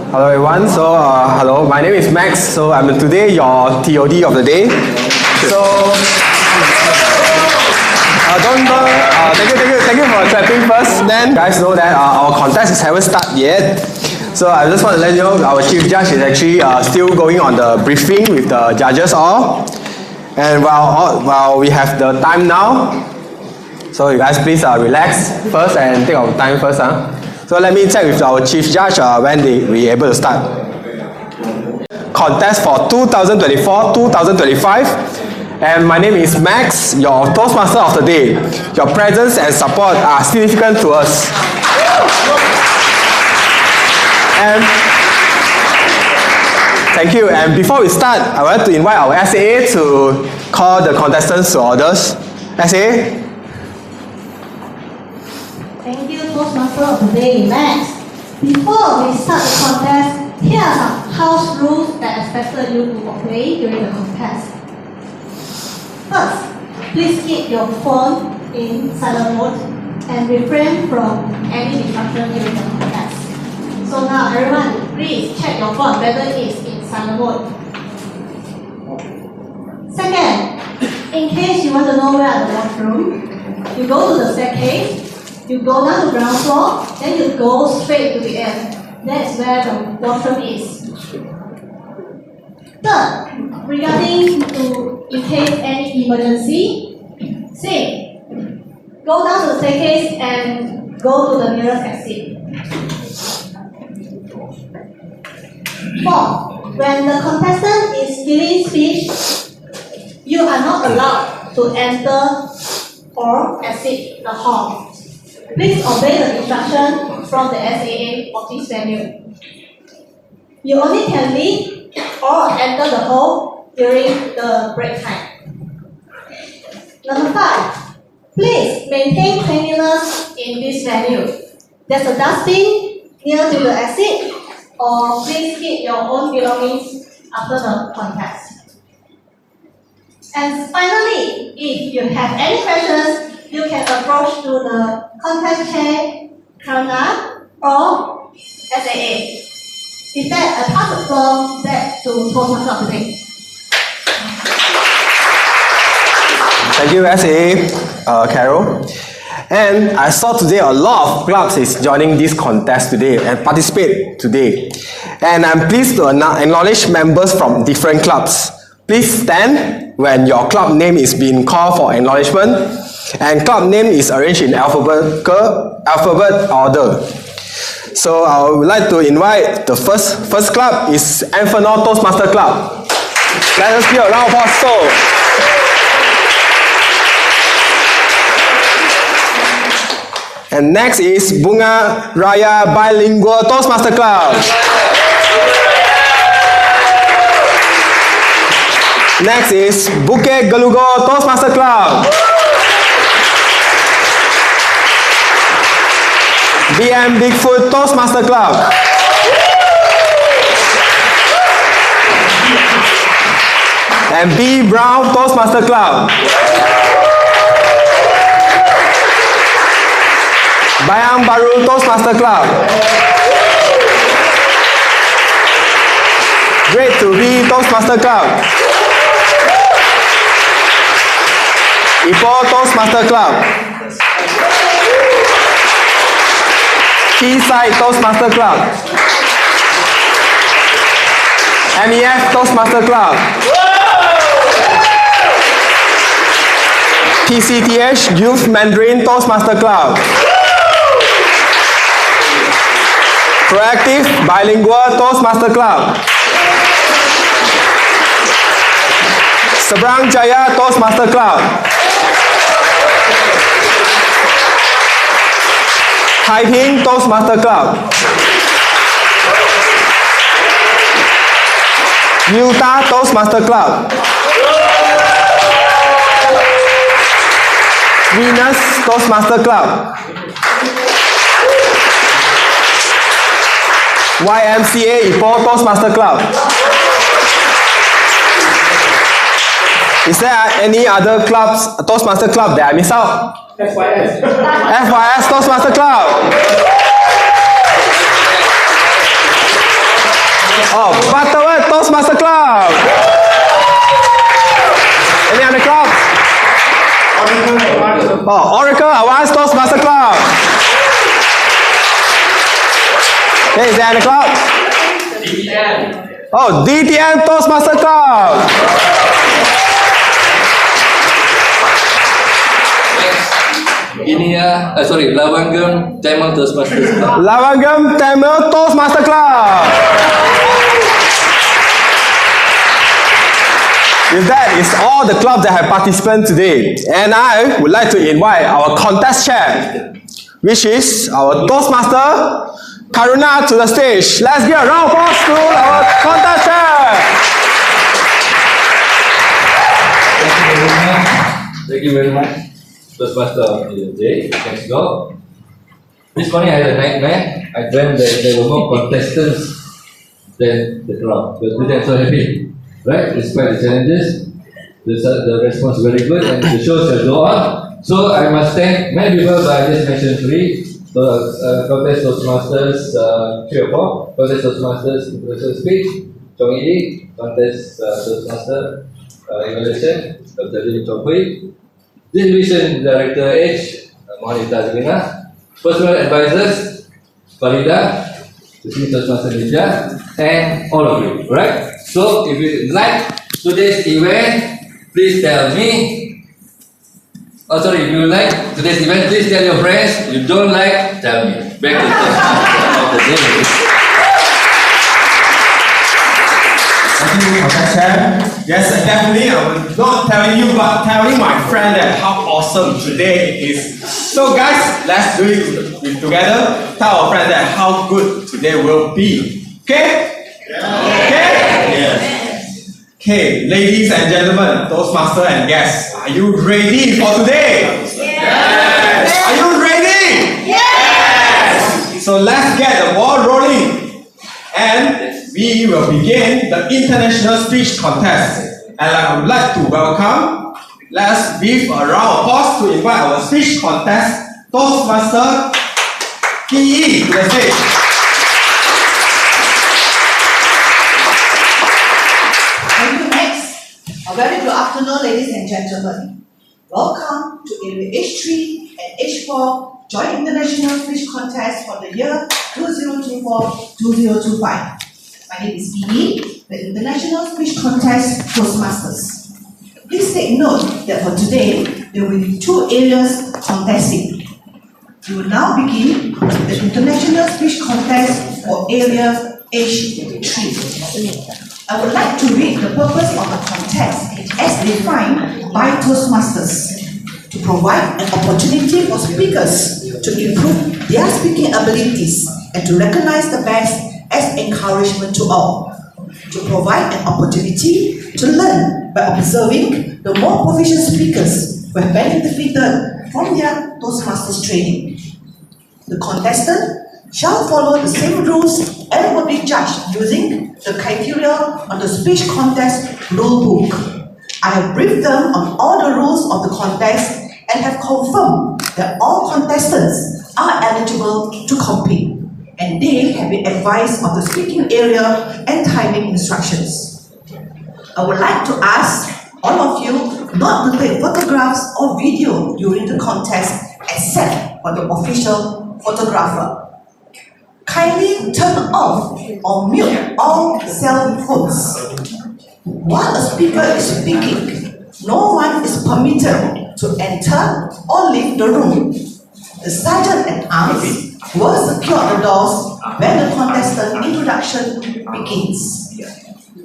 Hello everyone. Hello, my name is Max. So I'm today your TOD of the day. So thank you for clapping first. Then guys know that our contest haven't started yet. So I just want to let you know our chief judge is actually still going on the briefing with the judges all. And while we have the time now, so you guys please relax first and take our time first. So let me check with our chief judge when we able to start. Contest for 2024-2025. And my name is Max, your Toastmaster of the day. Your presence and support are significant to us. And thank you. And before we start, I want to invite our SAA to call the contestants to orders. SAA? Thank you, Toastmaster of the day, Max. Before we start the contest, here are some house rules that expected you to obey during the contest. First, please keep your phone in silent mode and refrain from any distraction during the contest. So now everyone, please check your phone whether it is in silent mode. Second, in case you want to know where are the washroom, you go to the staircase, you go down to the ground floor, then you go straight to the end. That's where the washroom is. Third, regarding in case any emergency, say, go down to the staircase and go to the nearest exit. Fourth, when the contestant is giving speech, you are not allowed to enter or exit the hall. Please obey the instruction from the SAA of this venue. You only can leave or enter the hall during the break time. Number 5, please maintain cleanliness in this venue. There's a dustbin near to the exit, or please keep your own belongings after the contest. And finally, if you have any questions, you can approach to the contest chair, Karna, or SAA. With that, I pass the floor back to Toastmaster of the day. Thank you, SAA, Carol. And I saw today a lot of clubs is joining this contest today and participate today. And I'm pleased to acknowledge members from different clubs. Please stand when your club name is being called for acknowledgement. And club name is arranged in alphabet order. So I would like to invite the first club is Inferno Toastmaster Club. Let us give a round of applause. And next is Bunga Raya Bilingual Toastmaster Club. Next is Bukit Gelugo Toastmaster Club. BM Bigfoot Toastmaster Club. And B Brown Toastmaster Club. Bayang Baru Toastmaster Club. Great to be Toastmaster Club. Ipoh Toastmaster Club. Quayside Toastmaster Club. MEF Toastmaster Club. TCTH Youth Mandarin Toastmaster Club. Proactive Bilingual Toastmaster Club. Seberang Jaya Toastmaster Club. Taiping Toastmaster Club. Utah Toastmaster Club. Venus Toastmaster Club. YMCA Ipoh Toastmaster Club. Is there any other clubs, Toastmaster Club that I miss out? FYS Toastmaster Club. Oh, Butterworth Toastmaster Club. Any other clubs? Oh, Oracle Advanced Toastmaster Club. Okay, is there any club? Oh, DTM Toastmaster Club. Ini ya, Lavangam Tamil Toastmasters Club. Lavangam Tamil Toastmaster Club. With that is all the clubs that have participated today. And I would like to invite our contest chair, which is our Toastmaster, Karuna, to the stage. Let's give a round of applause to our contest chair. Thank you very much. Toastmaster Jay, thanks God. This morning I had a nightmare. I dreamt that there were more contestants than the crowd. But today I'm so happy. Right? Despite the challenges, the response is very good and the show shall go on. So I must thank many people, but I just mentioned three. Contest Toastmasters 3 or 4, Contest Toastmasters International Speech, Chong Yi, Contest Toastmaster Evaluation, Dr. Lim Chong Hui, Division Director H, Mohanita Zubina, Personal Advisors, Farida, Toastmaster Ninja, and all of you, right? So if you like today's event, please tell me. Oh, sorry, if you like today's event, please tell your friends. If you don't like, tell me. Back to the day. Thank you, Contest Chair. Yes, definitely. I was not telling you, but telling my friend that how awesome today is. So guys, let's do it together. Tell our friend that how good today will be. Okay? Okay? Yes. Okay, ladies and gentlemen, Toastmaster and guests, are you ready for today? Yes. Are you ready? Yes. So let's get the ball rolling. And we will begin the International Speech Contest. And I would like to welcome, let's give a round of applause to invite our speech contest Toastmaster Ki Yi to the stage. Thank you, Max. A very good afternoon, ladies and gentlemen. Welcome to Area H3 and H4 Joint International Speech Contest for the year 2024-2025. My name is Ki Yi, the International Speech Contest Toastmasters. Please take note that for today, there will be 2 areas contesting. We will now begin the International Speech Contest for Area H3. I would like to read the purpose of the contest as defined by Toastmasters: to provide an opportunity for speakers to improve their speaking abilities and to recognize the best as encouragement to all. To provide an opportunity to learn by observing the more proficient speakers who have benefited from their Toastmasters training. The contestant shall follow the same rules and will be judged using the criteria on the speech contest rule book. I have briefed them on all the rules of the contest and have confirmed that all contestants are eligible to compete, and they have been advised of the speaking area and timing instructions. I would like to ask all of you not to take photographs or video during the contest except for the official photographer. Kindly turn off or mute all cell phones. While a speaker is speaking, no one is permitted to enter or leave the room. The sergeant at arms will secure the doors when the contestant introduction begins.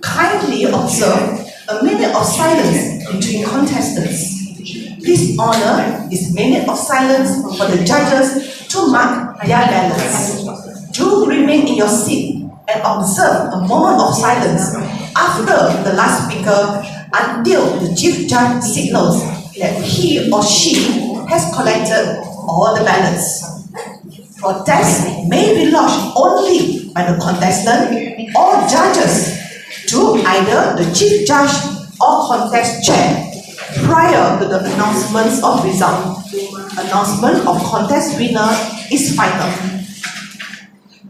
Kindly observe a minute of silence between contestants. Please honor this minute of silence for the judges to mark their balance. Do remain in your seat and observe a moment of silence after the last speaker until the chief judge signals that he or she has collected all the ballots. Protests may be lodged only by the contestant or judges to either the chief judge or contest chair prior to the announcements of result. Announcement of contest winner is final.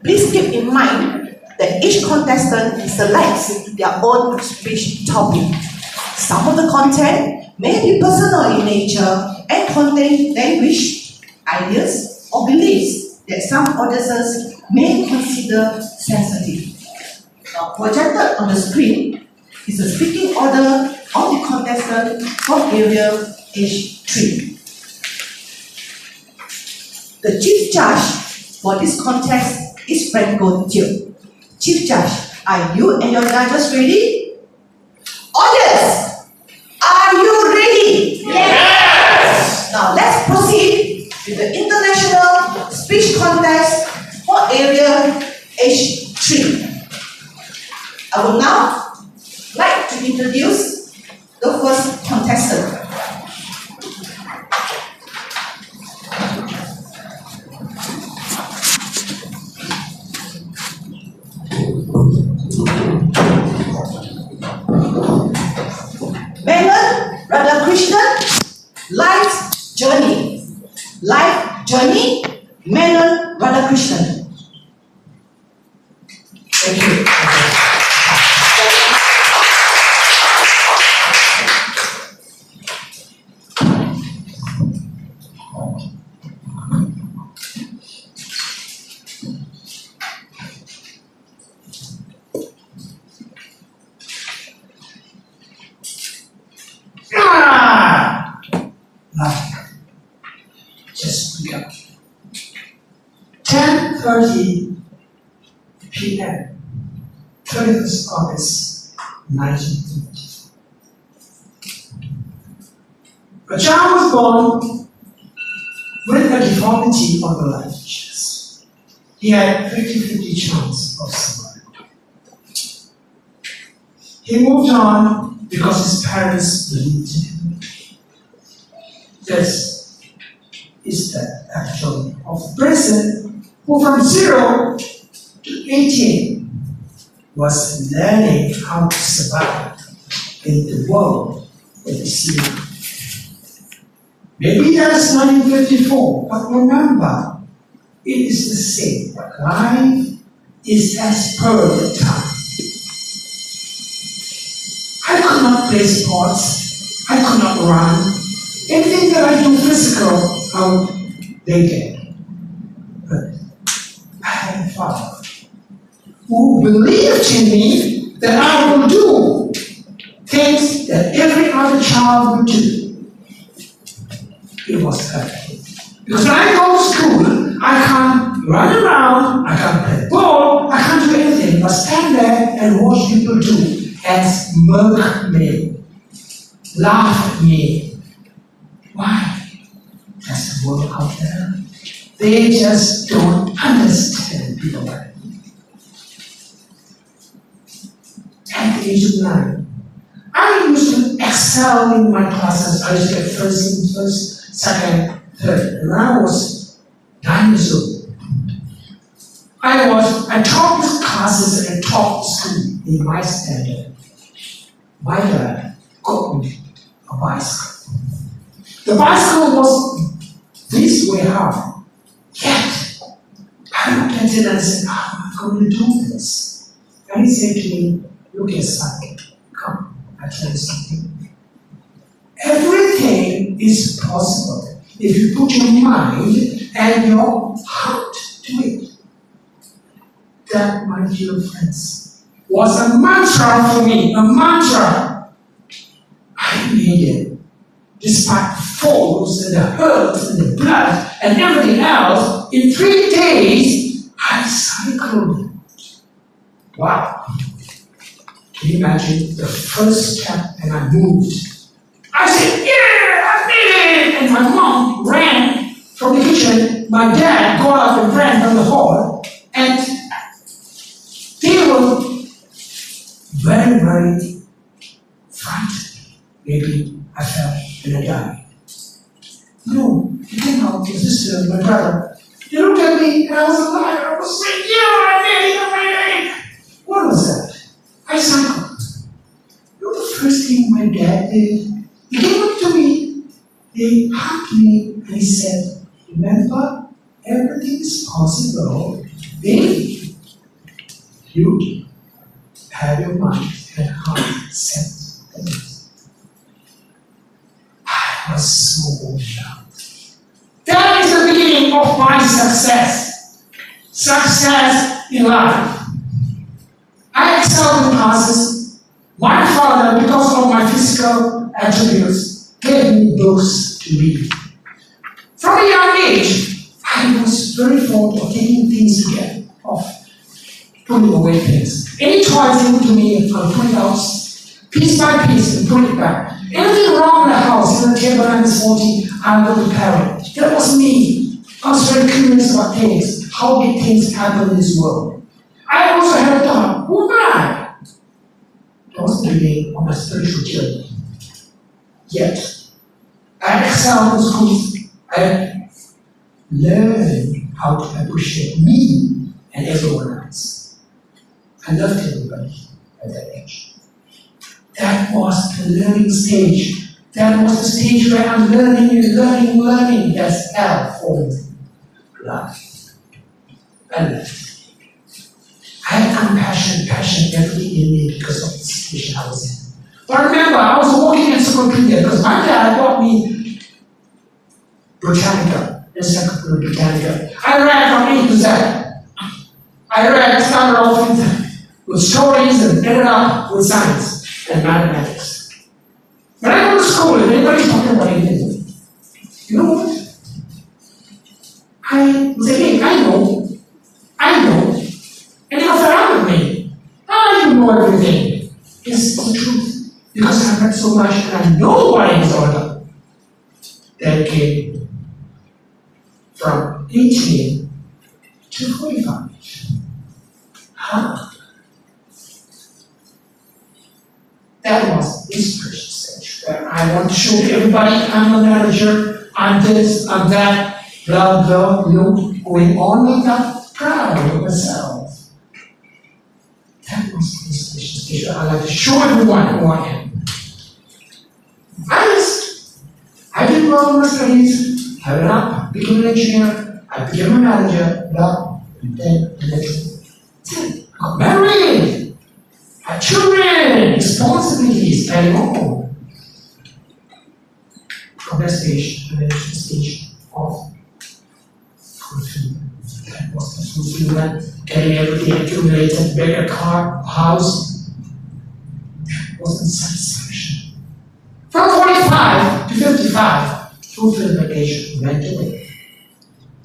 Please keep in mind that each contestant selects their own speech topic. Some of the content may be personal in nature and contain language, ideas, or beliefs that some audiences may consider sensitive. Now, projected on the screen is the speaking order of the contestant from area H3. The Chief Judge for this contest is Franco Teo. Chief Judge, are you and your judges ready? Audience, are you ready? Yes! Now let's proceed with the International Speech Contest for area H3. I would now like to introduce the first contestant. Menon Radhakrishnan, Life Journey. Life Journey, Menon Radhakrishnan. Thank you. Just wake up. 10:30 p.m. 31st August 1950. A child was born with a deformity on the left chest. He had 50-50 chance of survival. He moved on because his parents believed in him. This is the actual of a person who from 0 to 18 was learning how to survive in the world that is seen. Maybe that's 1954, but remember, it is the same. Life is as per the time. I could not play sports. I could not run. Anything that I do physical, they get. But I had a father who believed in me that I will do things that every other child would do. It was hurtful. Because when I go to school, I can't run around, I can't play ball, I can't do anything but stand there and watch people do and smirk me, laugh at me. Why? That's the world out there. They just don't understand people like me. At the age of 9, I used to excel in my classes. I used to get first, second, third. And I was 9 years old. I taught classes and taught school in my standard. My dad got me a bicycle. The bicycle was this way hard. Yet, I looked at it and said, how am I going to do this? And he said to me, look at something. Come, I tell you something. Everything is possible if you put your mind and your heart to it. That, my dear friends, was a mantra for me, a mantra. I made it. Despite falls and the hurt and the blood and everything else, in 3 days, I cycled. Wow. Can you imagine the first step and I moved? I said, yeah, I made it! And my mom ran from the kitchen. My dad got up and ran from the hall. And they were very, very frightened. Maybe I felt and I died. No, it came out, my sister, my brother. They looked at me and I was alive. I was saying, yeah, I made it. What was that? I cycled. You know the first thing my dad did? He came up to me, he hugged me, and he said, remember, everything is possible, baby. you have your mind and heart set on it. I was so shocked. That is the beginning of my success. Success in life. I excelled in classes. My father, because of my physical attributes, gave me books to read. From a young age, I was very fond of taking things again, of putting away things. Any toys given to me, I'll put it out piece by piece and put it back. Anything wrong in the house, in the table and is faulty, I will repair it. That was me. I was very curious about things, how did things happen in this world. I also had a thought, who am I? That was the beginning of my spiritual journey. Yet, I excelled in schools. I learned how to appreciate me and everyone else. I loved everybody at that age. That was the learning stage. That was the stage where I'm learning and learning. That's L for life. And I had compassion, passion, everything in me because of the situation I was in. But remember, I was working in encyclopedia because my dad bought me Britannica, Encyclopedia Britannica. I read from A to Z. I read, started off with stories and ended up with science and mathematics. When I go to school, if anybody's talking about anything, you know what? I was saying, I know, and they'll fed with me. I do know everything. It's the truth. Because I've read so much and I know what it is all about. That came from 18 to 45. Huh? That was this inspiration stage where I want to show everybody I'm a manager, I'm this, I'm that, blah, blah, going on like that, proud of myself. That was the inspiration stage. I like to show everyone who I am. I did well in my studies, have it up, became an engineer, I became a manager, blah, and then eventually, I got married, had children, responsibilities, and more. From that stage, I went to the stage of fulfillment. That was the fulfillment, getting everything accumulated, bigger car, house. That was the satisfaction. From 45 to 55, fulfillment age went away.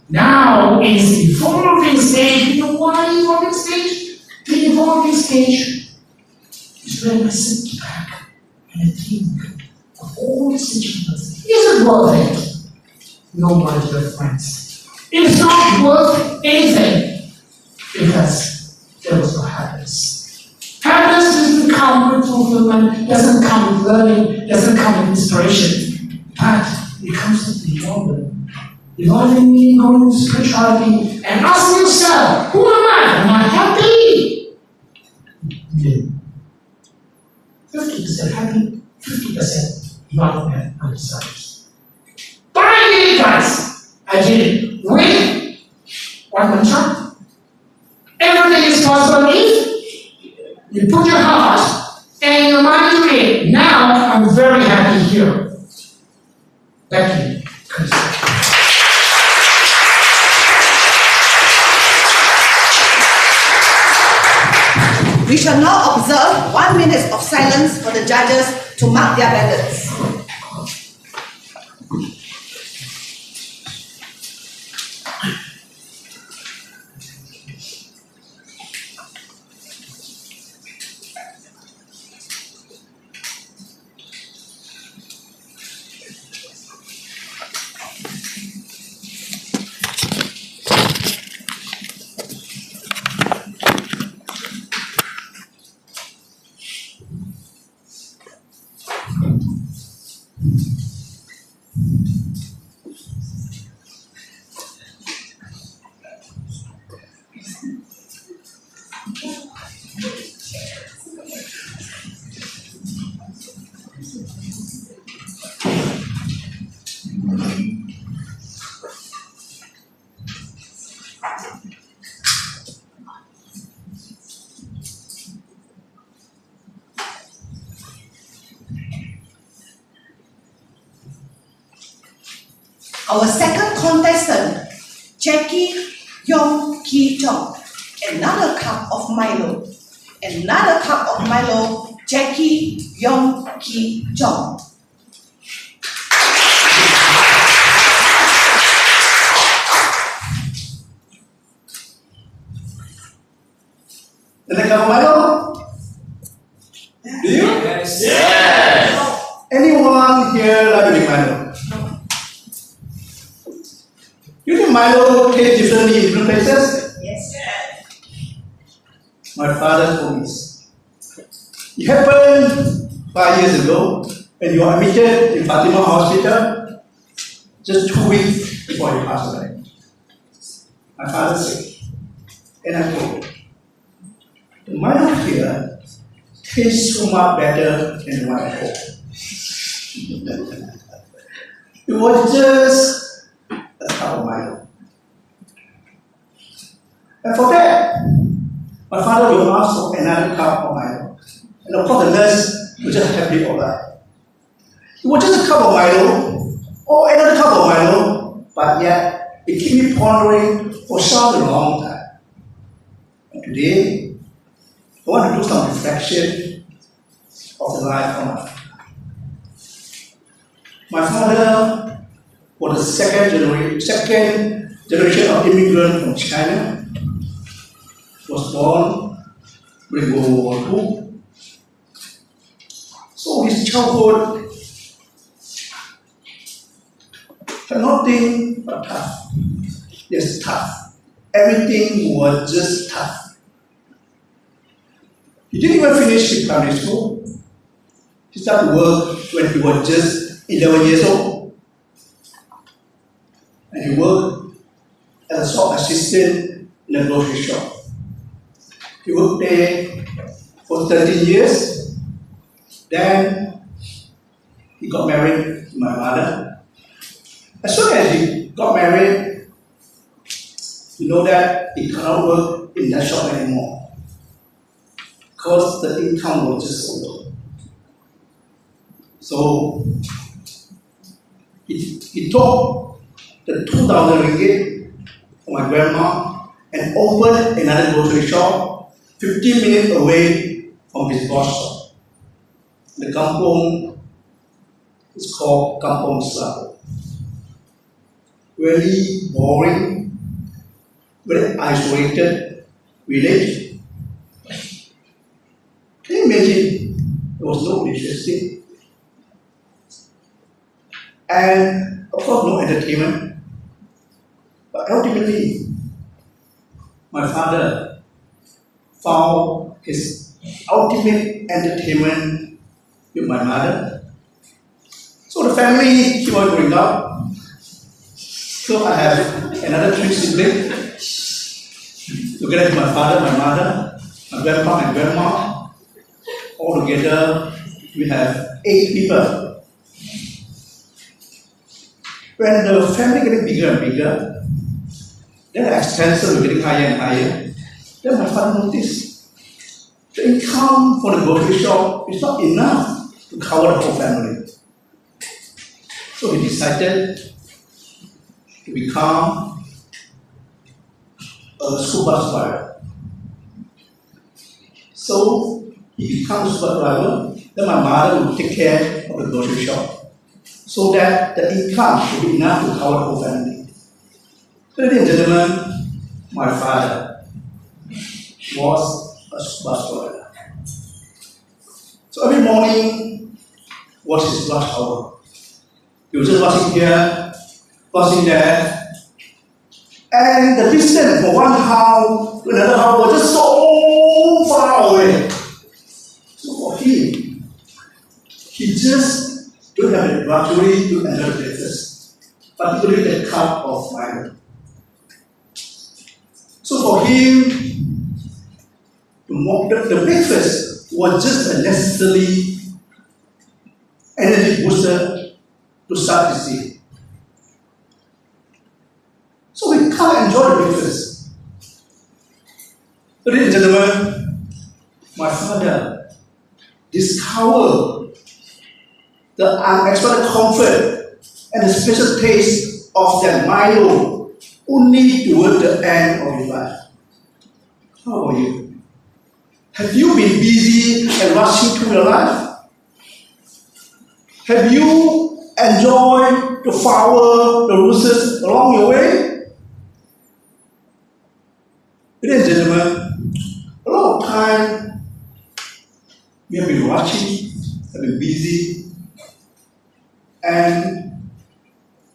Now is the evolving stage. You know why evolving stage? The evolving stage is when I sit back and I think of all the situations. Is it worth it? No, my dear friends. It's not worth anything because there was no happiness. Happiness doesn't come with fulfillment, doesn't come with learning, doesn't come with inspiration, but it comes with the evolvement. Evolving meaning going into spirituality and asking yourself, who am I? Am I happy? No. 50% happy, 50% not unsatisfied. But I did it, guys. I did it with what mantra? Everything is possible if you put your heart and your mind to it. Now I'm very happy here. Back to you. We shall now observe 1 minute of silence for the judges to mark their ballots. Our second contestant, Jackie Yong Ki Chong. Another cup of Milo. Another cup of Milo, Jackie Yong Ki Chong. Another cup of Milo? Do you? Yes. Anyone here like to drink Milo? You think Milo tastes differently in different places? Yes. My father told me this. It happened 5 years ago when you were admitted in Fatima Hospital, just 2 weeks before he passed away. My father said, and I told him, the Milo here tastes so much better than the one at home. It was just a cup of Milo. And for that, my father will ask for another cup of Milo. And of course, the nurse will just happily oblige. It was just a cup of Milo, or another cup of Milo, but yet it kept me pondering for such a long time. And today, I want to do some reflection of the life of my father. My father was the second generation of immigrant from China. Was born during World War II. So his childhood had nothing but tough. Yes, tough. Everything was just tough. He didn't even finish his primary school. He started work when he was just 11 years old. And he worked as a shop assistant in a grocery shop. He worked there for 13 years. Then he got married to my mother. As soon as he got married, you know that he cannot work in that shop anymore because the income was just so low. So he took the 2,000 ringgit from my grandma and opened another grocery shop 15 minutes away from his boss shop. The kampong is called Kampong Selapo. Very boring, very isolated village. Can you imagine? There was no electricity. And of course, no entertainment. But ultimately, my father found his ultimate entertainment with my mother. So the family keep on growing up. So I have another 3 siblings. Together with my father, my mother, my grandpa, and grandma. All together, we have 8 people. When the family getting bigger and bigger, then the expenses were getting higher and higher. Then my father noticed the income for the grocery shop is not enough to cover the whole family. So he decided to become a school bus driver. So he becomes a school bus driver. Then my mother will take care of the grocery shop so that the income will be enough to cover the whole family. Ladies and gentlemen, my father was a school bus driver. So every morning was his rush hour. He was just rushing here, rushing there. And the distance from one house to another house was just so far away. So for him, he just don't have the luxury to enjoy breakfast, particularly the cup of Milo. So for him, the breakfast was just a necessary energy booster to start his day. So we can't enjoy the breakfast. Ladies and gentlemen, my father discovered the unexpected comfort and the special taste of that Milo only toward the end of your life. How about you? Have you been busy and rushing through your life? Have you enjoyed the flower, the roses along your way? Ladies and gentlemen, a lot of time we have been rushing, have been busy, and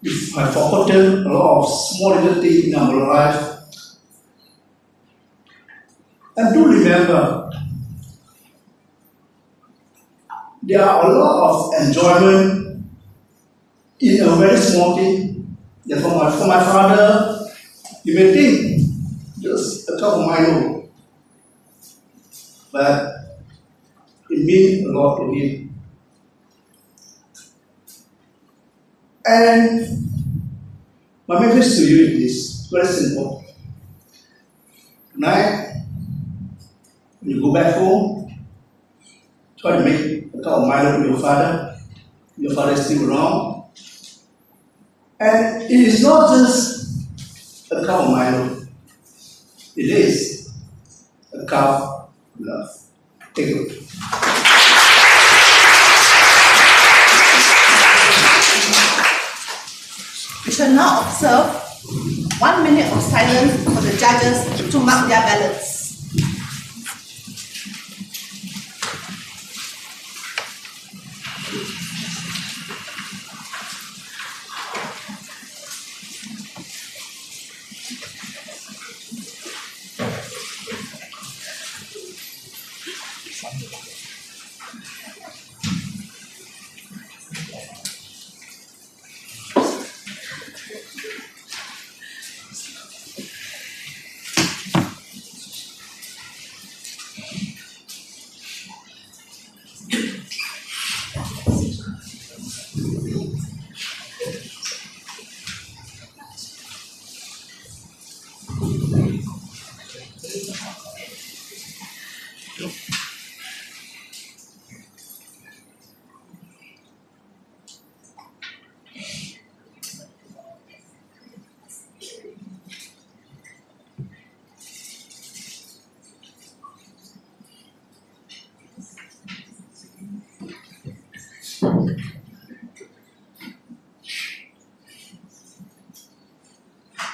we have forgotten a lot of small little things in our life. And do remember, there are a lot of enjoyment in a very small thing. Yeah, for my father, you may think just a cup of Milo, but it means a lot to him. And my message to you is very simple. Tonight, when you go back home, try to make a cup of Milo with your father. Your father is still around. And it is not just a cup of Milo. It is a cup of love. Take a look. We shall now observe 1 minute of silence for the judges to mark their ballots.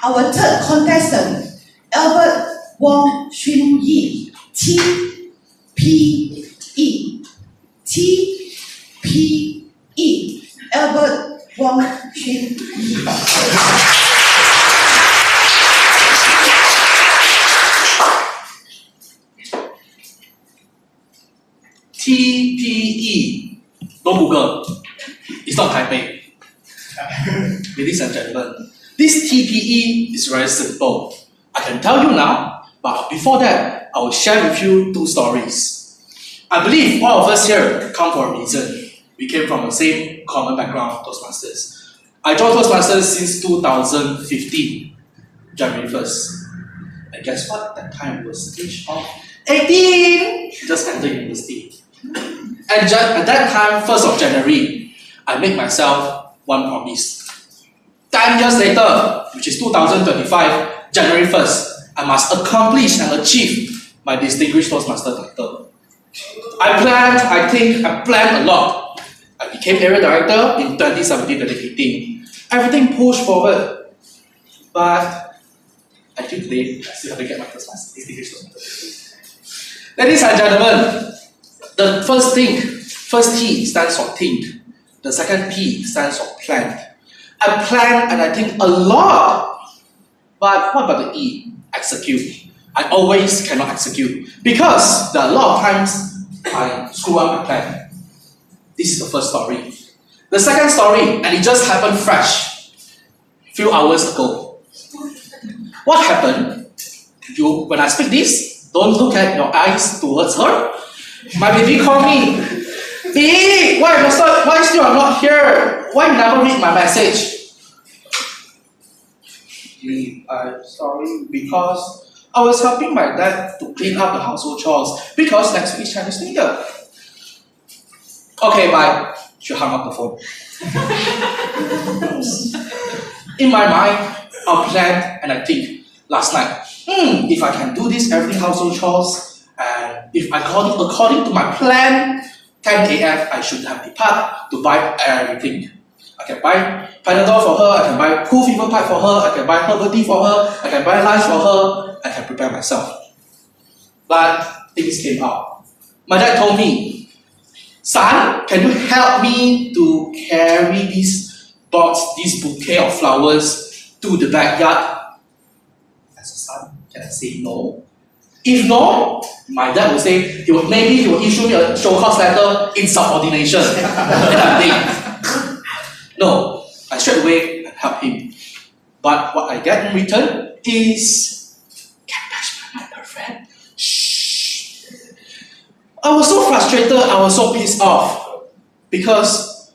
Our third contestant, Albert Wong Xun Yi, TPE. TPE. Albert Wong Xun Yi. TPE. Don't Google. It's not Taipei. Ladies and gentlemen, this TPE is very simple. I can tell you now, but before that, I will share with you 2 stories. I believe all of us here come for a reason. We came from the same common background, Toastmasters. I joined Toastmasters since 2015, January 1st. And guess what? That time was the age of 18! Just entered university. And at that time, 1st of January, I made myself one promise. 10 years later, which is 2025, January 1st, I must accomplish and achieve my distinguished Toastmaster title. I planned a lot. I became area director in 2017-2018. Everything pushed forward. But until today, I still haven't get my Toastmaster distinguished Toastmaster. Ladies and gentlemen, the first T stands for think. The second P stands for plan. I plan and I think a lot. But what about the E? Execute. I always cannot execute because there are a lot of times I screw up my plan. This is the first story. The second story, and it just happened fresh, few hours ago. What happened? When I speak this, don't look at your eyes towards her. My baby called me. B, why still I'm not here? Why you never read my message? I'm sorry, because I was helping my dad to clean up the household chores because next week is Chinese New Year. Okay, bye. She hung up the phone. In my mind, I'll plan and I think last night, if I can do this everything household chores, and if according to my plan, 10 a.m. I should have depart to buy everything. I can buy Panadol for her, I can buy cool fever pipe for her, I can buy herbal tea for her, I can buy lunch for her, I can prepare myself. But things came out. My dad told me, son, can you help me to carry this bouquet of flowers to the backyard? As a son, can I say no? If no, my dad would say, maybe he will issue me a show cause letter in subordination. And I think, no, I straight away help him. But what I get in return is, get bashed by my girlfriend. Shh. I was so frustrated, I was so pissed off because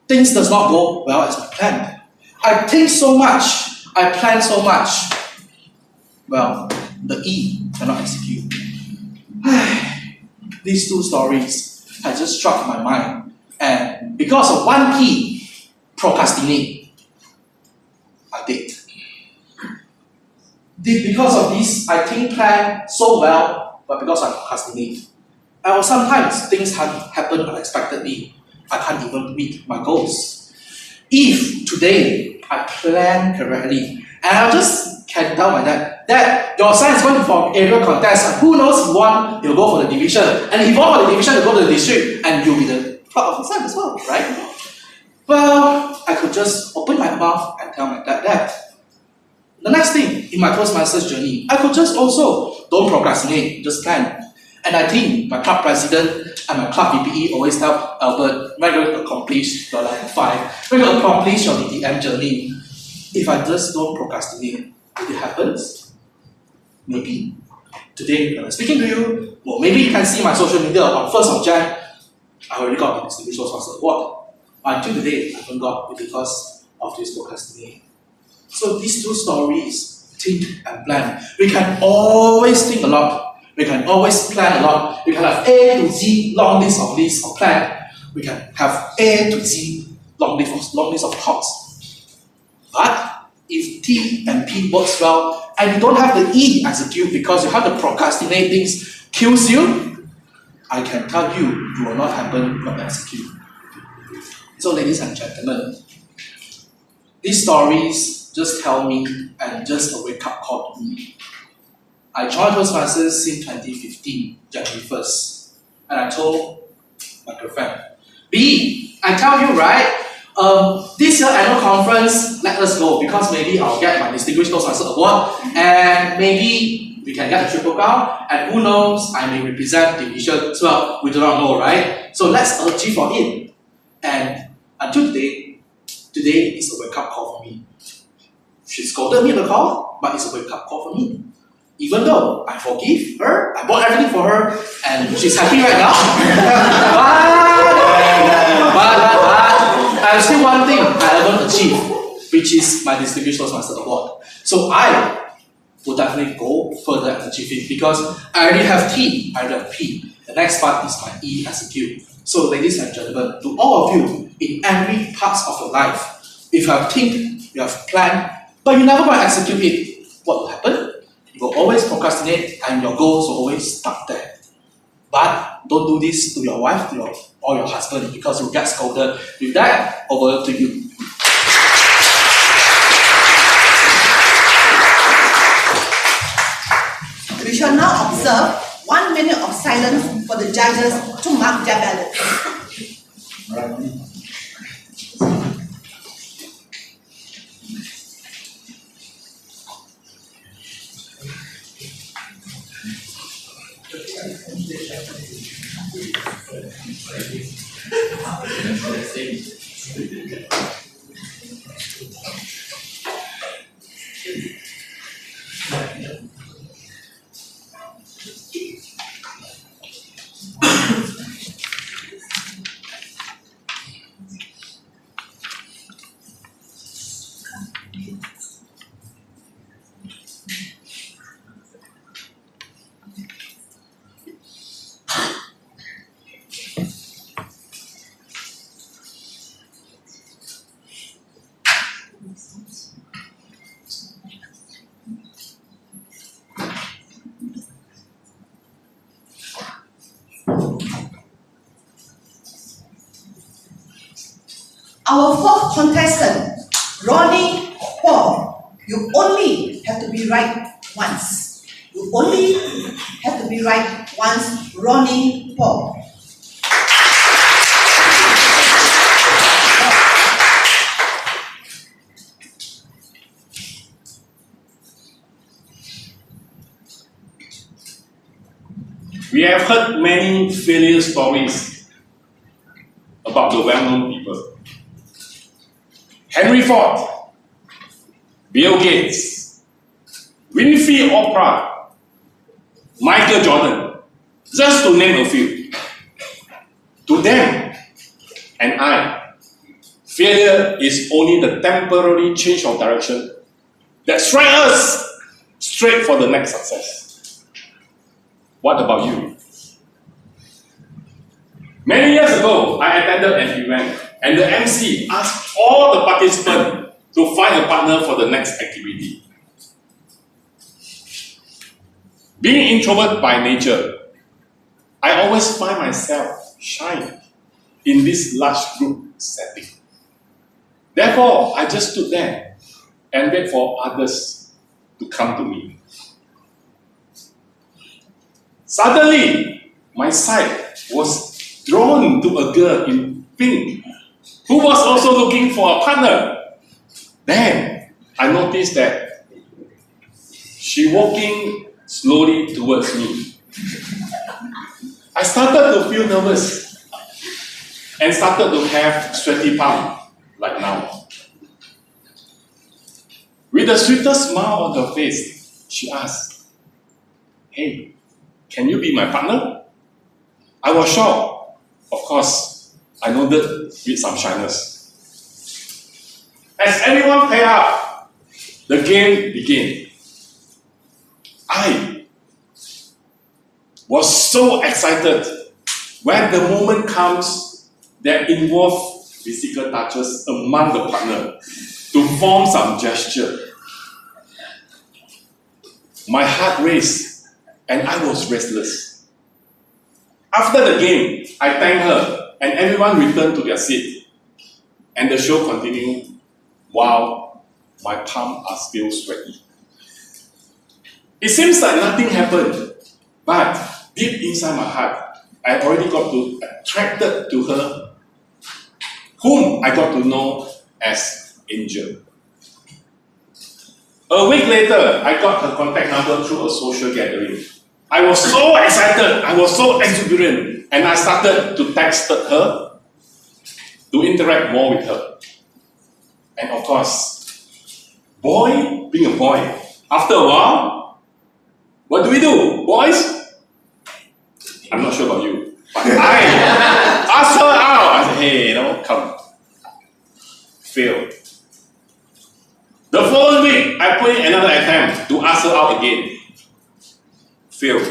things does not go well as I planned. I think so much, I plan so much. Well, the E cannot execute. These two stories had just struck my mind, and because of one P, procrastinate, I did. Because of this, I think plan so well, but because I procrastinate, and sometimes things happen unexpectedly. I can't even meet my goals. If today I plan correctly, and I just can tell my dad that your son is going for area contest, and who knows if he won, he'll go for the division, and if he won for the division, he'll go to the district, and you'll be the proud of his son as well, right? Well, I could just open my mouth and tell my dad that. The next thing in my Toastmasters journey, I could just also don't procrastinate, just plan. And I think my club president and my club VPE always tell Albert, when you're going to accomplish your Line 5, when you're going to accomplish your DTM journey. If I just don't procrastinate, if it happens, maybe. Today, when I'm speaking to you, well, maybe you can see my social media on 1st of Jan, I already got the Distinguished Toastmaster Award. Until today, I haven't got it because of this procrastinating. So these two stories, think and plan. We can always think a lot. We can always plan a lot. We can have A to Z long list of plan. We can have A to Z long list of thoughts. But if T and P works well, and you don't have the E to execute because you have to procrastinate things kills you, I can tell you, it will not happen when you execute. So ladies and gentlemen, these stories just tell me and just a wake-up call to me. I joined Toastmasters since 2015, January 1st, and I told my girlfriend, B, I tell you right, this year annual conference, let us go because maybe I'll get my Distinguished Toastmaster Award and maybe we can get a triple crown and who knows, I may represent division as well. We do not know, right? So let's achieve for it. And until today is a wake-up call for me. She scolded me in the call, but it's a wake-up call for me. Even though I forgive her, I bought everything for her, and she's happy right now. but I have still one thing I haven't achieved, which is my Distinguished Toastmaster Award. So I will definitely go further and achieve it because I already have T, I already have P. The next part is my E, execute. So ladies and gentlemen, to all of you, in every part of your life, if you have think, you have planned, but you never going to execute it, what will happen? You will always procrastinate and your goals will always stuck there. But don't do this to your wife or your husband because you'll get scolded. With that, over to you. We shall now observe 1 minute of silence for the judges to mark their ballots. Our fourth contestant, Ronnie Paul. You only have to be right once. You only have to be right once, Ronnie Paul. We have heard many failure stories about the well-known people. Henry Ford, Bill Gates, Winfrey Oprah, Michael Jordan, just to name a few. To them and I, failure is only the temporary change of direction that strikes us straight for the next success. What about you? Many years ago, I attended an event and the MC asked all the participants to find a partner for the next activity. Being introvert by nature, I always find myself shy in this large group setting. Therefore, I just stood there and wait for others to come to me. Suddenly, my sight was drawn to a girl in pink who was also looking for a partner. Then, I noticed that she walking slowly towards me. I started to feel nervous and started to have sweaty palm like now. With the sweetest smile on her face, she asked, "Hey, can you be my partner?" I was shocked. Of course, I nodded with some shyness. As everyone paired up, the game began. I was so excited when the moment comes that involves physical touches among the partner to form some gesture. My heart raced and I was restless. After the game, I thanked her and everyone returned to their seat. And the show continued while my palms are still sweaty. It seems like nothing happened, but deep inside my heart, I already got attracted to her, whom I got to know as Angel. A week later, I got her contact number through a social gathering. I was so excited, I was so exuberant, and I started to text her to interact more with her. And of course, boy being a boy, after a while, what do? Boys? I'm not sure about you, but I asked her out. I said, "Hey, come." Failed. The following week, I put in another attempt to ask her out again. Failed.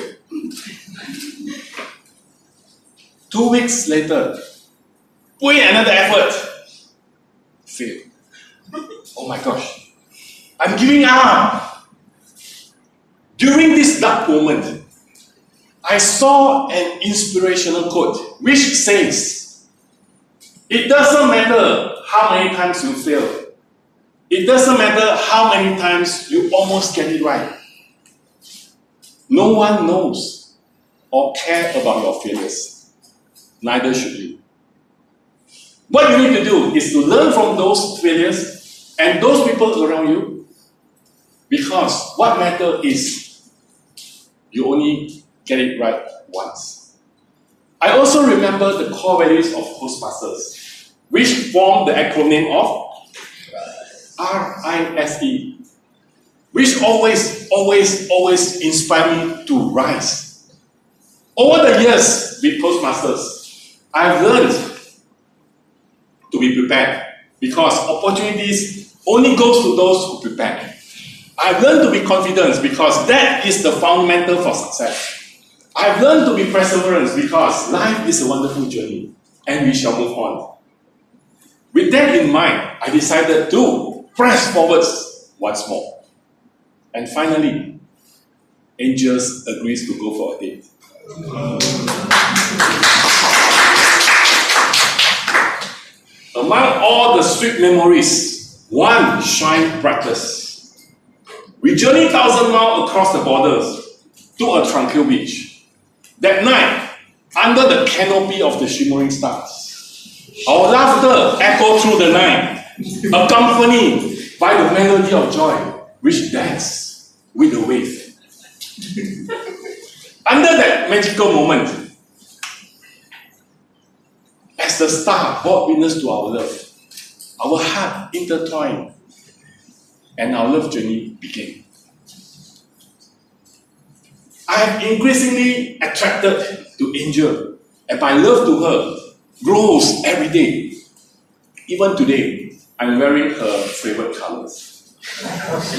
2 weeks later, put in another effort. Failed. Oh my gosh. I'm giving up. During this dark moment, I saw an inspirational quote which says, "It doesn't matter how many times you fail. It doesn't matter how many times you almost get it right. No one knows or cares about your failures. Neither should you. What you need to do is to learn from those failures and those people around you, because what matters is you only get it right once." I also remember the core values of Toastmasters, which form the acronym of RISE, which always inspire me to rise. Over the years with Toastmasters, I've learned to be prepared, because opportunities only goes to those who prepare. I've learned to be confident, because that is the fundamental for success. I've learned to be perseverance, because life is a wonderful journey and we shall move on. With that in mind, I decided to press forwards once more. And finally, Angels agrees to go for a date. sweet memories, one shine brightest. We journeyed 1,000 miles across the borders to a tranquil beach. That night, under the canopy of the shimmering stars, our laughter echoed through the night, accompanied by the melody of joy, which danced with the wave. Under that magical moment, as the star bore witness to our love, our heart intertwined, and our love journey began. I am increasingly attracted to Angel, and my love to her grows every day. Even today, I'm wearing her favorite colors,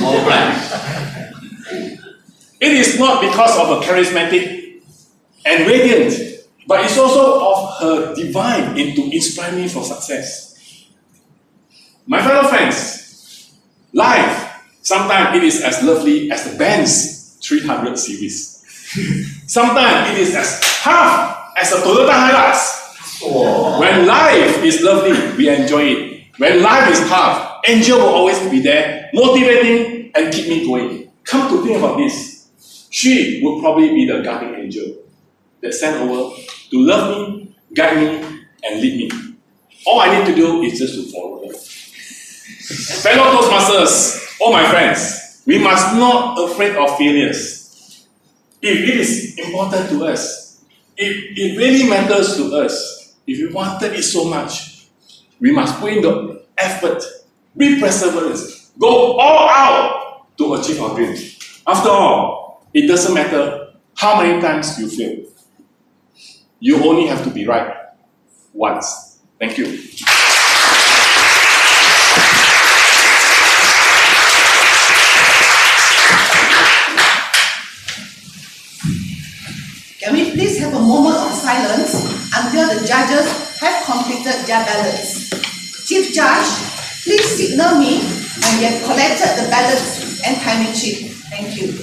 all black. It is not because of her charismatic and radiant, but it's also of her divine to inspire me for success. My fellow friends, life sometimes it is as lovely as the Benz 300 series. Sometimes it is as tough as a Toyota Hilux. When life is lovely, we enjoy it. When life is tough, Angel will always be there, motivating and keep me going. Come to think about this, she would probably be the guardian angel that sent over to love me, guide me, and lead me. All I need to do is just to follow her. Fellow Toastmasters, all my friends, we must not be afraid of failures. If it is important to us, if it really matters to us, if we wanted it so much, we must put in the effort, be perseverance, go all out to achieve our dreams. After all, it doesn't matter how many times you fail. You only have to be right once. Thank you. Can we please have a moment of silence until the judges have completed their ballots? Chief Judge, please signal me when you have collected the ballots and timing sheet. Thank you.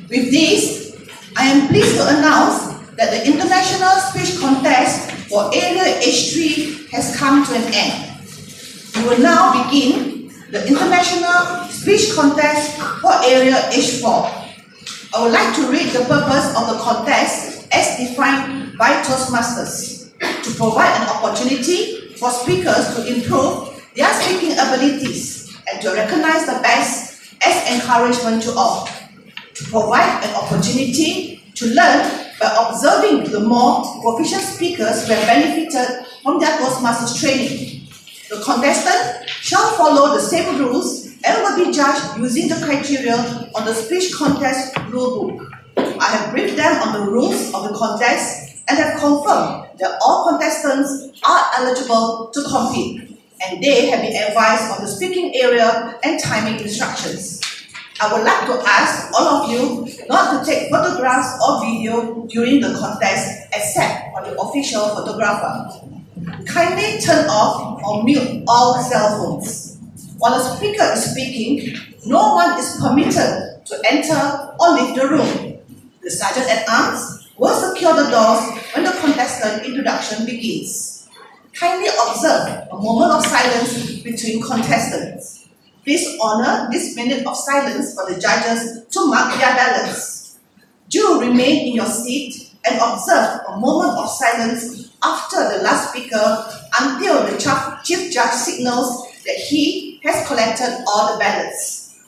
With this, I am pleased to announce that the International Speech Contest for Area H3 has come to an end. We will now begin the International Speech Contest for Area H4. I would like to read the purpose of the contest as defined by Toastmasters, to provide an opportunity for speakers to improve their speaking abilities and to recognize the best as encouragement to all. To provide an opportunity to learn by observing the more proficient speakers who have benefited from their Toastmasters training. The contestant shall follow the same rules and will be judged using the criteria on the speech contest rulebook. I have briefed them on the rules of the contest and have confirmed that all contestants are eligible to compete, and they have been advised on the speaking area and timing instructions. I would like to ask all of you not to take photographs or video during the contest except for the official photographer. Kindly turn off or mute all cell phones. While the speaker is speaking, no one is permitted to enter or leave the room. The Sergeant-at-Arms will secure the doors when the contestant introduction begins. Kindly observe a moment of silence between contestants. Please honor this minute of silence for the judges to mark their ballots. Do remain in your seat and observe a moment of silence after the last speaker until the chief judge signals that he has collected all the ballots.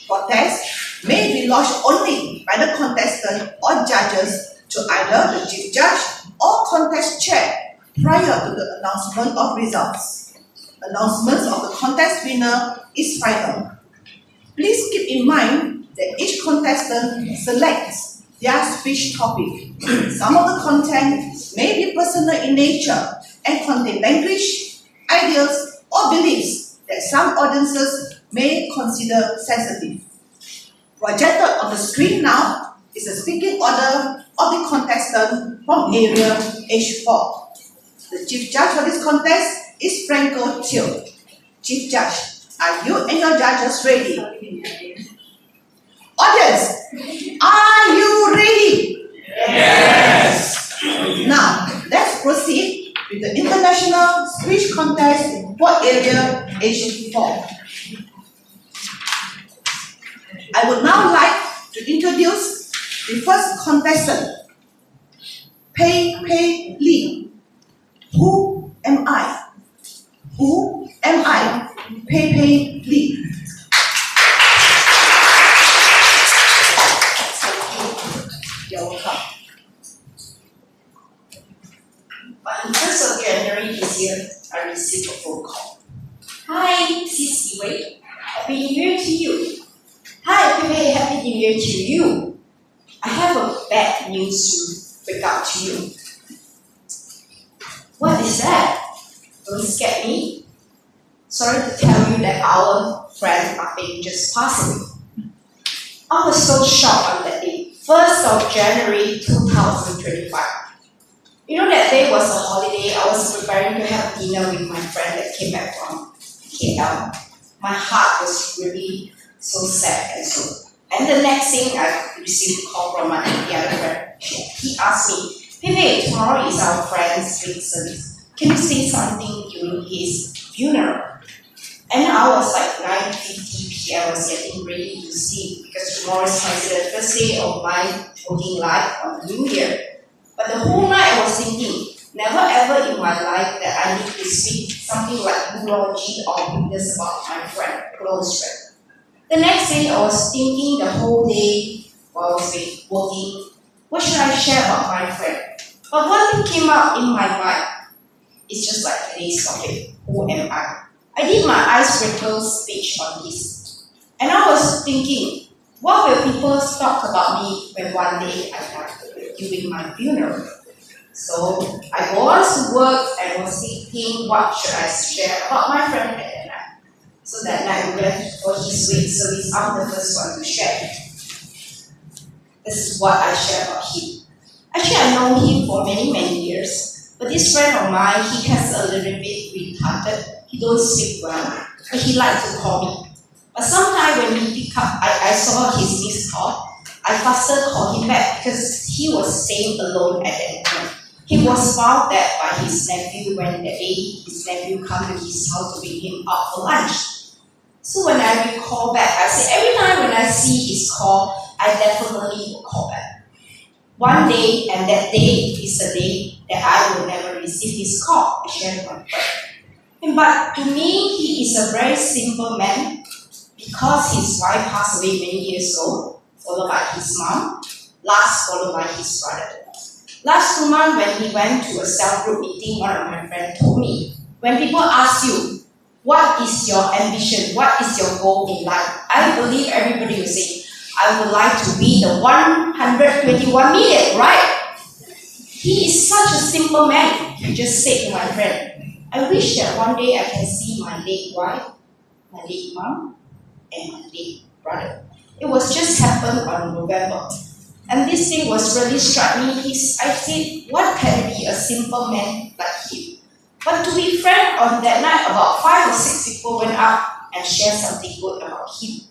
Protests may be lodged only by the contestant or judges to either the chief judge or contest chair prior to the announcement of results. Announcement of the contest winner is final. Please keep in mind that each contestant selects their speech topic. Some of the content may be personal in nature and contain language, ideas, or beliefs that some audiences may consider sensitive. Projected on the screen now is a speaking order of the contestant from area H4. The chief judge for this contest is Franco Teo. Chief Judge, are you and your judges ready? Audience, are you ready? Yes. Now, let's proceed with the international speech contest for area H4. I would now like to introduce the first contestant, Pei Pei Li. Who am I? Who am I? Pei Pei Li. You're welcome. On the 1st of January this year, I received a phone call. Hi, this is Wei. Happy New Year to you. Hi, Pepe, Happy New Year to you. I have a bad news to bring out to you. What is that? Don't scare me. Sorry to tell you that our friend Ape just passed away. I was so shocked on that day, 1st of January 2025. You know, that day was a holiday. I was preparing to have dinner with my friend that came back from KL. My heart was really so sad and so. And the next thing, I received a call from the other friend. He asked me, Pepe, tomorrow is our friend's big service. Can you say something during his funeral? And I was like 9:50 p.m. I was getting ready to sleep because tomorrow is considered the first day of my working life on the New Year. But the whole night I was thinking, never ever in my life that I need to speak something like eulogy or witness about my friend, close friend. The next day I was thinking the whole day while I was working, what should I share about my friend? But one thing came up in my mind. It's just like today's topic, who am I? I did my icebreaker speech on this. And I was thinking, what will people talk about me when one day I die during my funeral? So I was to work and was thinking, what should I share about my friend at that night? So that night we went for his wake service. I'm the first one to share. This is what I share about him. Actually, I know him for many years. But this friend of mine, he has a little bit retarded. He don't speak well, but he likes to call me. But sometimes when he pick up, I saw his missed call. I faster call him back because he was staying alone at that time. He was found dead by his nephew when the day his nephew come to his house to bring him out for lunch. So when I recall back, I say every time when I see his call, I definitely will call back. One day, and that day is the day that I will never receive his call. I share with my friend. But to me, he is a very simple man because his wife passed away many years ago, followed by his mom, last followed by his brother. Last 2 months when he went to a cell group meeting, one of my friends told me, when people ask you, what is your ambition, what is your goal in life? I believe everybody will say, I would like to be the 121 million, right? He is such a simple man. He just said to my friend, I wish that one day I can see my late wife, my late mom, and my late brother. It was just happened on November. And this thing was really struck me. I said, what can be a simple man like him? But to be frank, on that night, about 5 or 6 people went up and shared something good about him.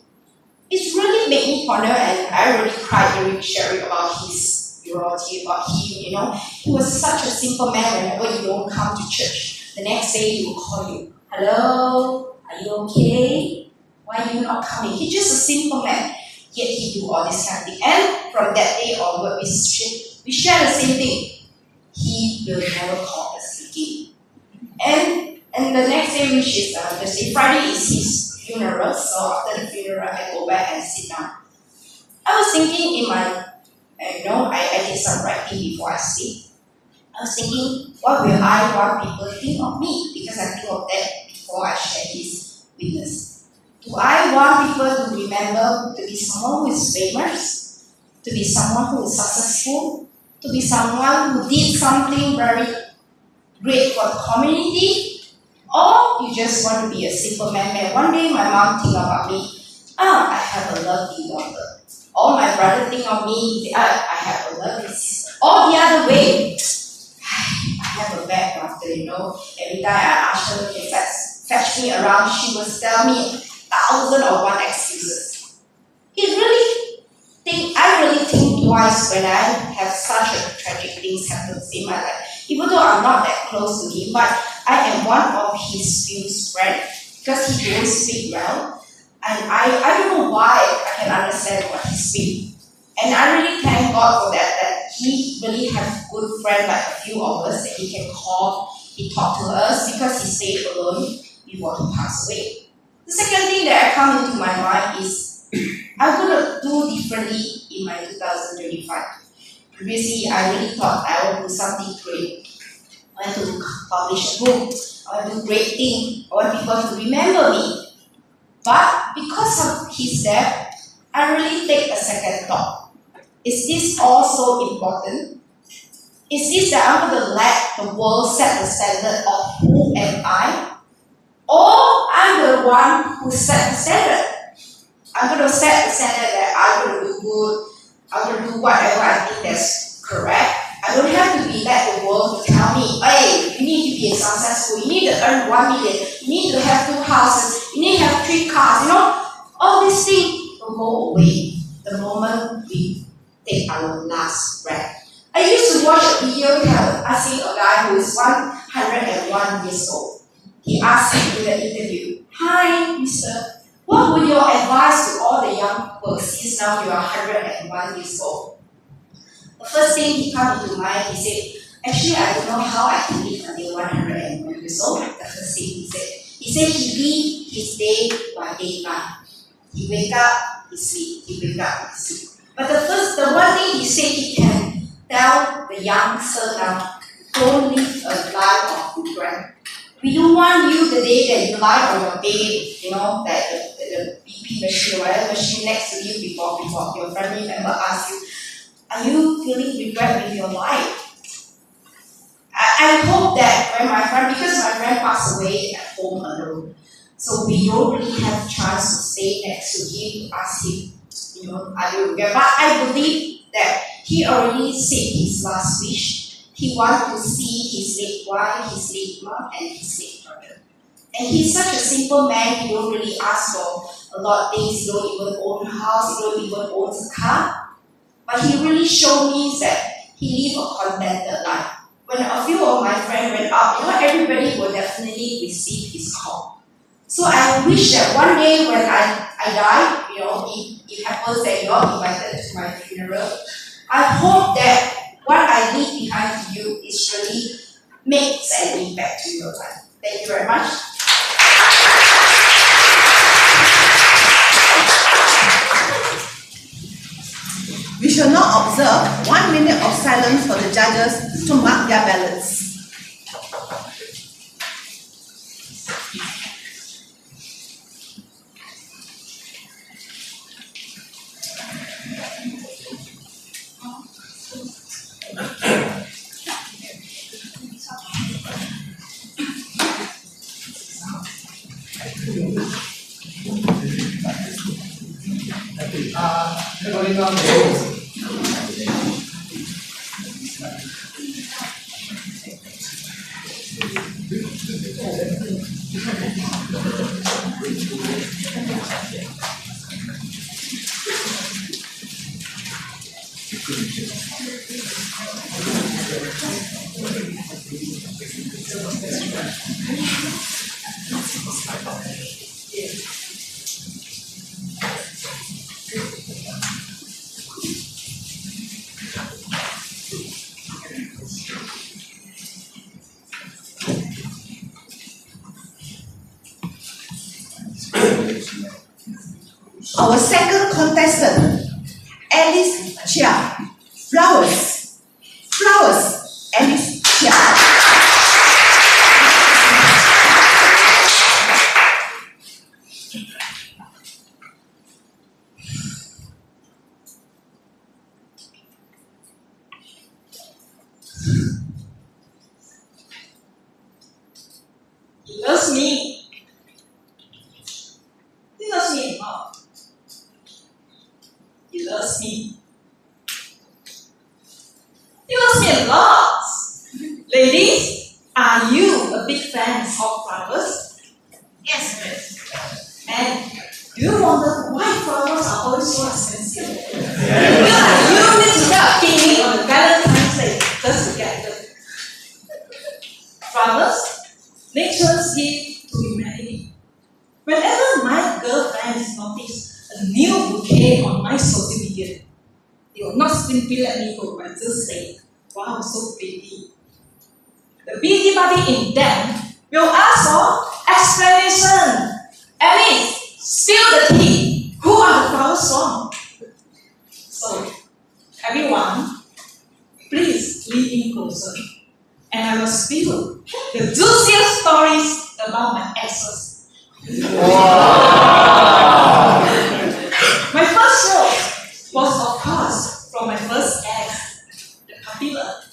It really made me ponder, and I really cried during sharing about his inferiority about him. He was such a simple man. Whenever you don't come to church, the next day he will call you. Hello, are you okay? Why are you not coming? He's just a simple man. Yet he do all this kind of thing. And from that day onward, we share the same thing. He will never call us again. And the next day, which is Thursday, Friday is his funeral. So after the funeral, I go back and sit down. I was thinking in my, I did some writing before I sleep. I was thinking, what will I want people to think of me? Because I think of that before I share his witness. Do I want people to remember to be someone who is famous? To be someone who is successful? To be someone who did something very great for the community? Or you just want to be a simple man? One day my mom think about me, I have a lovely daughter. Or my brother think of me, I have a lovely sister. Or the other way, I have a bad daughter, Every time I ask her to fetch me around, she will tell me 1,001 excuses. I really think twice when I have such a tragic things happen in my life. Even though I'm not that close to him, but I am one of his few friends because he don't speak well. And I don't know why I can understand what he speaks. And I really thank God for that he really has good friends like a few of us that he can call, he talk to us because he stayed alone before he passed away. The second thing that come into my mind is I'm going to do differently in my 2025. Previously, I really thought I would do something great. I want to publish a book. I want to do great things. I want people to remember me. But because of his death, I really take a second thought. Is this also important? Is this that I'm going to let the world set the standard of who am I? Or I'm the one who set the standard? I'm going to set the standard that I'm going to do good. I'm going to do whatever I think that's correct. I don't have to be let the world to tell me, hey, you need to be successful, you need to earn 1 million, you need to have 2 houses, you need to have 3 cars, all these things will go away the moment we take our last breath. I used to watch a video asking a guy who is 101 years old. He asked him in the interview, hi, mister, what would your advice to all the young people since now you are 101 years old? The first thing he came into mind, he said, actually I don't know how I can live until 101 years old. The first thing he said he live his day by daylight. He wake up, he sleep, he wake up, he sleep. But the one thing he said he can tell the youngster now, don't live a life of regret. We don't want you the day that you lie on your bed, that the BP machine or whatever machine next to you before your family member asks you, are you feeling regret with your life? I hope that because my friend passed away at home alone, so we don't really have a chance to stay next to him to ask him, are you regret? But I believe that he already said his last wish. He wants to see his late wife, his late mom, and his late brother. And he's such a simple man, he don't really ask for a lot of things. He don't even own a house, he don't even own a car. But he really showed me that he lived a contented life. When a few of my friends went up, everybody will definitely receive his call. So I wish that one day when I die, it happens that you're invited to my funeral. I hope that what I leave behind to you is really makes an impact to your life. Thank you very much. We shall now observe 1 minute of silence for the judges to mark their ballots. Our second contestant, Alice Chia. Flowers. Flowers. Alice Chia. He loves me. He loves me a lot. He loves me. He loves me a lot. Ladies, are you a big fan of flowers? Yes, miss. And do you wonder why flowers are always so expensive? You need to get a picnic on the Valentine's Day just to get them. Flowers, nature's gift to humanity. Whenever my girlfriends notice a new bouquet on my social media, they will not simply let me go but just say, wow, so pretty. The busybody in them will ask for explanation. Alice, spill the tea. Who are the flowers from? So, everyone, please lean in closer, and I will spill the juiciest stories about my exes. My first show was, of course, from my first ex, the puppy love.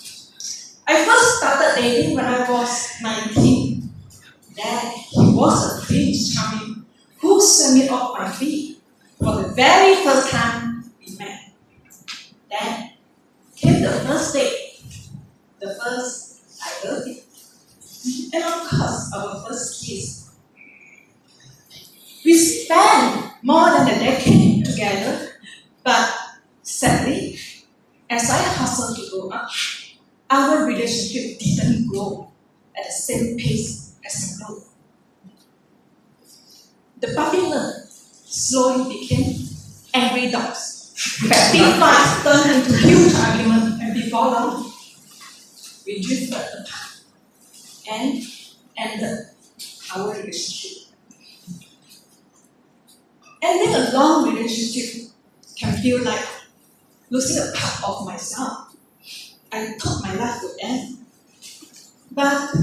I first started dating when I was 19. Then he was a prince charming who swept me off my feet for the very first time we met. Then came the first date, the first I love you, and of course our first kiss. We spent more than a decade together, but sadly, as I hustled to grow up, our relationship didn't grow at the same pace as the growth. The puppy love slowly became angry dogs. Petty fights turned into huge arguments, and before long, we drifted apart and ended our relationship. Ending a long relationship can feel like losing a part of myself. I thought my life would end. But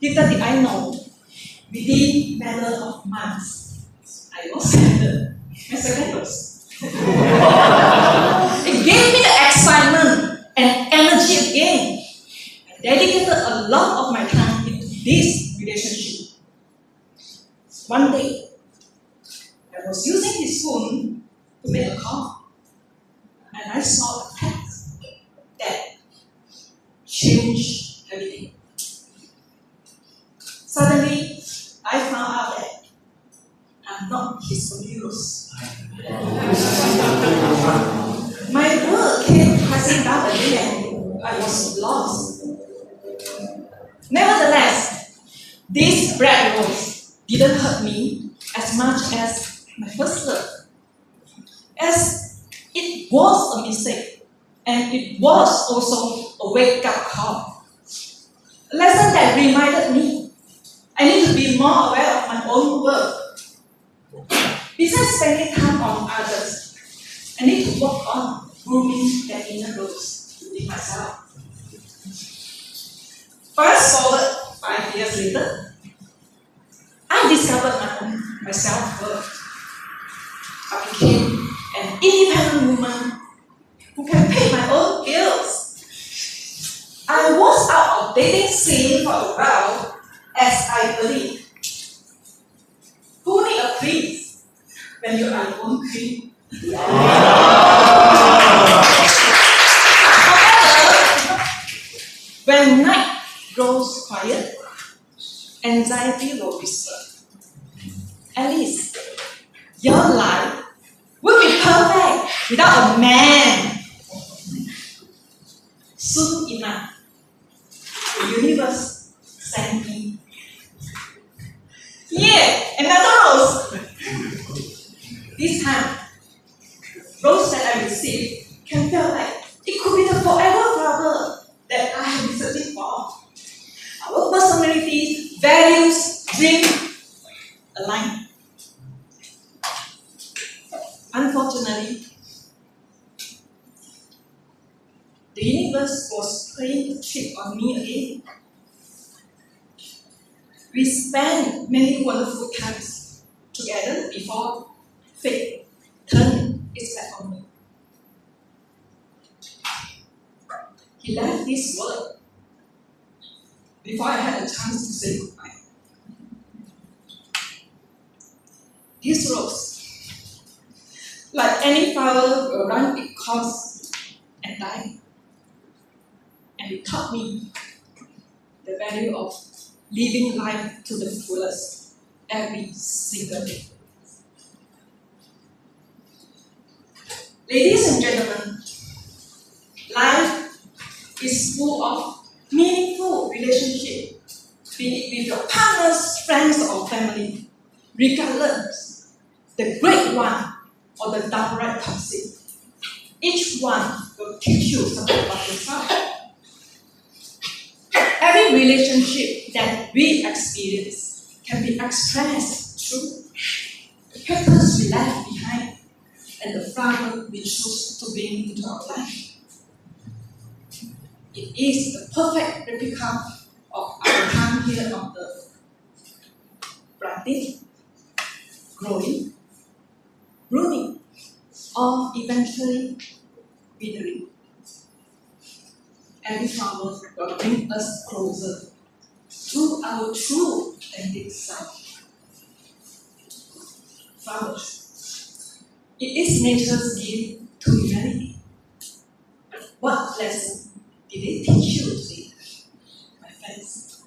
little did I know, within a matter of months, I was ended. My second dose. It gave me the excitement and energy again. I dedicated a lot of my time into this relationship. One day, I was using his phone to make a call, and I saw a text that changed everything. Suddenly, I found out that I'm not his only rose. My world came crashing down again. I was lost. Nevertheless, this red rose didn't hurt me as much as my first love, as it was a mistake, and it was also a wake-up call. A lesson that reminded me I need to be more aware of my own worth. Besides spending time on others, I need to work on grooming that inner rose within myself. Fast forward 5 years later, I discovered my self-worth. I became an independent woman who can pay my own bills. I was out of dating scene for a while, as I believe. Who need a prince when you are your own queen? However, when night grows quiet, anxiety will whisper. Alice, your life will be perfect without a man. soon enough, the universe sent me. Yeah, another rose! This time, rose that I received can feel like it could be the forever flower that I have been searching for. Our personalities, values, dreams align. Unfortunately, the universe was playing a trick on me again. We spent many wonderful times together before fate turned its back on me. He left this world before I had a chance to say goodbye. This rose, like any flower, will run its course and die. And it taught me the value of living life to the fullest every single day. Ladies and gentlemen, life is full of meaningful relationships, be it with your partners, friends, or family, regardless the great one or the downright toxic. Each one will teach you something about yourself. Every relationship that we experience can be expressed through the purpose we left behind and the flower we choose to bring into our life. It is the perfect replica of our time here on earth. Planting, growing, blooming, or eventually withering. Every flower will bring us closer to our true authentic self. Flowers. It is nature's gift to humanity. What lesson did it teach you today, my friends?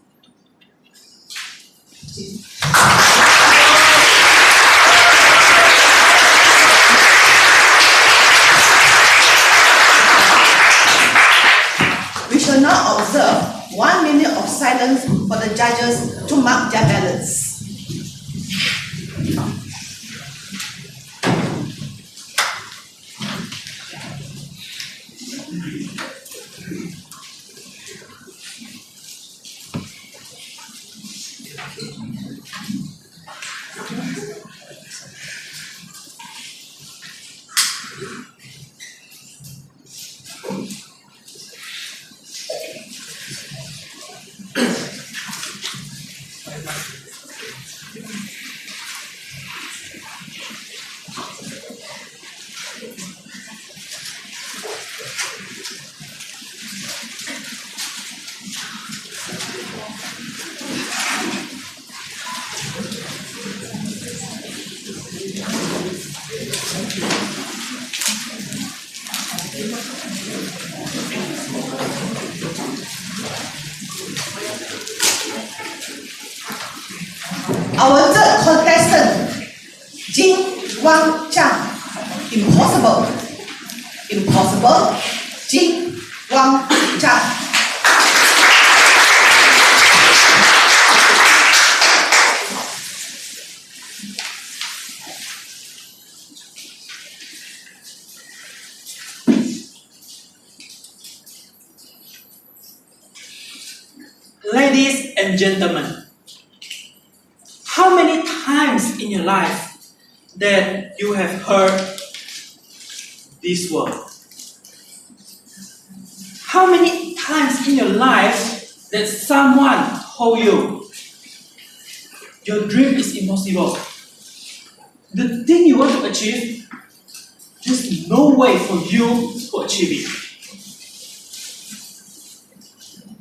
We shall now observe 1 minute of silence for the judges to mark their ballots. Our third contestant, Jin Wang Zhang. Impossible. Impossible. Jin Wang Zhang. Ladies and gentlemen, how many times in your life that you have heard this word? How many times in your life that someone told you your dream is impossible? The thing you want to achieve, there's no way for you to achieve it.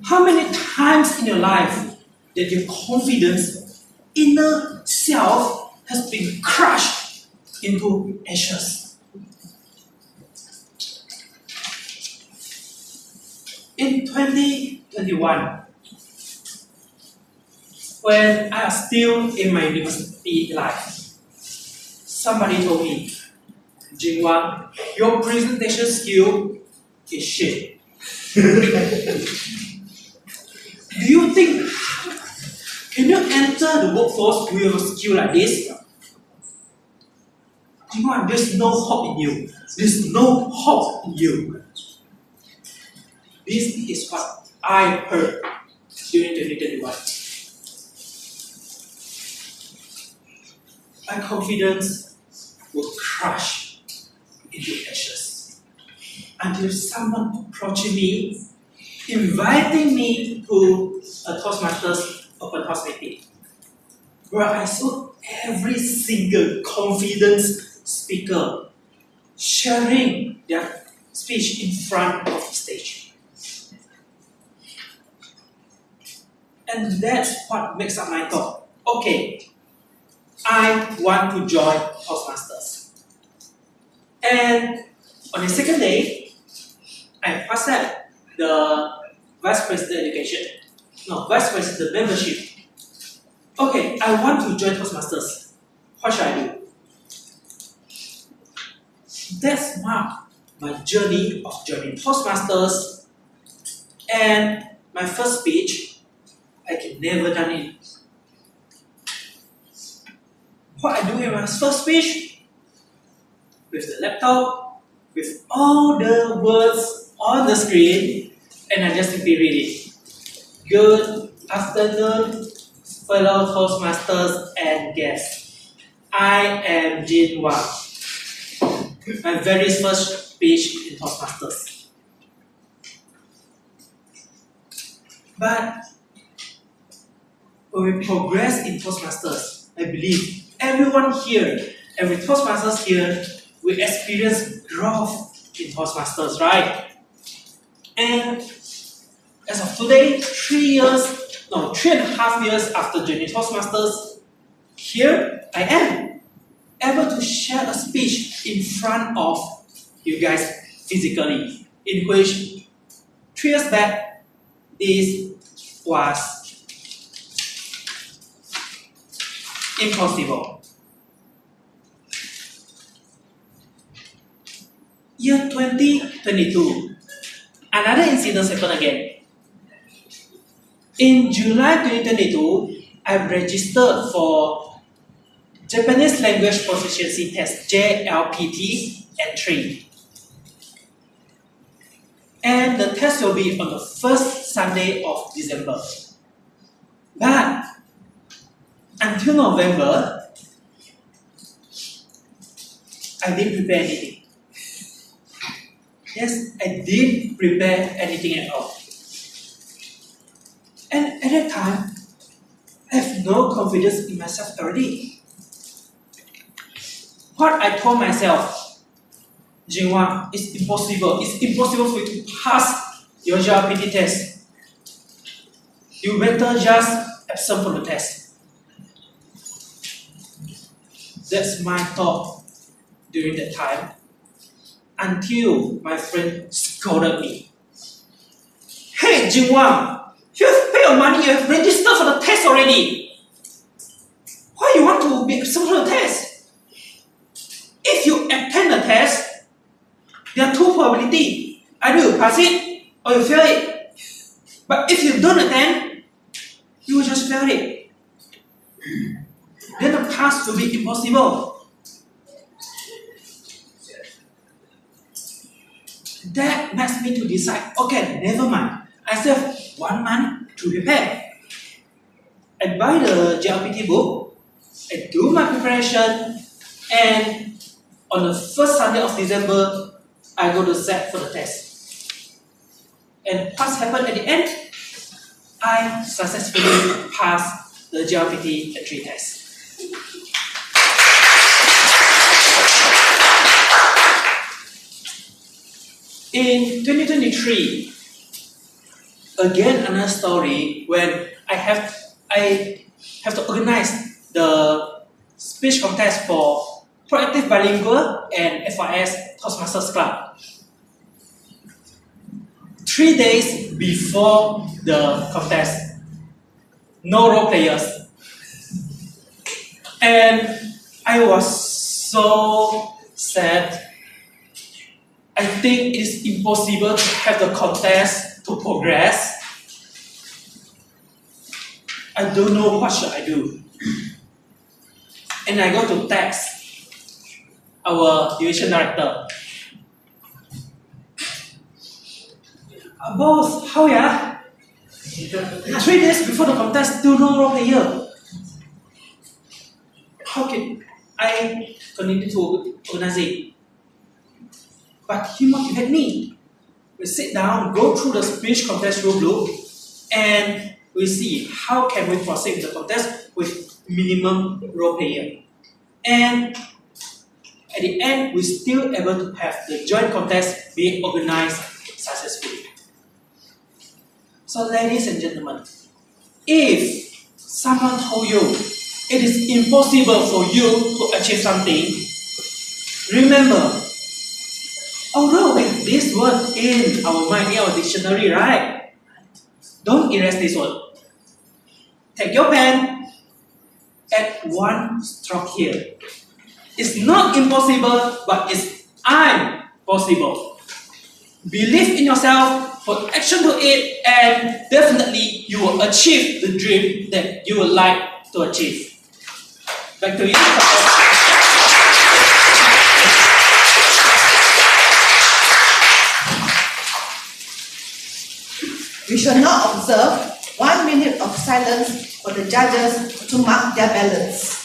How many times in your life that your confidence, inner self has been crushed into ashes? In 2021, when I was still in my university life, somebody told me, Jin Wang, your presentation skill is shit. Do you think, can you enter the workforce with a skill like this? You know, there's no hope in you. There's no hope in you. This is what I heard during 2021. My confidence will crush into ashes until someone approached me, inviting me to a Toastmasters open house meeting, where I saw every single confidence speaker sharing their speech in front of the stage. And that's what makes up my thought. Okay, I want to join Toastmasters. And on the second day, I WhatsApp the Vice President Vice President Membership. Okay, I want to join Toastmasters. What should I do? That's my journey of joining Toastmasters, and my first speech, I can never done it. What I do in my first speech, with the laptop, with all the words on the screen, and I just simply read it. Good afternoon, fellow Toastmasters and guests. I am Jin Wang. My very first speech in Toastmasters. But when we progress in Toastmasters, I believe everyone here, every Toastmasters here, will experience growth in Toastmasters, right? And as of today, 3.5 years after joining Toastmasters, here I am, able to share a speech in front of you guys physically, in which 3 years back, this was impossible. Year 2022, another incident happened again. In July 2022, I registered for Japanese Language Proficiency Test, JLPT, N3. And the test will be on the first Sunday of December. But until November, I didn't prepare anything. Yes, I didn't prepare anything at all. And at that time, I have no confidence in myself already. What I told myself, Jin Wang, it's impossible. It's impossible for you to pass your JLPT test. You better just absent from the test. That's my thought during that time, until my friend scolded me. Hey, Jin Wang, you have paid your money, you have registered for the test already. Why you want to be absent from the test? If you attend the test, there are two probabilities. Either you pass it or you fail it. But if you don't attend, you will just fail it. Then the pass will be impossible. That makes me to decide, okay, never mind. I still have 1 month to prepare. I buy the JLPT book, I do my preparation, and on the first Sunday of December, I go to set for the test. And what happened at the end? I successfully passed the JLPT entry test. In 2023, again another story when I have to organize the speech contest for Proactive Bilingual and FIS Toastmasters Club. 3 days before the contest, no role players. And I was so sad. I think it is impossible to have the contest to progress. I don't know what should I do. And I go to text our division director. Boss, how ya? 3 days before the contest, still no raw player. How can I continue to organize it? But he motivated me. We sit down, go through the speech contest rule book, and we see how can we proceed the contest with minimum role player. And at the end, we still able to have the joint contest being organized successfully. So ladies and gentlemen, if someone told you it is impossible for you to achieve something, remember, although we have this word in our mind, in our dictionary, right? Don't erase this word. Take your pen, add one stroke here. It's not impossible, but it's I'm possible. Believe in yourself, put action to it, and definitely you will achieve the dream that you would like to achieve. Back to you. We shall now observe 1 minute of silence for the judges to mark their ballots.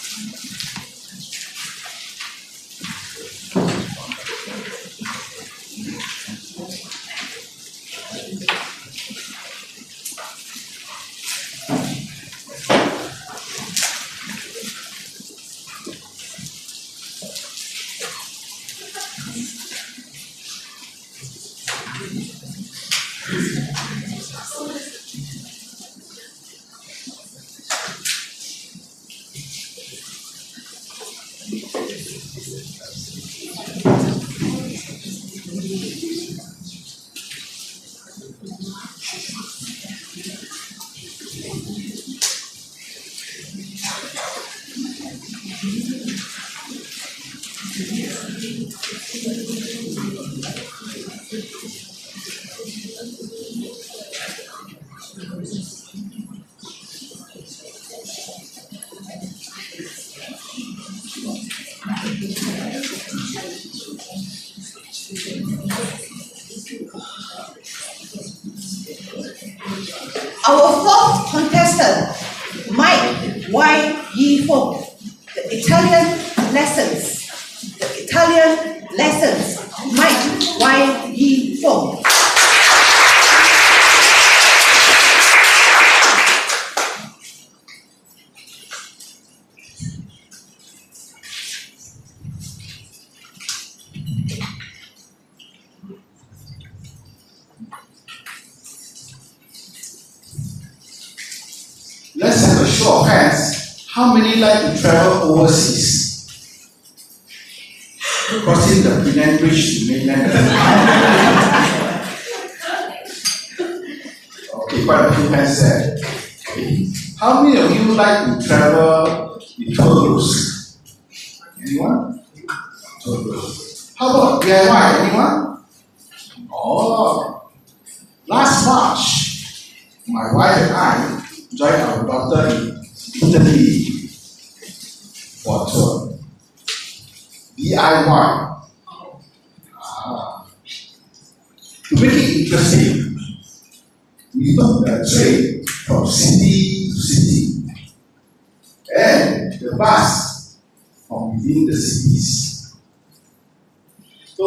Our fourth contestant, Mike Y. Yi Fong, the Italian lessons. The Italian lessons, Mike Y. Yi Fong. Let's have a show of hands. How many like to travel overseas? Crossing the Penang Bridge to mainland. Okay, quite a few hands there. Okay. How many of you like to travel with tour groups? Anyone? Tour groups. How about DIY? Anyone? Oh, last March, my wife and I joined our daughter in Italy for a tour. DIY. To make it interesting, we took the train from city to city and the bus from within the cities. So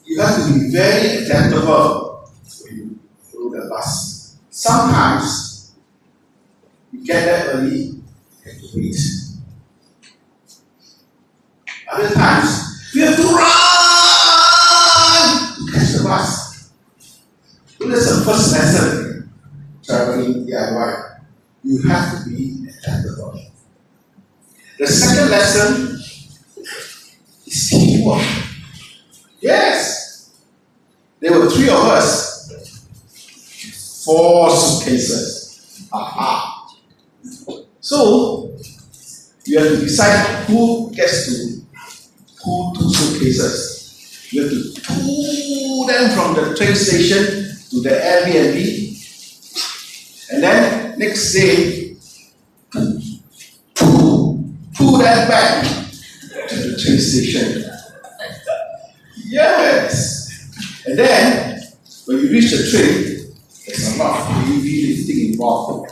you have to be very adaptable when you follow the bus. Sometimes you get there early and you wait. Other times you have to run to catch the bus. So that's the first lesson traveling DIY. You have to be adaptable. The second lesson is teamwork. Yes, there were 3 of us, 4 suitcases. Aha. So you have to decide who gets to pull 2 suitcases. You have to pull them from the train station to the Airbnb. And then next day, pull them back to the train station. Yes. And then, when you reach the train, there's a lot of heavy lifting involved.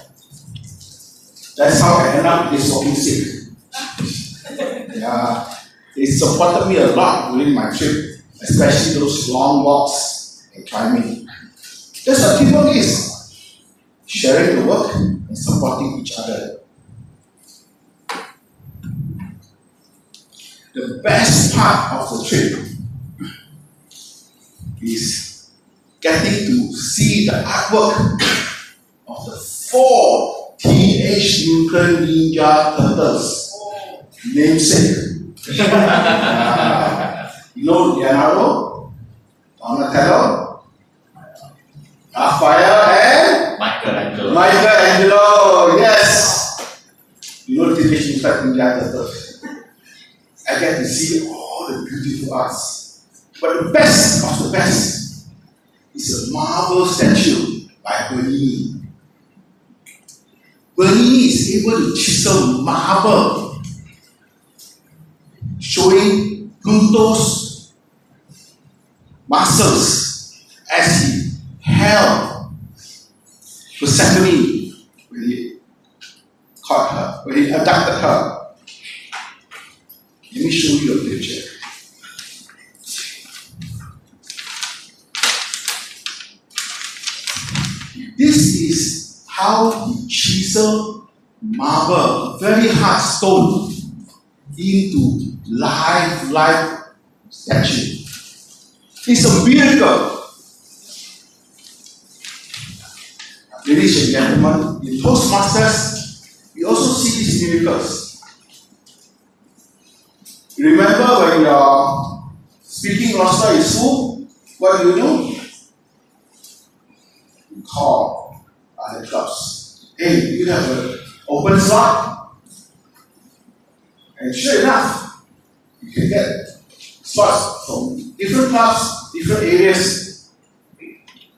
That's how I end up this walking stick. Yeah, it supported me a lot during my trip, especially those long walks and climbing. That's what teamwork is. Sharing the work and supporting each other. The best part of the trip is getting to see the artwork of the 4 Teenage Mutant Ninja Turtles namesake. You know Leonardo, Donatello, Raphael, and Michelangelo. Yes. You know Teenage Mutant Ninja Turtles. I get to see all the beautiful arts. But the best of the best is a marble statue by Bernini. Bernini is able to chisel marble, showing Pluto's muscles as he held Persephone when he caught her, when he abducted her. Let me show you a picture. This is how he chiseled marble, very hard stone, into life statue. It's a miracle. Ladies and gentlemen, in Toastmasters, we also see these miracles. Remember when your speaking roster is full, what do? You call other clubs. Hey, do you have an open slot? And sure enough, you can get slots from different clubs, different areas.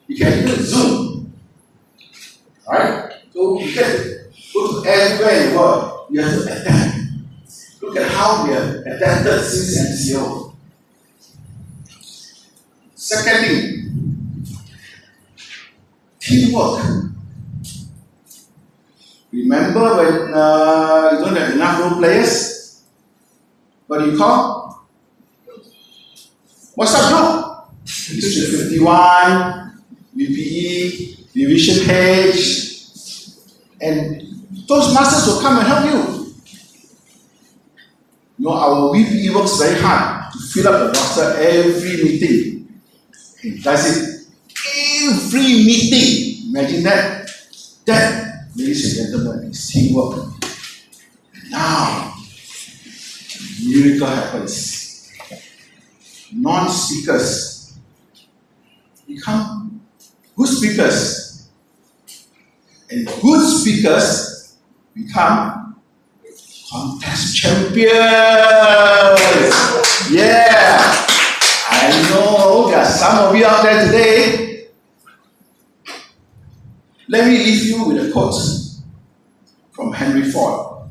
You can even Zoom. Right? So you can go to everywhere in the world. You have to adapt. Look at how we have adapted since MCO. Second thing, teamwork. Remember when you don't have enough role players? What do you call? What's up, group? District 51, VPE, Division H, and Toastmasters will come and help you. You know, our VPE works very hard to fill up the roster every meeting. He does it every meeting. Imagine that. That, ladies and gentlemen, is teamwork. And now, a miracle happens. Non-speakers become good speakers. And good speakers become contest champions. Yeah. I know there are some of you out there today. Let me leave you with a quote from Henry Ford.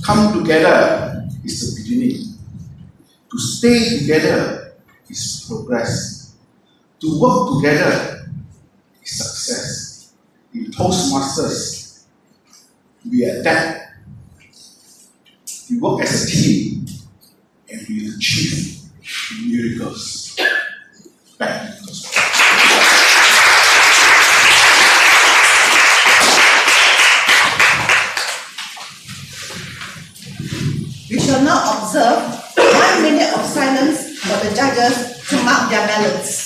Come together is the beginning. To stay together is progress. To work together is success. In Toastmasters, we adapt, we work as a team, and we achieve miracles. Back to Toastmasters. We shall now observe 1 minute of silence for the judges to mark their ballots.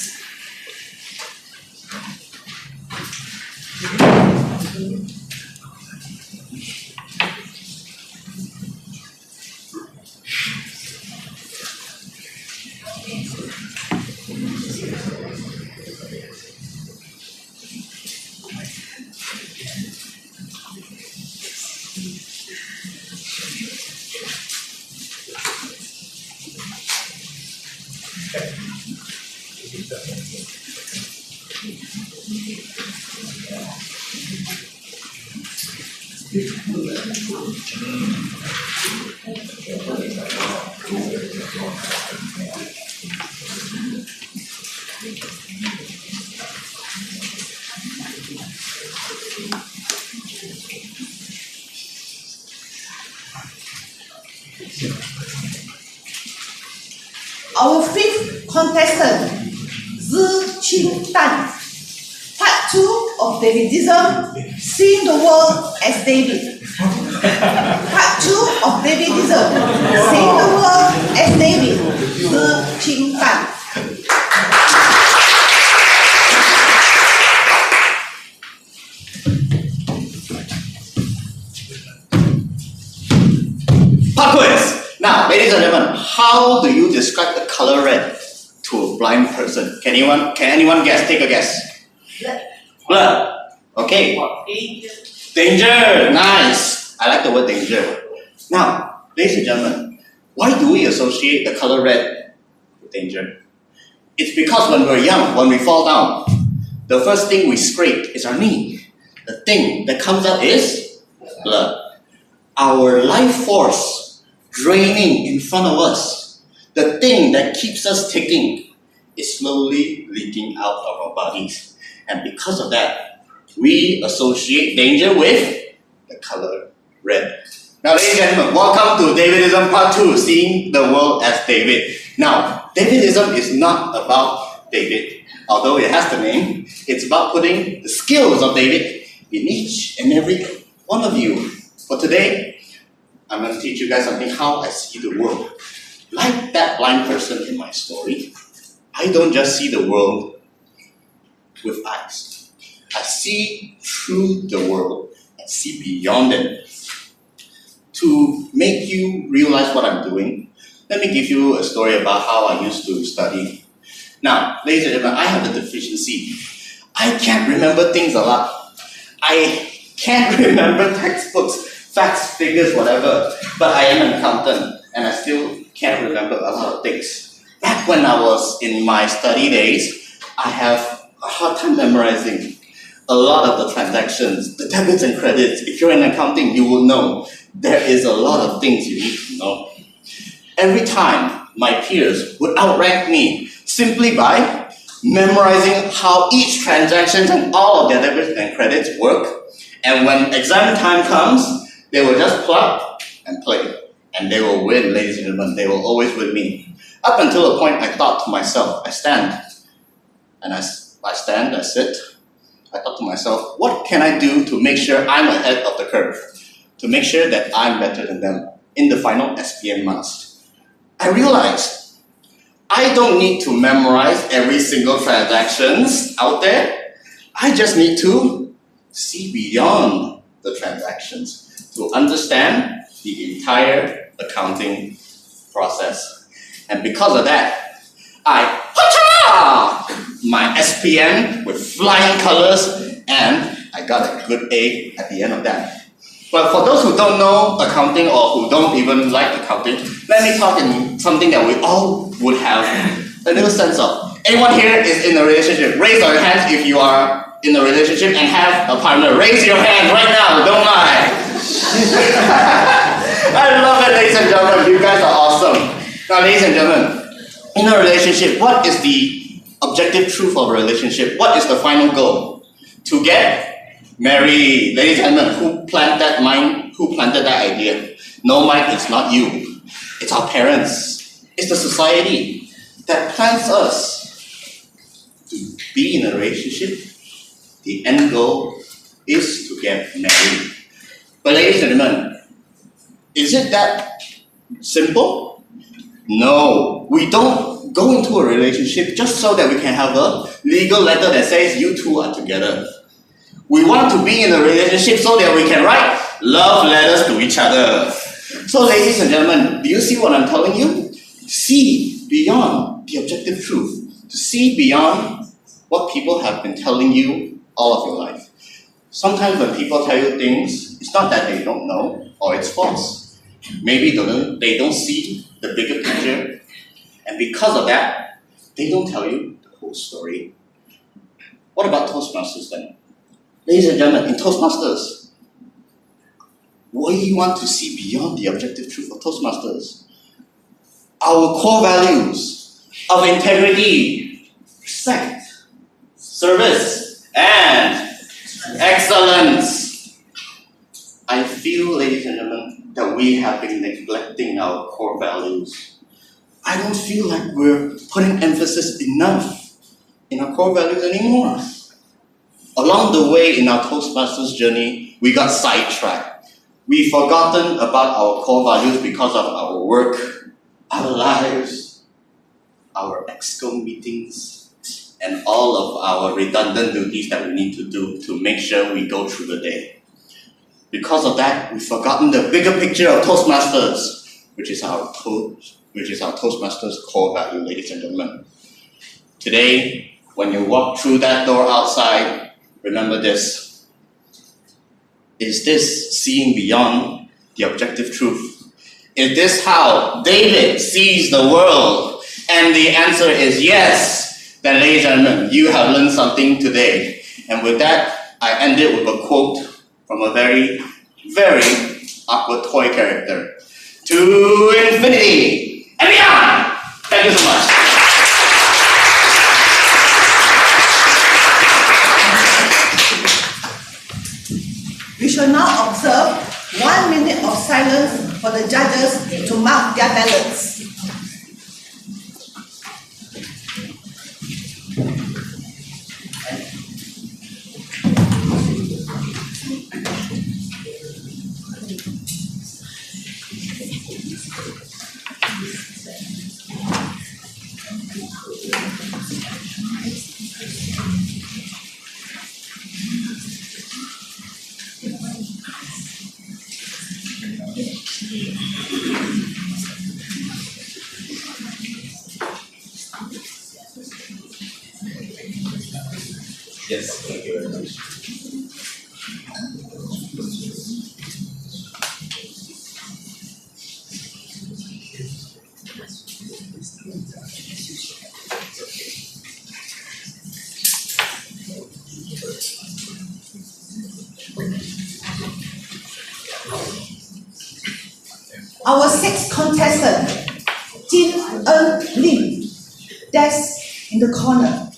Our fifth contestant, Zi Qing Dan. Part 2 of Davidism, seeing the world as David. Part 2 of Davidism, seeing the world as David. Zi Qing Dan. Pop quiz. Now, ladies and gentlemen, how do you describe the color red to a blind person? Can anyone guess? Take a guess. Blood. Okay. Danger. Nice. I like the word danger. Now, ladies and gentlemen, why do we associate the color red with danger? It's because when we're young, when we fall down, the first thing we scrape is our knee. The thing that comes out is blood. Our life force draining in front of us, the thing that keeps us ticking, is slowly leaking out of our bodies. And because of that, we associate danger with the color red. Now, ladies and gentlemen, welcome to Davidism Part 2, seeing the world as David. Now, Davidism is not about David, although it has the name. It's about putting the skills of David in each and every one of you. For today, I'm going to teach you guys something how I see the world. Like that blind person in my story, I don't just see the world with eyes. I see through the world and see beyond it. To make you realize what I'm doing, let me give you a story about how I used to study. Now, ladies and gentlemen, I have a deficiency. I can't remember things a lot. I can't remember textbooks, facts, figures, whatever. But I am an accountant, and I still can't remember a lot of things. Back when I was in my study days, I have a hard time memorizing a lot of the transactions, the debits and credits. If you're in accounting, you will know there is a lot of things you need to know. Every time, my peers would outrank me simply by memorizing how each transaction and all of their debits and credits work. And when exam time comes, they will just plug and play. And they will win, ladies and gentlemen. They will always win me. Up until a point, I thought to myself, I stand. And I stand, I sit. I thought to myself, what can I do to make sure I'm ahead of the curve? To make sure that I'm better than them in the final SPM marks. I realized I don't need to memorize every single transactions out there. I just need to see beyond the transactions to understand the entire accounting process. And because of that, I my SPM with flying colors, and I got a good A at the end of that. But for those who don't know accounting or who don't even like accounting, let me talk in something that we all would have a little sense of. Anyone here is in a relationship? Raise your hands if you are in a relationship and have a partner. Raise your hand right now, don't lie. I love it, ladies and gentlemen. You guys are awesome. Now, ladies and gentlemen, in a relationship, what is the objective truth of a relationship? What is the final goal? To get married. Ladies and gentlemen, who planted that idea? No, Mike, it's not you. It's our parents. It's the society that plans us to be in a relationship. The end goal is to get married. But ladies and gentlemen, is it that simple? No, we don't go into a relationship just so that we can have a legal letter that says you two are together. We want to be in a relationship so that we can write love letters to each other. So ladies and gentlemen, do you see what I'm telling you? See beyond the objective truth. To see beyond what people have been telling you all of your life. Sometimes when people tell you things, it's not that they don't know or it's false. Maybe they don't see the bigger picture. And because of that, they don't tell you the whole story. What about Toastmasters then? Ladies and gentlemen, in Toastmasters, we want to see beyond the objective truth of Toastmasters. Our core values of integrity, respect, service, and excellence. I feel, ladies and gentlemen, that we have been neglecting our core values. I don't feel like we're putting emphasis enough in our core values anymore. Along the way in our Toastmasters journey, we got sidetracked. We've forgotten about our core values because of our work, our lives, our EXCO meetings, and all of our redundant duties that we need to do to make sure we go through the day. Because of that, we've forgotten the bigger picture of Toastmasters, which is our Toastmasters core value, ladies and gentlemen. Today, when you walk through that door outside, remember this. Is this seeing beyond the objective truth? Is this how David sees the world? And the answer is yes. Then, ladies and gentlemen, you have learned something today. And with that, I end it with a quote from a very, very awkward toy character. To infinity and beyond! Thank you so much. We shall now observe 1 minute of silence for the judges to mark their ballots. Yes, thank you very much. Our sixth contestant, Jin Eun Lim. That's in the corner.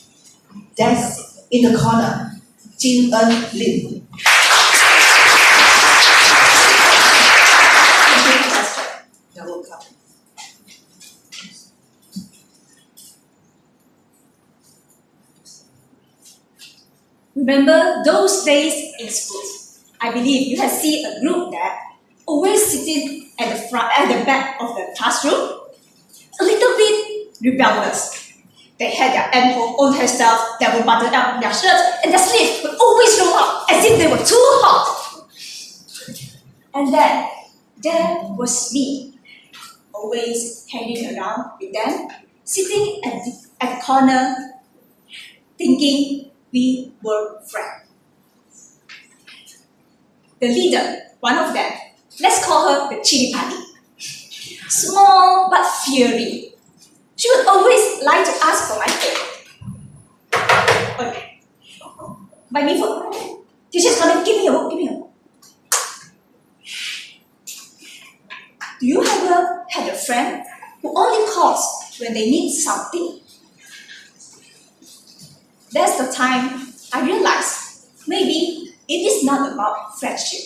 That's in the corner. Jin Eun Lim. You're welcome. Remember those days in school? I believe you have seen a group that always sitting at the front, at the back of the classroom, a little bit rebellious. They had their own hairstyles that would button up their shirts, and their sleeves would always roll up as if they were too hot. And then there was me, always hanging around with them, sitting at the corner, thinking we were friends. The leader, one of them, let's call her the chili padi. Small but fiery. She would always like to ask for my food. Okay. Buy me food. Teacher's coming, give me a book, give me a book. Do you ever have a friend who only calls when they need something? That's the time I realized maybe it is not about friendship.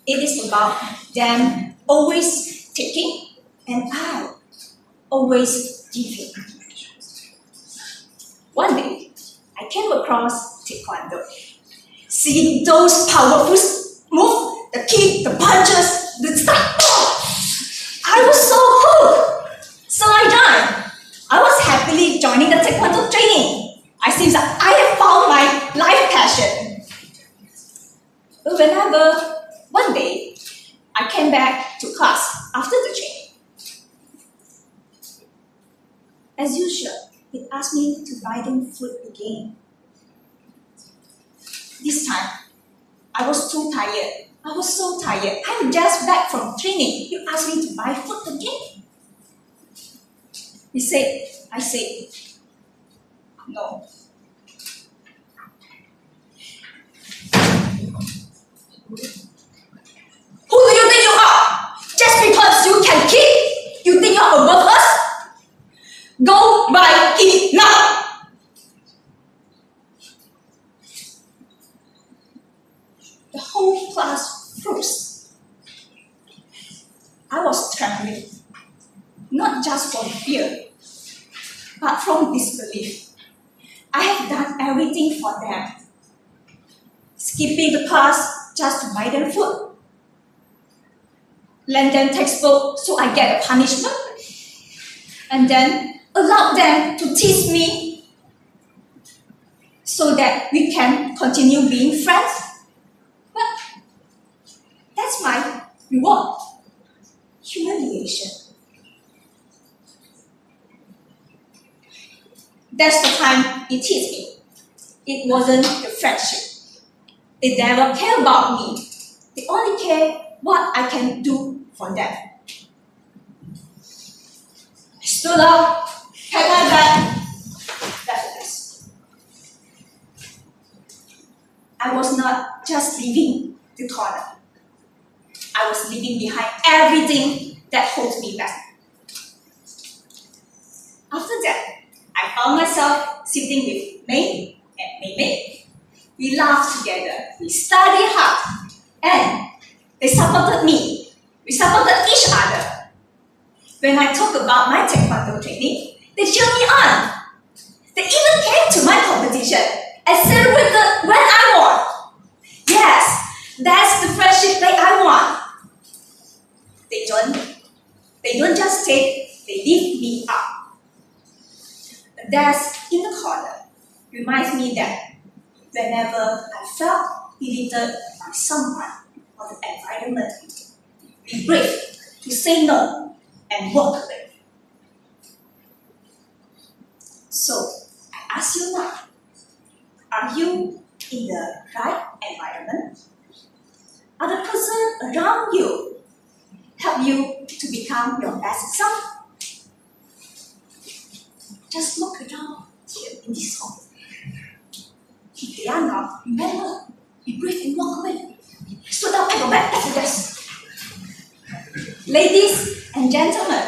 It is about them always taking and I always giving. One day, I came across Taekwondo. Seeing those powerful moves, the kick, the punches, the stuff, I was so hooked. So I joined. I was happily joining the Taekwondo training. I seem that I have found my life passion. But whenever, one day, I came back to class after the training. As usual, he asked me to buy them food again. This time, I was too tired. I was so tired. I'm just back from training. You asked me to buy food again? I said, No. Who do you think you are? Just because you can kick, you think you're above us? Go by it now! The whole class froze. I was trembling, not just from fear, but from disbelief. I have done everything for them. Skipping the class just to buy them food. Lend them textbook so I get a punishment. And then allow them to tease me so that we can continue being friends. But that's my reward. Humiliation. That's the time it hit me. It wasn't the friendship. They never care about me. They only care what I can do for them. I stood up, had my back, breathless. I was not just leaving the corner. I was leaving behind everything that holds me back. After that, I found myself sitting with Mei and Mei Mei. We laughed together, we studied hard, and they supported me. We supported each other. When I talk about my taekwondo training, they cheered me on. They even came to my competition and celebrated when I won. Yes, that's the friendship that I want. They don't just take, they lift me up. The desk in the corner reminds me that whenever I felt belittled by someone or the environment, be brave to say no and walk away. So, I ask you now, are you in the right environment? Are the person around you help you to become your best self? Just look around here in this hall. If they are not, remember, be brave and walk away. Stood up and go back to the desk. Ladies and gentlemen,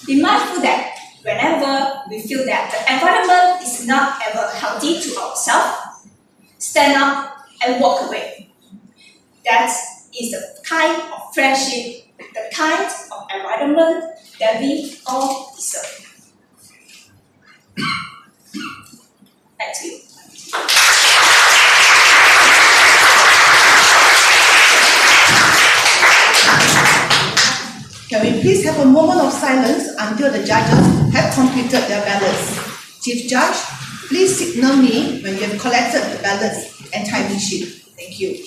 be mindful that whenever we feel that the environment is not ever healthy to ourselves, stand up and walk away. That is the kind of friendship, the kind of environment that we all deserve. Back to you. Can we please have a moment of silence until the judges have completed their ballots? Chief Judge, please signal me when you have collected the ballots and timing sheet. Thank you.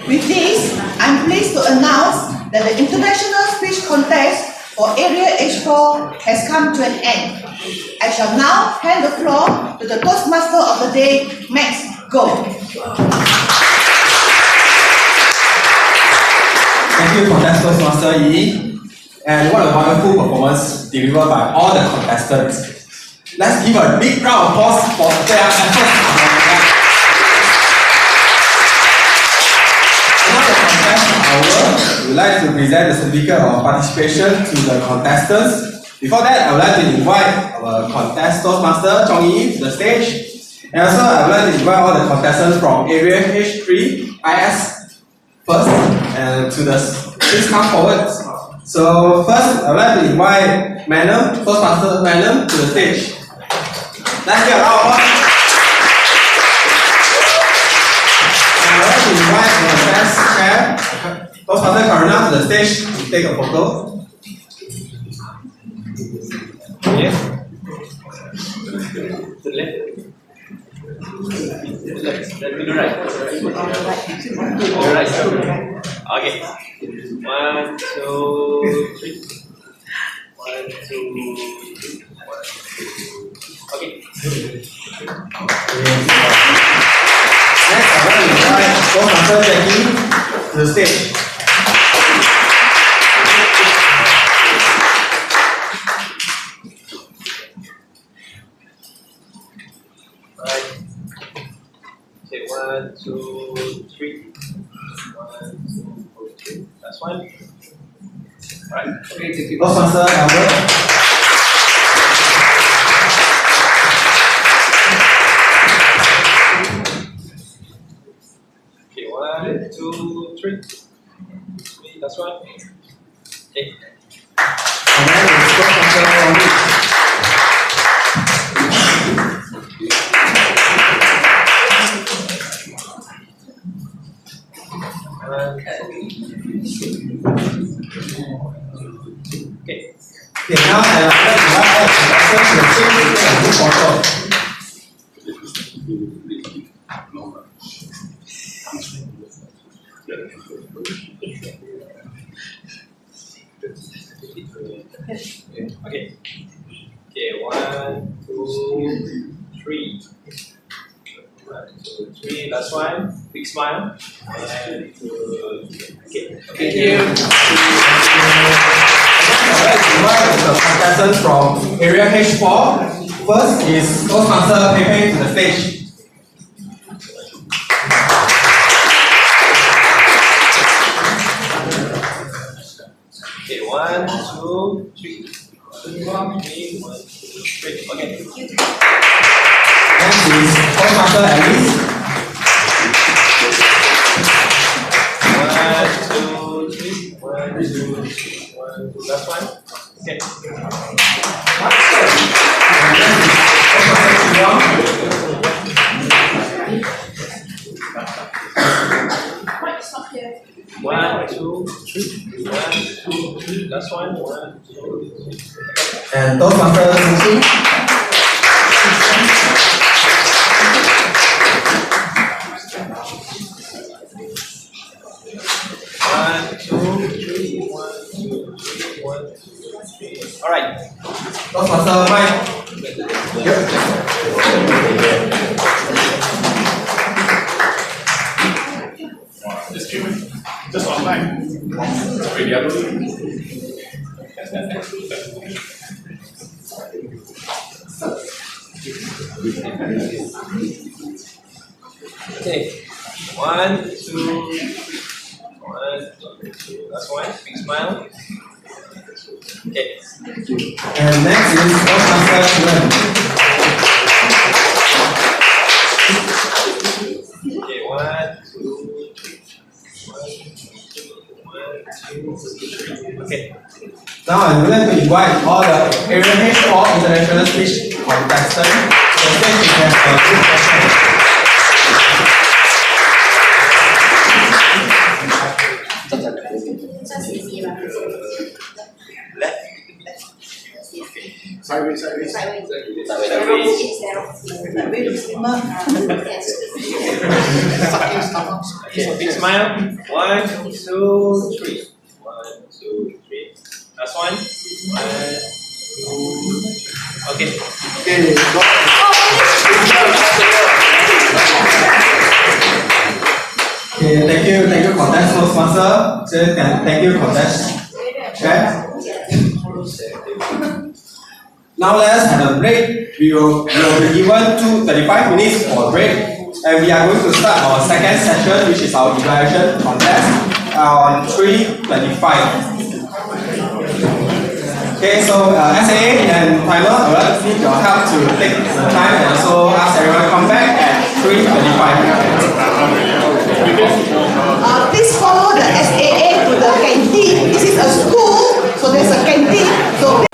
With this, I'm pleased to announce that the International Speech Contest for Area H4 has come to an end. I shall now hand the floor to the Toastmaster of the day, Max. Go. Thank you, Contest Toastmaster Yi. And what a wonderful performance delivered by all the contestants. Let's give a big round of applause for their efforts. We would like to present the certificate of participation to the contestants. Before that, I would like to invite our contest Toastmaster Chong Yi to the stage. And also, I would like to invite all the contestants from Area H3 IS first and please come forward. So first, I would like to invite Madam, Toastmaster Madam, to the stage. Let's get a round of applause. I would like to invite the best chair, Toastmaster Karuna, to the stage to take a photo. Yes. To the left. To the right. To the right. Okay. 1, 2, 3. 1, 2, 3. Okay. Next, I want to invite Toastmaster Jackie to the stage. Right. Okay, 1, 2, 3. 1, 2, 3. That's one. Right. Okay, thank you. Toastmaster Albert. Okay, 1, 2, 3. That's one. Okay. And then it's Toastmaster Albert. Okay. Okay, now I would like to invite all the contestants to the stage to take a group photo. Okay. Okay, 1, 2, 3. 1, 2, 3. Last one. Big smile. 1, 2, 3. Okay. Thank you. Invite the contestants from Area H4. First is Toastmaster Pepe to the stage. Okay, 1, 2, 3. 1, 2, 3. Okay. Next is Toastmaster Alice. 1, 2, 3. 1, 2, 3. 1, 2. Last one. Okay. Stop here. 1, 2, 3. 1, 2, 3. Last one. 1, 2, 3. And Toastmaster Sushi. 1, 2, 3. 1, 2, 3. 1, 2, 3. All right. Toastmaster Mike. Just online. Sorry, the other Okay. 1, 2, 1, 2. Last one. Big smile. Okay. And next is Toastmaster Shivan. Okay, 1, 2, 3. 1, 2, 3. Okay. Now I would like to invite all the Area H4 International Speech contestants to the stage to have a group session. Sideways. Okay, big smile. 1, 2, 3. 1, 2, 3. Last one. 1, 2. Okay. Okay, thank you, contest Toastmaster. Thank you, contest chair. Now let's have a break. We will be given 35 minutes for a break, and we are going to start our second session, which is our evaluation contest on 3:25. Okay, so SAA and timer, I would like to need your help to take the time and also ask everyone to come back at 3:25. Please follow the SAA to the canteen. This is a school, so there's a canteen. So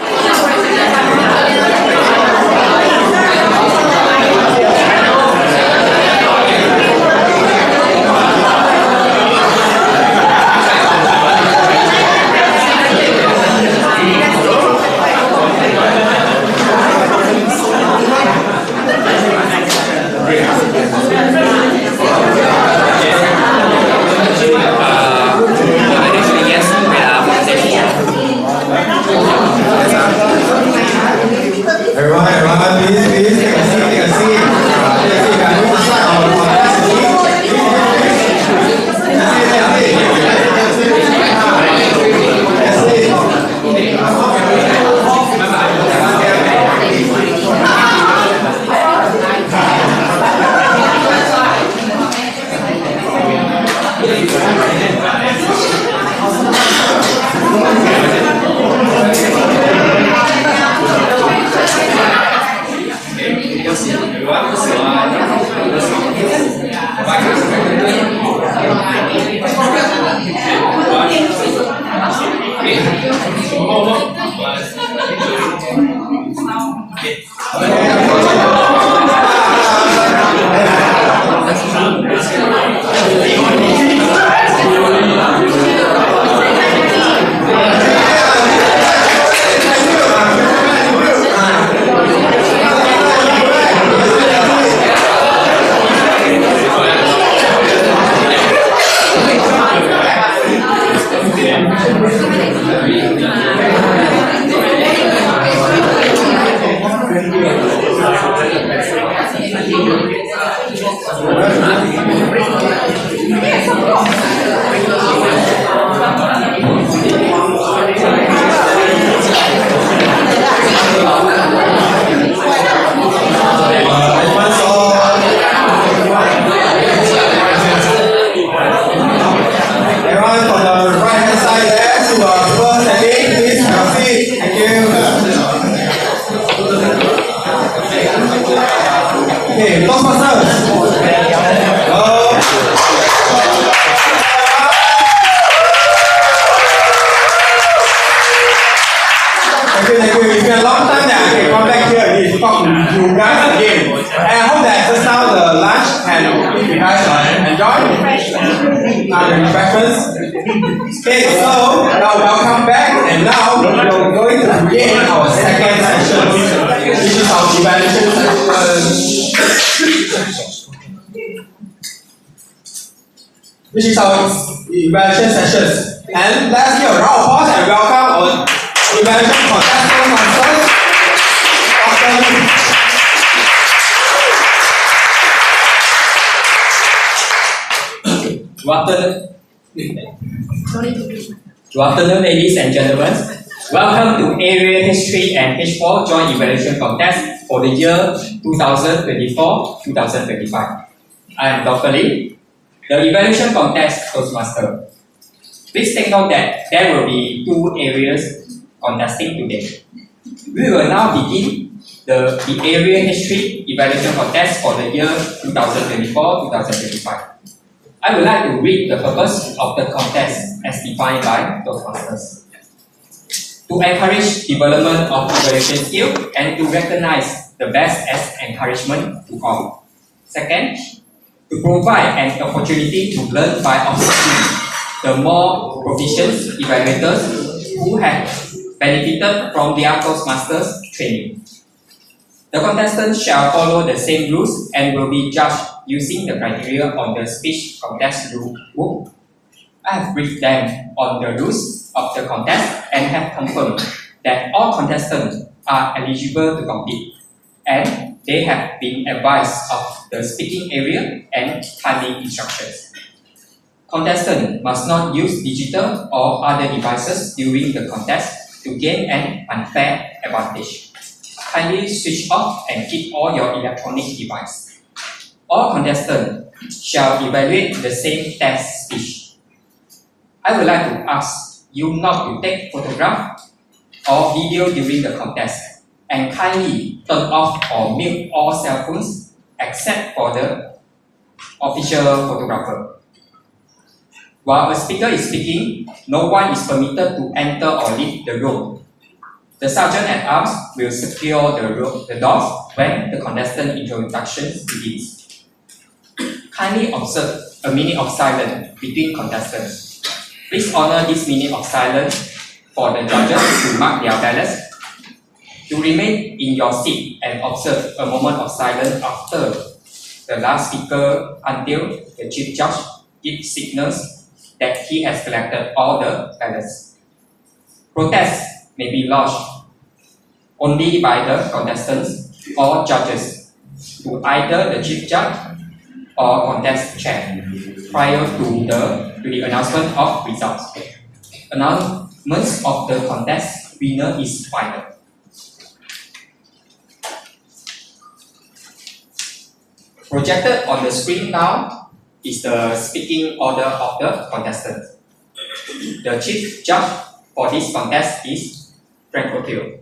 Everyone, please, take a seat. Take a seat. We are going to start our contest. Okay, Toastmasters. Thank you. It's been a long time that I can come back here and talk to you guys again. And I hope that just now the lunch and you guys enjoyed the refreshments. Okay, so now welcome back, and now we're going to begin our second session, which is our evaluation sessions. And let's give a round of applause and welcome our evaluation contestants. Good afternoon, ladies and gentlemen. Welcome to Area H3 and H4 Joint Evaluation Contest for the year 2024-2025. I am Dr. Lee. The evaluation contest Toastmaster. Please take note that there will be 2 areas contesting today. We will now begin the area history evaluation contest for the year 2024-2025. I would like to read the purpose of the contest as defined by Toastmasters. To encourage development of evaluation skill and to recognize the best as encouragement to all. Second, to provide an opportunity to learn by observing the more proficient evaluators who have benefited from their Toastmasters training. The contestants shall follow the same rules and will be judged using the criteria on the speech contest rule book. I have briefed them on the rules of the contest and have confirmed that all contestants are eligible to compete, and they have been advised of the speaking area and timing instructions. Contestants must not use digital or other devices during the contest to gain an unfair advantage. Kindly switch off and keep all your electronic devices. All contestants shall evaluate the same test speech. I would like to ask you not to take photograph or video during the contest, and kindly turn off or mute all cell phones except for the official photographer. While a speaker is speaking, no one is permitted to enter or leave the room. The sergeant at arms will secure the doors when the contestant introduction begins. Kindly observe a minute of silence between contestants. Please honor this minute of silence for the judges to mark their ballots. To remain in your seat and observe a moment of silence after the last speaker until the chief judge gives signals that he has collected all the ballots. Protests may be lodged only by the contestants or judges to either the chief judge or contest chair prior to the announcement of results. Announcements of the contest winner is final. Projected on the screen now is the speaking order of the contestants. The chief judge for this contest is Frank O'Teal.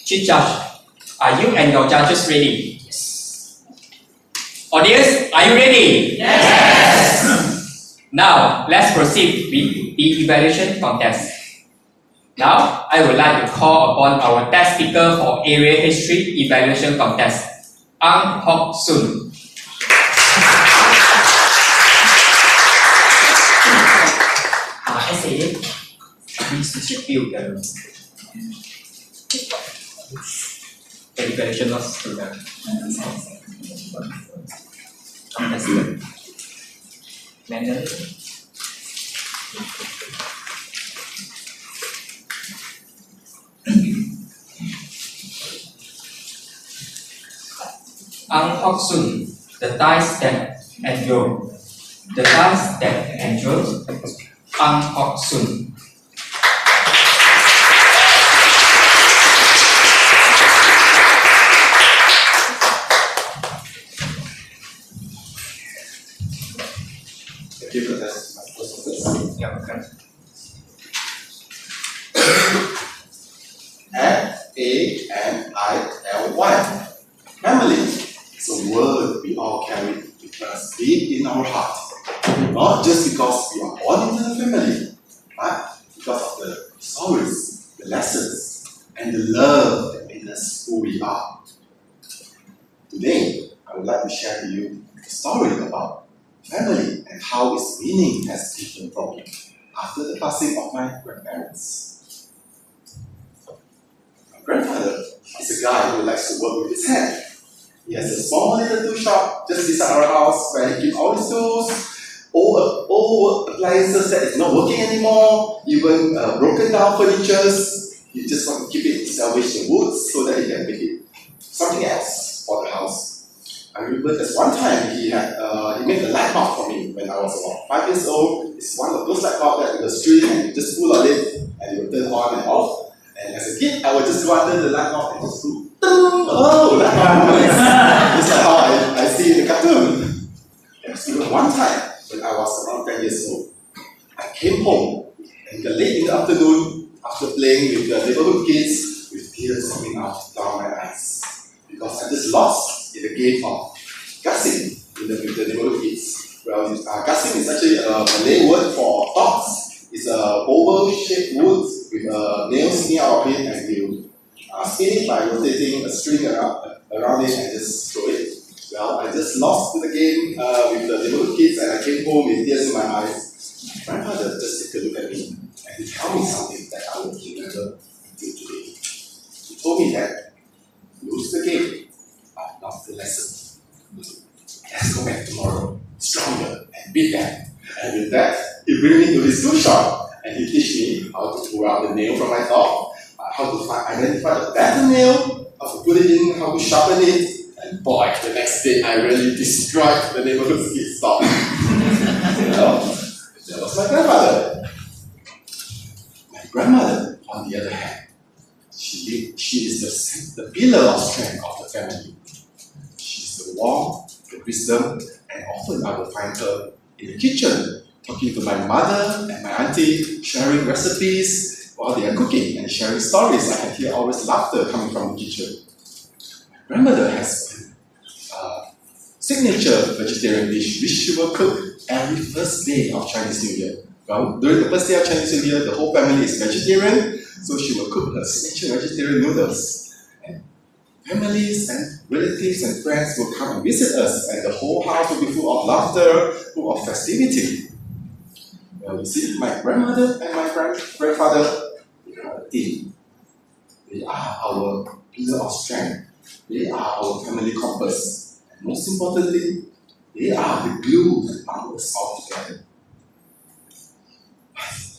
Chief Judge, are you and your judges ready? Yes. Audience, are you ready? Yes. Now, let's proceed with the evaluation contest. Now, I would like to call upon our test speaker for Area History Evaluation Contest, Ang Hock Soon. SA, please distribute the evaluation notes to the contestant. Manual. Ang Hock Soon, the ties that endure. The ties that endure. Ang Hock Soon. F-A-M-I-L-Y. Family is a word we all carry with us deep in our heart. Not just because we are born into the family, but because of the stories, the lessons, and the love that made us who we are. Today, I would like to share with you a story about family and how its meaning has different from me after the passing of my grandparents. My grandfather is a guy who likes to work with his hand. He has a small little tool shop just beside our house where he keeps all his tools, old appliances that is not working anymore, even broken down furniture. He just want to keep it, salvage the wood so that he can make it something else for the house. I remember there's one time he made a light bulb for me when I was about 5 years old. It's one of those light bulbs that in the street and you just pull on it and it will turn on and off. And as a kid, I would just go under the light bulb and just go, oh, light bulb noise. Just like how I see in the cartoon. It was Even one time, when I was around 10 years old, I came home and late in the afternoon, after playing with the neighborhood kids, with tears coming out down my eyes. Because I just lost in the game of gassing with the neighborhood kids. Well, gassing is actually a Malay word for dogs. It's a oval-shaped wood with a nail sticking out of it, and you spin it by rotating a string around it and just throw it. Well, I just lost the game with the neighborhood kids, and I came home with tears in my eyes. My grandfather just took a look at me and he told me something that I will remember until today. He told me that lose the game, but not the lesson. Let's go back tomorrow, stronger, and beat them. And with that, he bring me to his tool shop and he teach me how to pull out the nail from my dog, how to identify the better nail, how to put it in, how to sharpen it. And boy, the next day I really destroyed the neighborhood kids' dog. That was my grandfather. My grandmother, on the other hand, she is the pillar of strength of the family. She's the warmth, the wisdom, and often I will find her in the kitchen, talking to my mother and my auntie, sharing recipes while they are cooking and sharing stories. I can hear always laughter coming from the kitchen. My grandmother has a signature vegetarian dish which she will cook every first day of Chinese New Year. Well, during the first day of Chinese New Year, the whole family is vegetarian, so she will cook her signature vegetarian noodles. And families and relatives and friends will come and visit us, and the whole house will be full of laughter, full of festivity. Well, you see, my grandmother and my grandfather, they are a team. They are our pillar of strength. They are our family compass. And most importantly, they are the glue that binds us all together.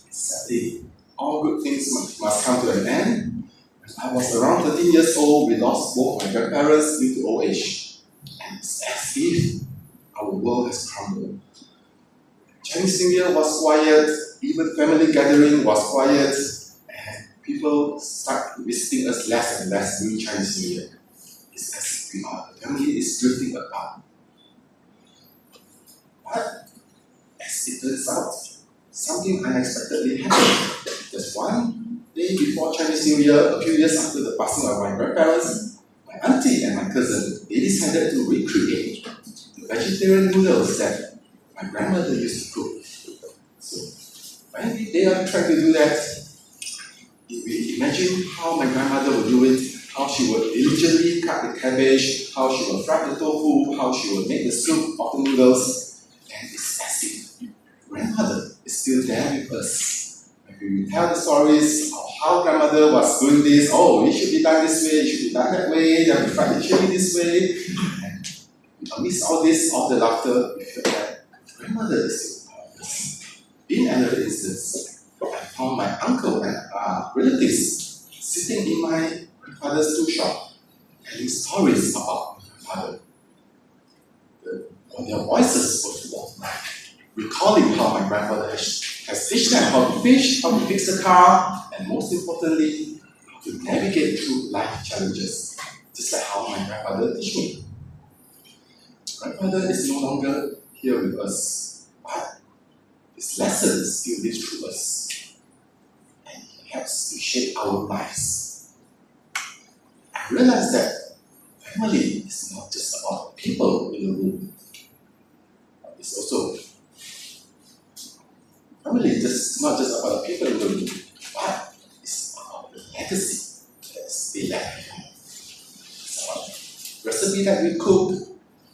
Sadly, all good things must come to an end. When I was around 13 years old, we lost both my grandparents due to old age. And it's as if our world has crumbled. Chinese New Year was quiet, even family gathering was quiet, and people start visiting us less and less during Chinese New Year. It's as if the family is drifting apart. But as it turns out, something unexpectedly happened. Just one day before Chinese New Year, a few years after the passing of my grandparents, my auntie and my cousin, they decided to recreate the vegetarian noodles that my grandmother used to cook. So when they are trying to do that, we imagine how my grandmother would do it, how she would diligently cut the cabbage, how she would fry the tofu, how she would make the soup of the noodles, and it's as if grandmother is still there with us. When we tell the stories of how grandmother was doing this, oh, it should be done this way, it should be done that way, then we fry the chili this way, and amidst all this, all the laughter, we feel that grandmother is still with us. In another instance, I found my uncle and relatives sitting in my grandfather's tool shop, telling stories about my grandfather. Their voices were full of life, recalling how my grandfather has teach them how to fish, how to fix a car, and most importantly, how to navigate through life challenges, just like how my grandfather taught me. Grandfather is no longer here with us, but his lessons still live through us, and he helps to shape our lives. I realized that family is not just about people in the room, but it's also family is not just about the people in the room, but it's about the legacy that they left behind. It's about the recipe that we cook,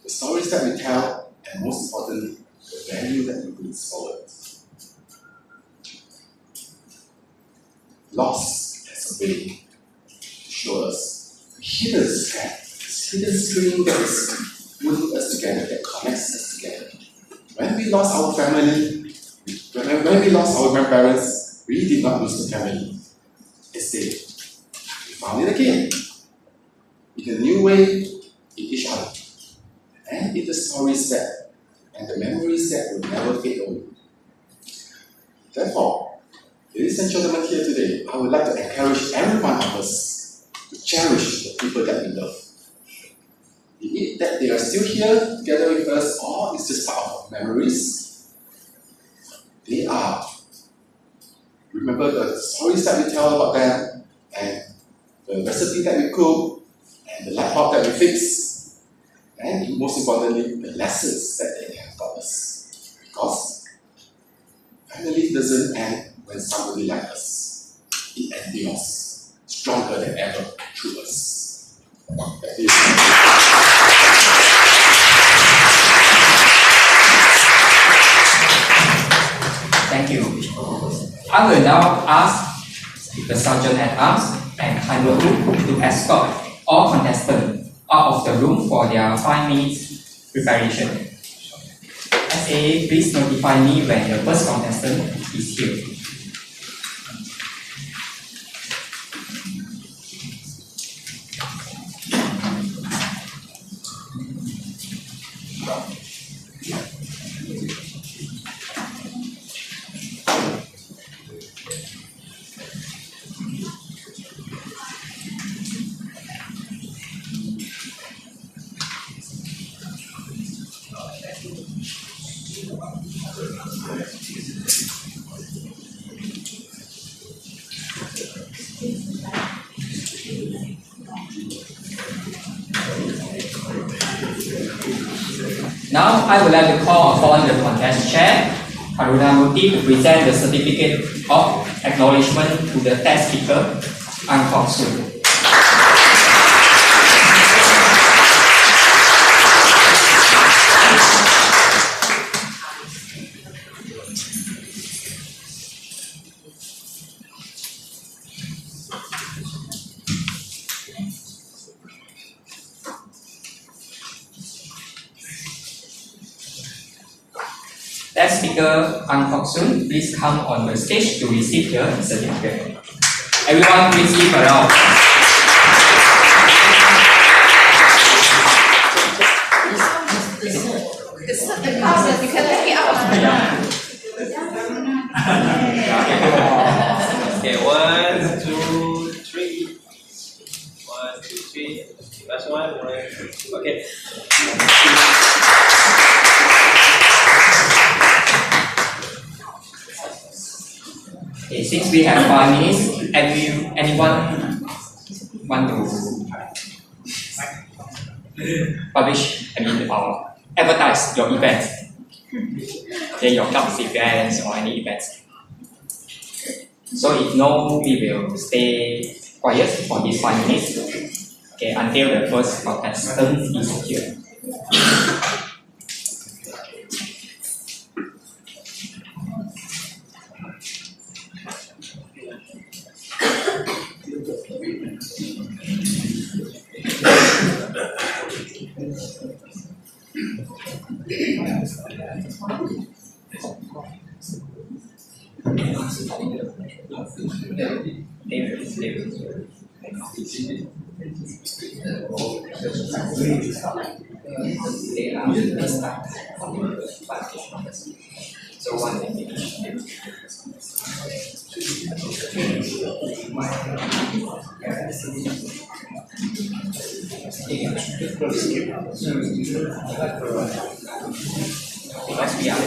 the stories that we tell, and most importantly, the value that we bring forward. Loss has a way to show us the hidden strength, this hidden string that is holding us together, that connects us together. When we lost our family, when we lost our grandparents, we did not lose the family. Instead, we found it again, in a new way, in each other, and in the stories that, and the memories that will never fade away. Therefore, ladies and gentlemen here today, I would like to encourage every one of us to cherish the people that we love. Be it that they are still here together with us, or it's just part of our memories. They are. Remember the stories that we tell about them, and the recipe that we cook, and the light bulb that we fix, and most importantly, the lessons that they have taught us. Because family doesn't end when somebody like us. It endures stronger than ever through us. That is. Thank you. I will now ask the Sergeant at Arms and High-Low to escort all contestants out of the room for their 5 minutes preparation. SA, please notify me when the first contestant is here. Now, I would like to call upon the contest chair, Karunamurthy, to present the certificate of acknowledgement to the test speaker, Ang Kok Soon. Test speaker Ang Kok Soon, please come on the stage to receive the certificate. Everyone, please give a round. Okay, 1, 2, 3. 1, 2, 3. Last one. Okay. Okay, since we have 5 minutes, anyone want to publish, advertise your events? Okay, your club's events or any events. So if no, we will stay quiet for these 5 minutes. Okay, until the first contestant is here. So one because we are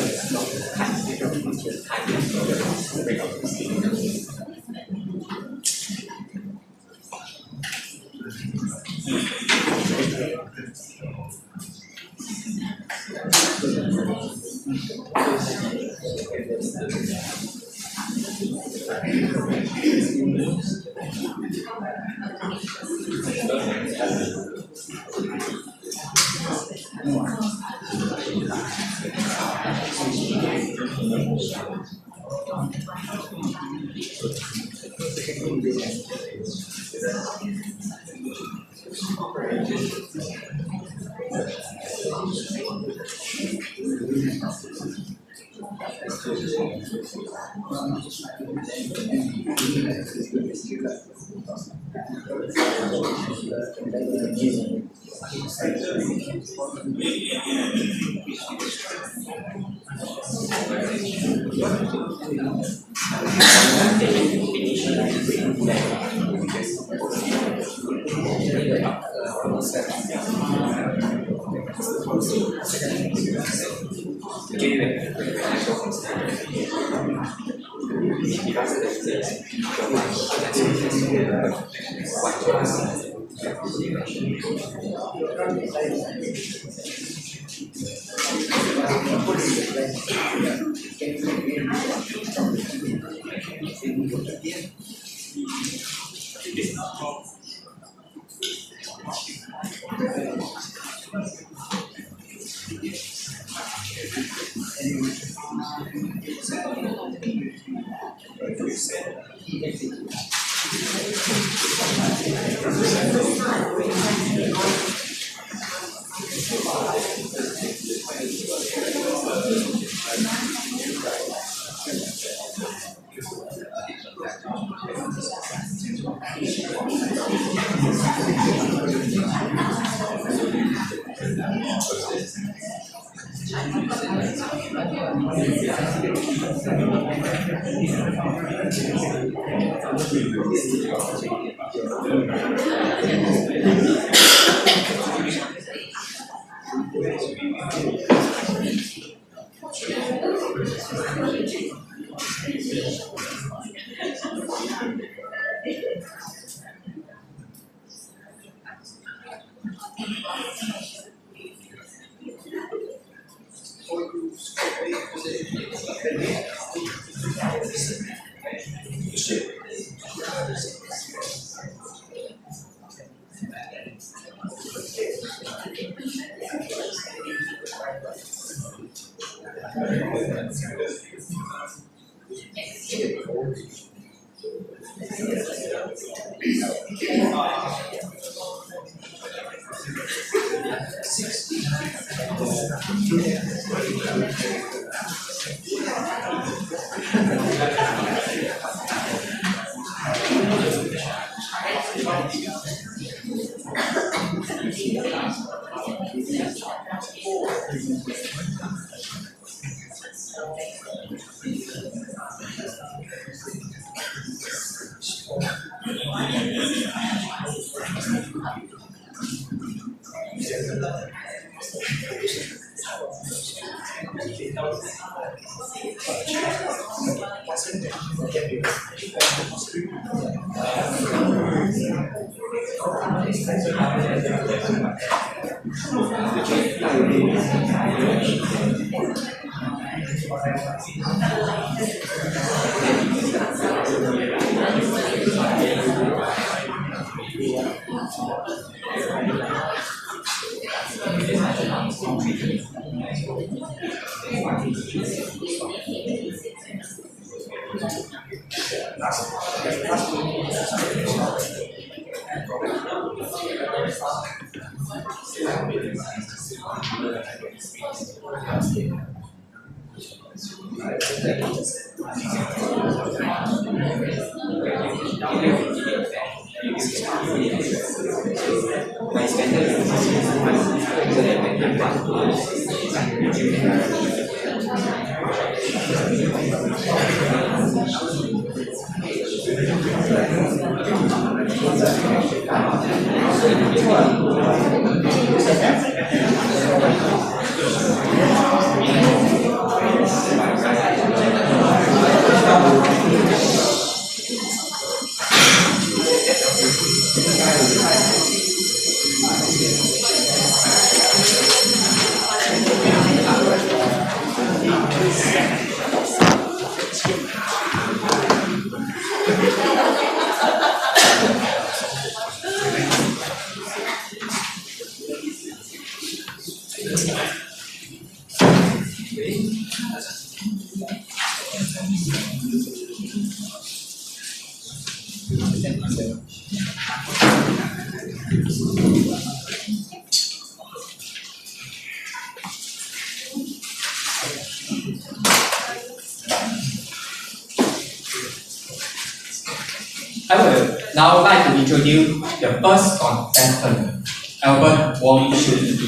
I would now like to introduce the first contestant, Albert Wong Shun Yi.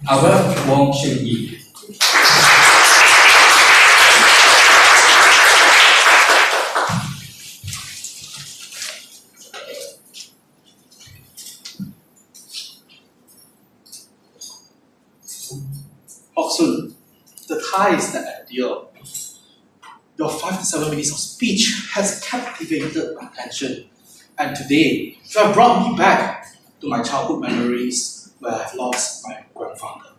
Albert Wong Shun Yi. Hoksun, the ties that endure. Your 5 to 7 minutes of speech has captivated my attention. And today, you have brought me back to my childhood memories where I've lost my grandfather.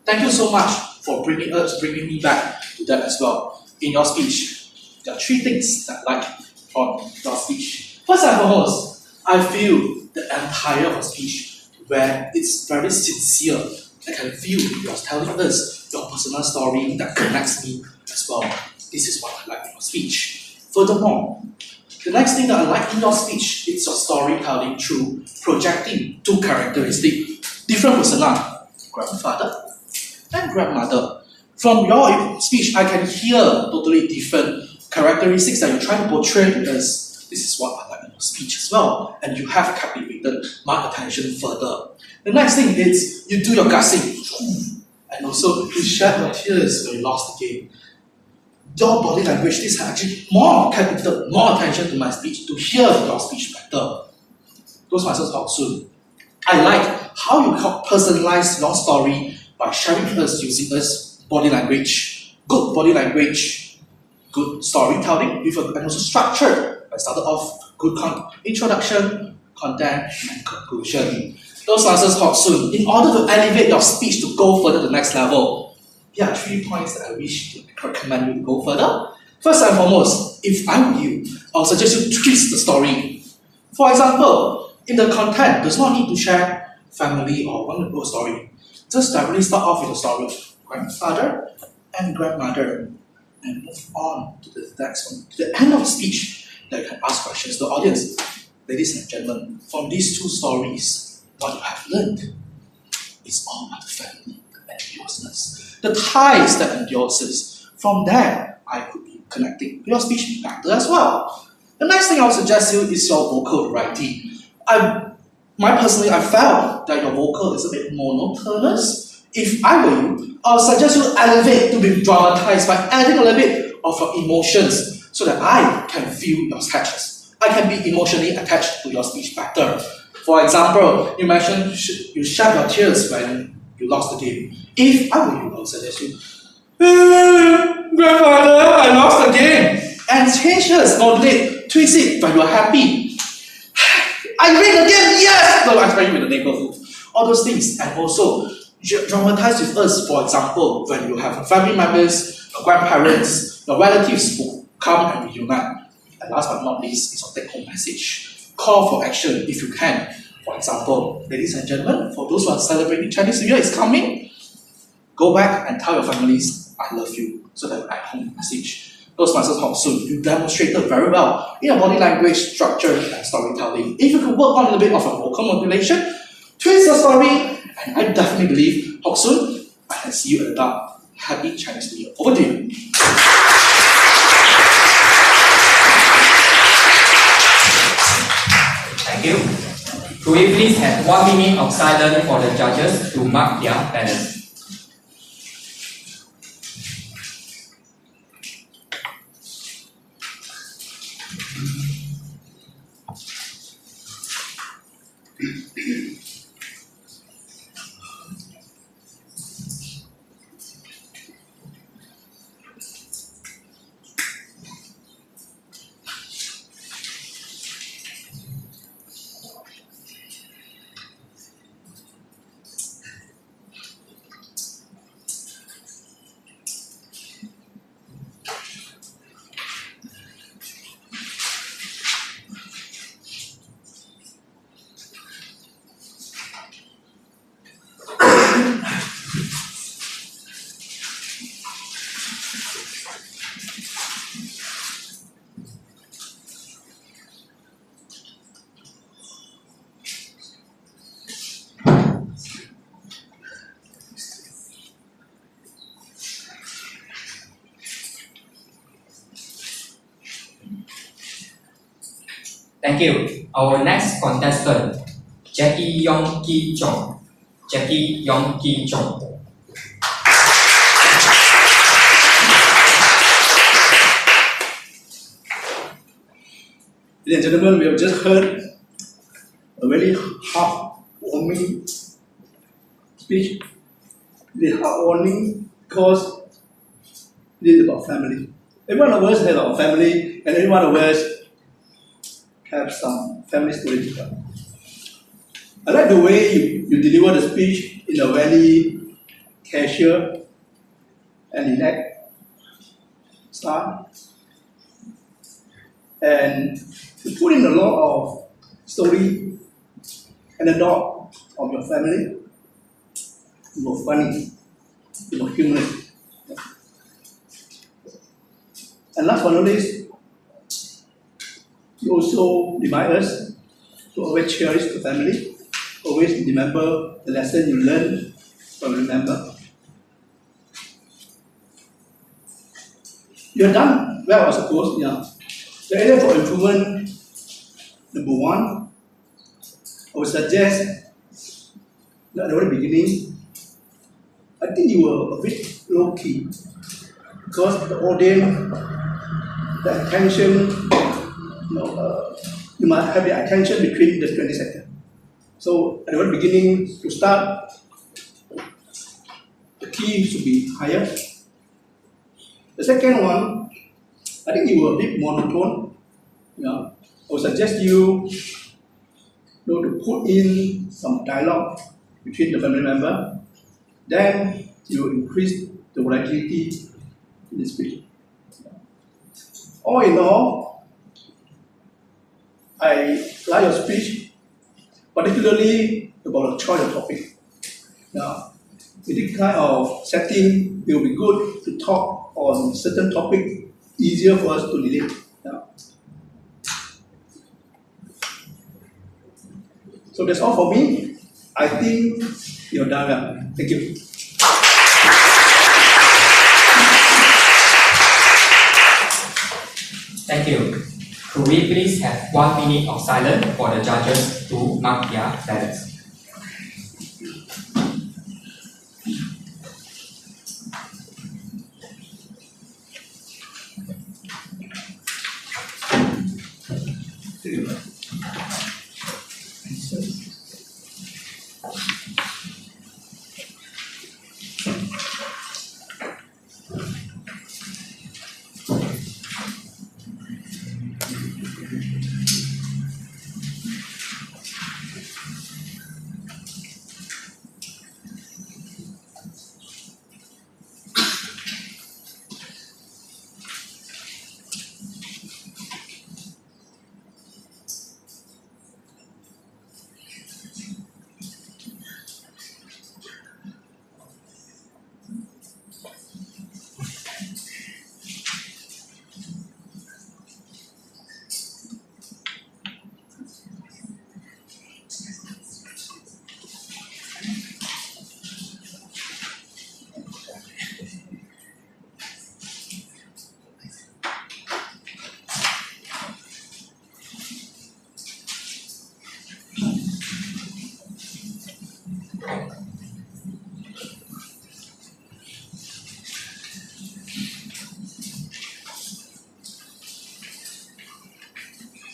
Thank you so much for bringing me back to that as well. In your speech, there are 3 things that I like from your speech. First and foremost, I feel the entire of your speech where it's very sincere. I can feel you're telling us your personal story that connects me as well. This is what I like in your speech. Furthermore, the next thing that I like in your speech is your storytelling through projecting 2 characteristics, different persona, grandfather and grandmother. From your speech, I can hear totally different characteristics that you're trying to portray to us. This is what I like in your speech as well, and you have captivated my attention further. The next thing is you do your gushing, and also you shed your tears when you lost the game. Your body language, this has actually more captivated more attention to my speech, to hear your speech better. Toastmasters Hoksun, I like how you personalize your story by sharing with us using us body language, good storytelling with and also structure. I started off good introduction, content, and conclusion. Toastmasters Hoksun, in order to elevate your speech to go further to the next level, here are 3 points that I wish to recommend you to go further. First and foremost, if I were you, I would suggest you twist the story. For example, in the content, there's no need to share family or one good story. Just directly start off with the story of grandfather and grandmother and move on to the next one. To the end of the speech, that you can ask questions to the audience. Ladies and gentlemen, from these 2 stories, what you have learned is all about the family and closeness. The ties that endures. From there, I could be connecting your speech better as well. The next thing I would suggest you is your vocal variety. Personally, I felt that your vocal is a bit monotonous. If I were you, I would suggest you elevate to be dramatized by adding a little bit of your emotions so that I can feel your sketches. I can be emotionally attached to your speech better. For example, you mentioned you shed your tears when you lost the game. If I were you, I would suggest you, grandfather, I lost the game. And change yours, modulate, twist it when you are happy. I win the game, yes! No, I expect you in the neighborhood. All those things. And also, dramatize with us, for example, when you have family members, your grandparents, your relatives who come and reunite. And last but not least is your take-home message. Call for action if you can. For example, ladies and gentlemen, for those who are celebrating Chinese New Year is coming, go back and tell your families, I love you, so that at home message. Toastmasters Hoksun, you demonstrated very well in your body language, structure, and storytelling. If you could work on a little bit of a vocal modulation, twist the story, and I definitely believe, Hoksun, I can see you at the dark. Happy Chinese New Year. Over to you. Thank you. Could we please have 1 minute of silence for the judges to mark their balance? Thank you. Our next contestant, Jackie Yong Ki Chong. Jackie Yong Ki Chong. Ladies and gentlemen, we have just heard a very heartwarming speech. it's heartwarming because it is about family. Every one of us has our family, and every one of us have some family story to tell. I like the way you deliver the speech in a very casual and relaxed style. And you put in a lot of story and a dog of your family. You were funny, you were humorous. And last but not least, you also remind us to always cherish the family, always remember the lesson you learned from remember. You're done well, I suppose, yeah. The area for improvement, number one, I would suggest that at the very beginning, I think you were a bit low key because the audience, the attention, you must have the attention between the 20 seconds. So at the very beginning, to start, the key should be higher. The second one, I think you were a bit monotone. Yeah. I would suggest you to put in some dialogue between the family member. Then you increase the volatility in the speech. All in all, I like your speech, particularly about the choice of topic. Now, in this kind of setting, it will be good to talk on certain topic, easier for us to relate. Yeah. So that's all for me. I think you're done well. Thank you. Thank you. Could we please have 1 minute of silence for the judges to mark their ballots?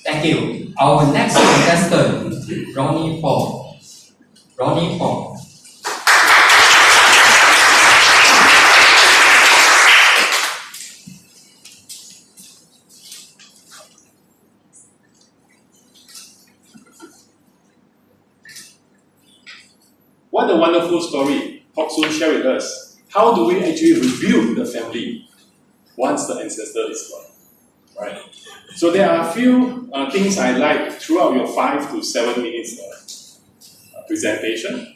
Thank you. Our next contestant, Ronnie Paul. Ronnie Paul. What a wonderful story Hok Soon shared with us. How do we actually rebuild the family once the ancestor is gone? Right? So there are a few things I like throughout your 5 to 7 minutes presentation.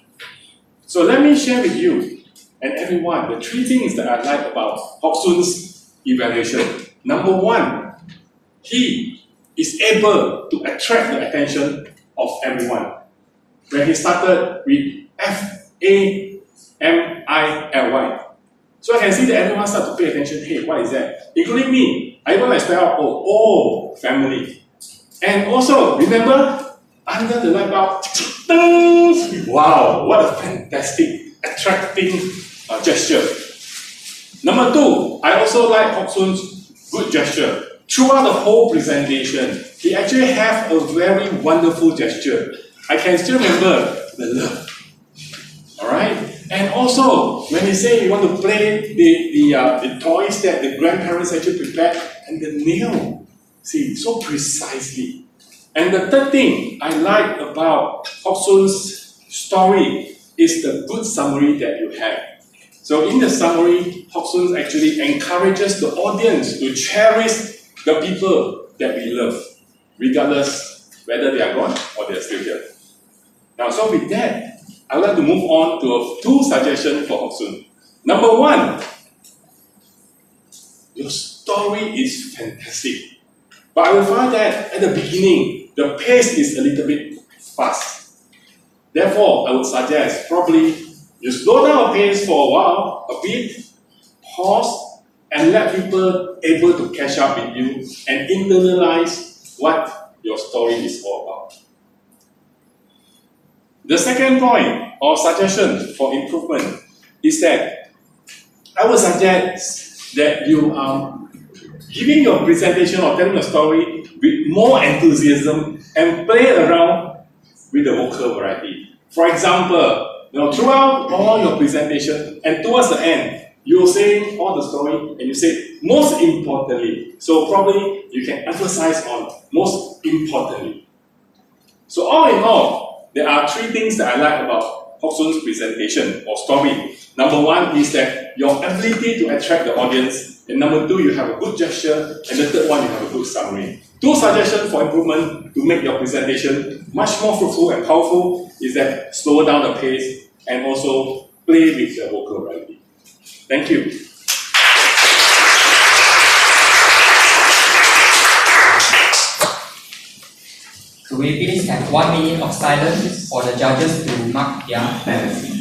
So let me share with you and everyone the 3 things that I like about Hok Soon's evaluation. Number 1, he is able to attract the attention of everyone. When he started with FAMILY. So I can see that everyone started to pay attention. Hey, what is that? Including me. I even spell out, oh, family. And also, remember, under the light bulb, wow, what a fantastic, attracting gesture. Number 2, I also like Hok Soon's good gesture. Throughout the whole presentation, he actually has a very wonderful gesture. I can still remember the love. Alright? And also, when they say you want to play the toys that the grandparents actually prepared, and the nail, see, so precisely. And the third thing I like about Hock Soon's story is the good summary that you have. So in the summary, Hock Soon actually encourages the audience to cherish the people that we love, regardless whether they are gone or they are still here. Now, so with that, I would like to move on to two suggestions for Hock Soon. Number one, your story is fantastic. But I will find that at the beginning, the pace is a little bit fast. Therefore, I would suggest probably you slow down the pace for a while, a bit, pause, and let people able to catch up with you and internalize what your story is all about. The second point or suggestion for improvement is that I would suggest that you are giving your presentation or telling your story with more enthusiasm and play around with the vocal variety. For example, throughout all your presentation and towards the end, you're saying all the story and you say most importantly. So probably you can emphasize on most importantly. So all in all, there are three things that I like about Hock Soon's presentation or story. Number one is that your ability to attract the audience, and number two, you have a good gesture, and the third one, you have a good summary. Two suggestions for improvement to make your presentation much more fruitful and powerful is that slow down the pace and also play with the vocal variety. Thank you. Could we please have 1 minute of silence for the judges to mark their ballots?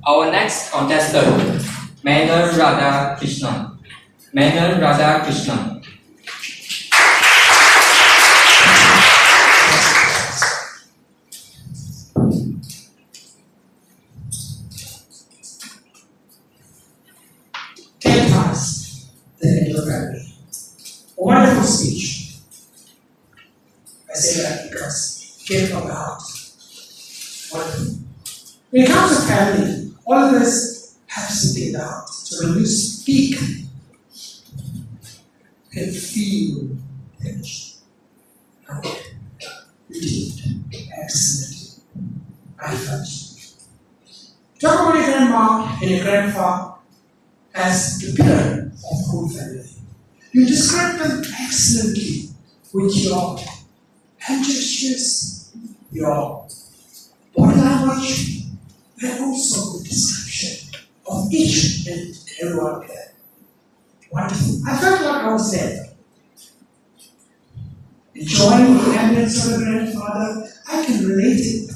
Our next contestant, Menon Radhakrishnan. Menon Radhakrishnan. Wonderful speech. I say that because it came from the heart. Wonderful. When it comes to family, all of us have something in the heart. So when you speak, you can feel energy. You did. Excellent. I felt you. Talk about your grandma and your grandfather as the pillar of the whole family. You describe them excellently with your hand gestures, your body language, and also the description of each and everyone there. Wonderful. I felt like I was there. Enjoying the ambience of a grandfather, I can relate it.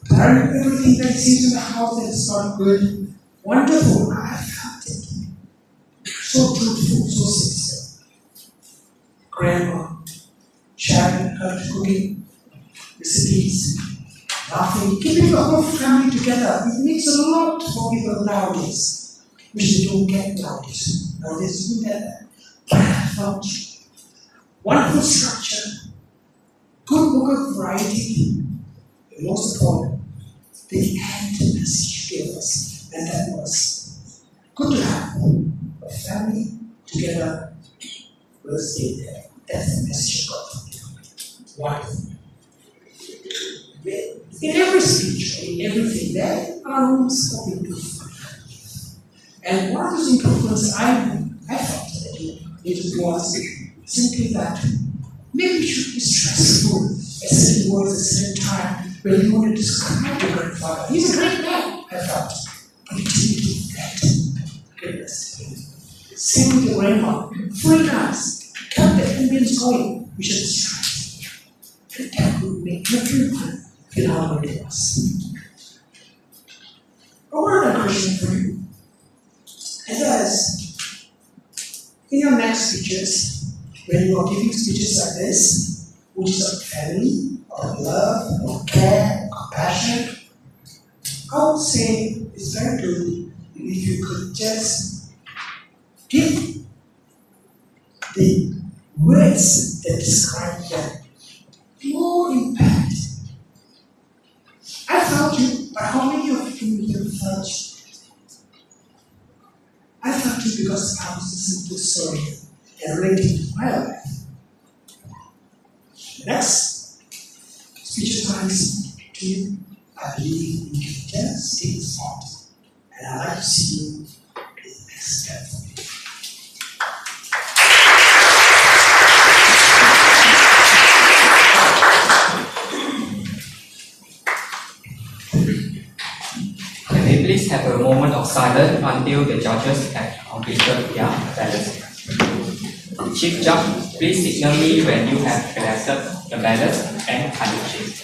Apparently everything that seems in the house that is not good, wonderful. I felt it. So truthful, so sincere. Grandma, sharing her cooking recipes, laughing, keeping the whole family together. It makes a lot for people nowadays, which they don't get nowadays. Nowadays, you don't get that. But I felt wonderful structure, good vocal variety, and most important, the end message gave us, and that was good to have a family together will stay there. That's the message of God. Why? In every speech, in everything, there are rooms for improvement. And one of those improvements I felt that it was simply that maybe it should be stressful at certain words at the same time when you want to describe your grandfather. He's a great man, I felt, but it didn't give that greatness. Same with your grandma. 3 times, kept the ambience going, which is stress. And that would make everyone feel how good it was. I want a question for you. And that is, in your next speeches, when you are giving speeches like this, which is of family, of love, of care, compassion, I would say it's very good if you could just give the words that describe them more impact. I felt you, but how many of you felt you? I felt it because I was a simple story and related to my life. The next speech times to you, I believe you can just take the thought, and I'd like to see you in the next step. Can we please have a moment of silence until the judges have completed their ballots? Chief Judge, please signal me when you have collected the ballots and handshake.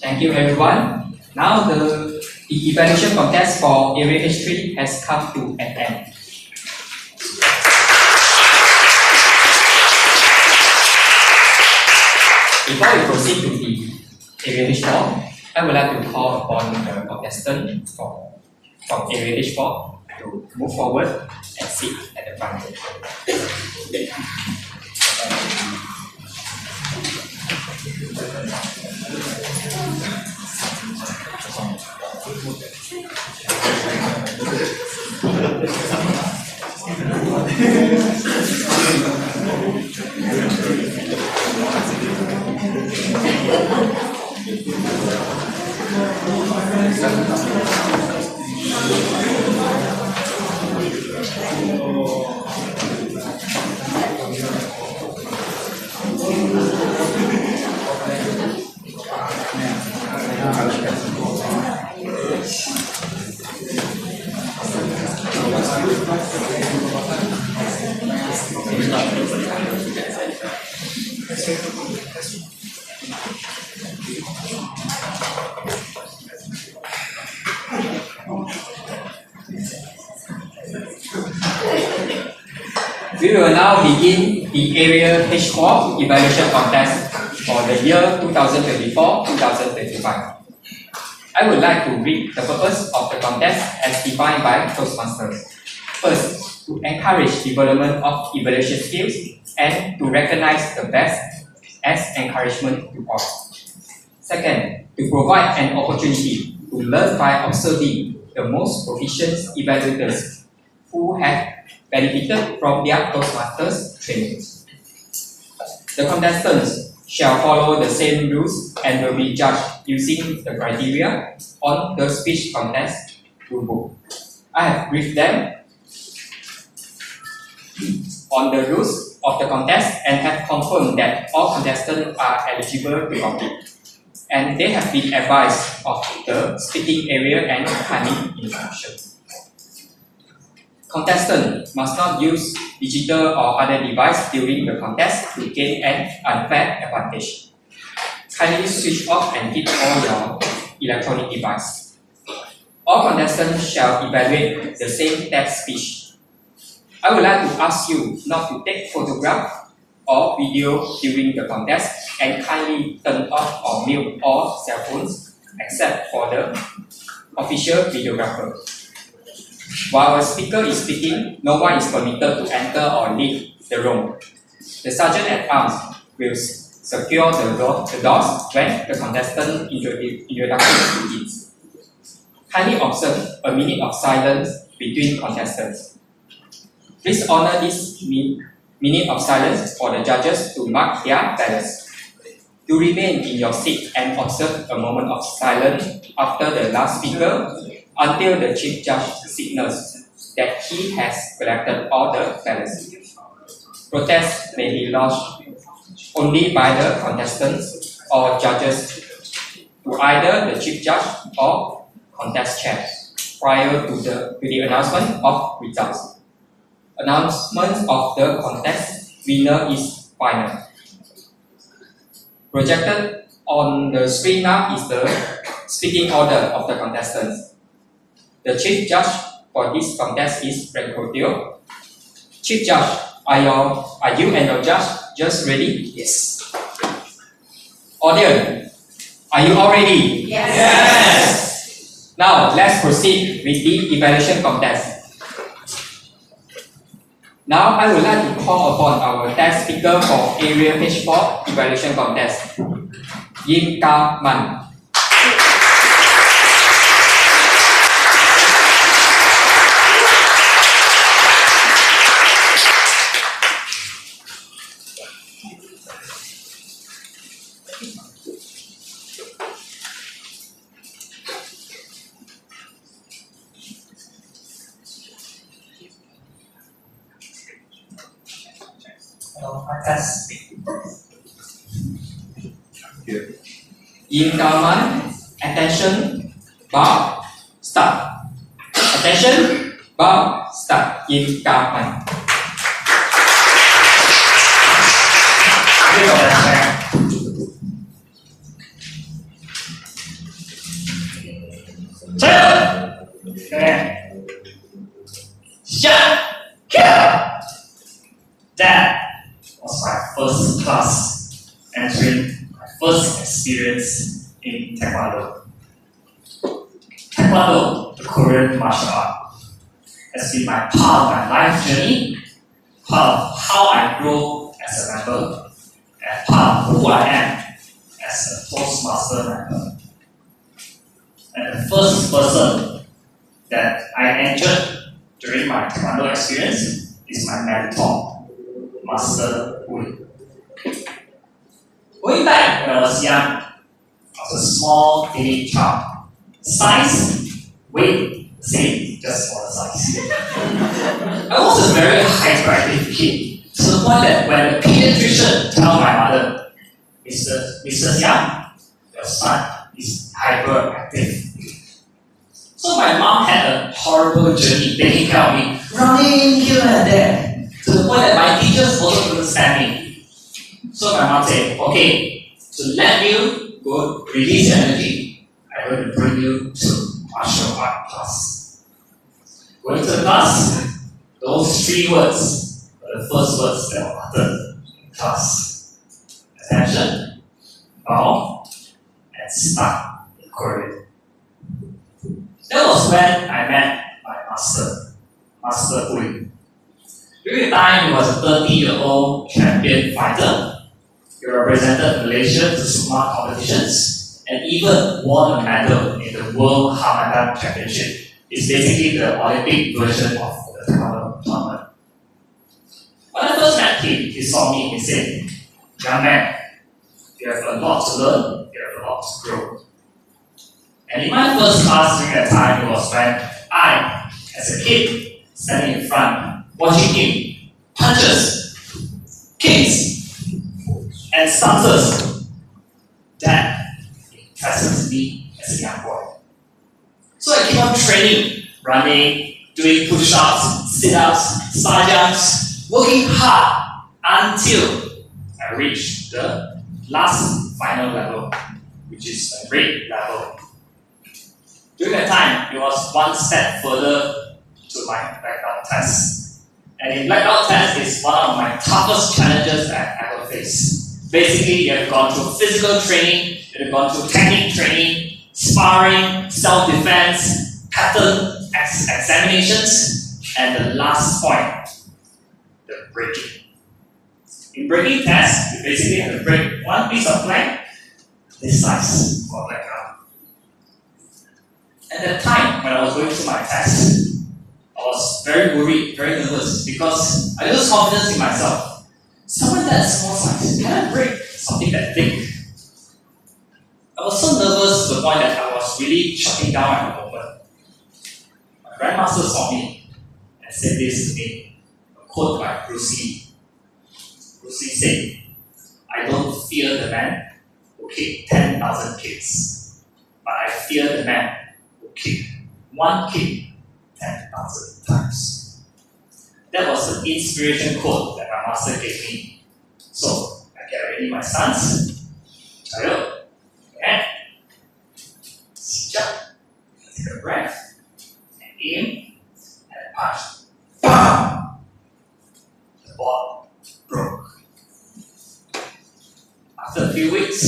Thank you everyone. Now the evaluation contest for Area H3 has come to an end. Before we proceed to the Area H4, I would like to call upon the contestant from Area H4 to move forward and sit at the front. We will now begin the Area H4 evaluation contest for the year 2024-2025. I would like to read the purpose of the contest as defined by Toastmasters. First, to encourage development of evaluation skills and to recognize the best as encouragement to all. Second, to provide an opportunity to learn by observing the most proficient evaluators who have benefited from their Toastmasters training. The contestants shall follow the same rules and will be judged using the criteria on the speech contest rulebook. I have briefed them on the rules of the contest and have confirmed that all contestants are eligible to compete. And they have been advised of the speaking area and timing instruction. Contestants must not use digital or other device during the contest to gain an unfair advantage. Kindly switch off and keep all your electronic device. All contestants shall evaluate the same text speech. I would like to ask you not to take photograph or video during the contest and kindly turn off or mute all cell phones except for the official videographer. While a speaker is speaking, no one is permitted to enter or leave the room. The sergeant at arms will secure the doors when the contestant introduction begins. Kindly observe a minute of silence between contestants. Please honor this minute of silence for the judges to mark their ballots. You remain in your seat and observe a moment of silence after the last speaker until the chief judge signals that he has collected all the ballots. Protests may be lodged only by the contestants or judges to either the chief judge or contest chair prior to the announcement of results. Announcement of the contest winner is final. Projected on the screen now is the speaking order of the contestants. The chief judge for this contest is Frank Corteo. Chief Judge, are you and your judge just ready? Yes. Audience, are you all ready? Yes. Now let's proceed with the evaluation contest. Now I would like to call upon our test speaker for Area H4 evaluation contest, Yim Ka Man. Test. Yim Ka Man, attention, bar, start. Attention, bar, start. Yim Ka Man. That was my first class entering my first experience in Taekwondo. Taekwondo, the Korean martial art, has been my part of my life journey, part of how I grow as a member, and part of who I am as a Toastmaster member. And the first person that I entered during my Taekwondo experience is my mentor, Master Hui. Way back when I was young, I was a small, tiny child. Size, weight, same, just for the size. I was a very hyperactive kid, to the point that when the pediatrician told my mother, Mrs. Yang, your son is hyperactive. So my mom had a horrible journey taking care of me, running here and there, to the point that my teachers also couldn't stand me. So my mom said, okay, to let you go release energy, I'm going to bring you to martial art class. Going to the class, those 3 words are the first words that were uttered in class. Attention, bow, and start in Korean. That was when I met my master, Master Hui. During the time, he was a 30-year-old champion fighter. He represented Malaysia to SUMA competitions and even won a medal in the World Hamadan Championship. It's basically the Olympic version of the tournament. When I first met him, he saw me and he said, "Young man, you have a lot to learn, you have a lot to grow." And in my first class during that time, it was when I, as a kid, standing in front, watching him, punches, kicks, and stances. That impresses me as a young boy. So I keep on training, running, doing push-ups, sit-ups, star jumps, working hard until I reach the last final level, which is a red level. During that time, it was one step further to my black belt test. And in black belt test is one of my toughest challenges that I've ever faced. Basically, you have gone through physical training, you have gone through technique training, sparring, self-defense, pattern examinations, and the last point, the breaking. In breaking test, you basically have to break one piece of plank this size for black belt. At that time, when I was going through my test, I was very worried, very nervous, because I lose confidence in myself. Someone that small size, can I break something that thick? I was so nervous to the point that I was really shutting down at the moment. My grandmaster saw me and said this to me, a quote by Bruce Lee. Bruce Lee said, "I don't fear the man who kicked 10,000 kicks, but I fear the man who kicked one kick 10,000 times." That was the inspiration quote that my master gave me. So I get ready my stance, jayo, and jump, take a breath, and aim, and punch. BAM! The ball broke. After a few weeks,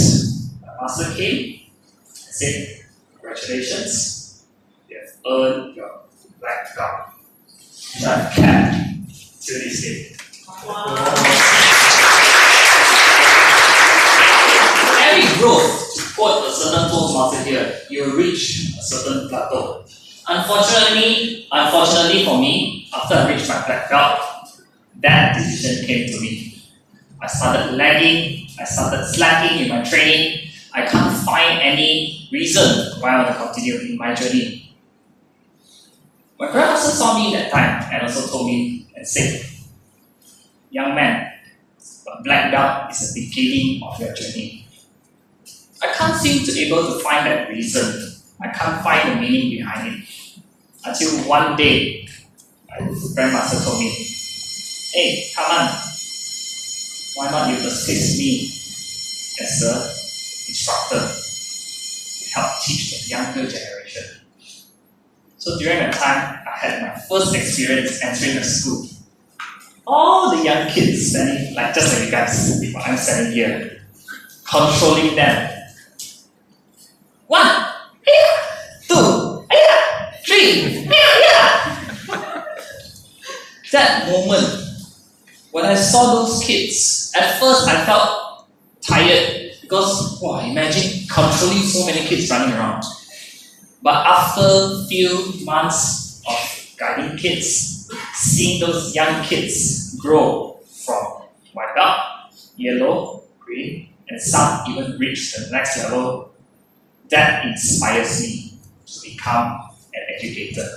my master came and said, "Congratulations, you have earned your black belt," which I've kept to this day. Every growth, to quote a certain Toastmaster here, you reach a certain plateau. Unfortunately for me, after I reached my black belt, that decision came to me. I started lagging, I started slacking in my training. I can't find any reason why I want to continue in my journey. My grandmaster saw me that time and also told me and said, "Young man, a black belt is the beginning of your journey." I can't seem to be able to find that reason. I can't find the meaning behind it. Until one day, my grandmaster told me, "Hey, come on, why not you assist me as an instructor to help teach the younger generation?" So during that time, I had my first experience entering a school. All the young kids standing, just like you guys, I'm standing here, controlling them. 1, 2, 3, That moment, when I saw those kids, at first I felt tired because, imagine controlling so many kids running around. But after a few months of guiding kids, seeing those young kids grow from white belt, yellow, green, and some even reach the next level, that inspires me to become an educator.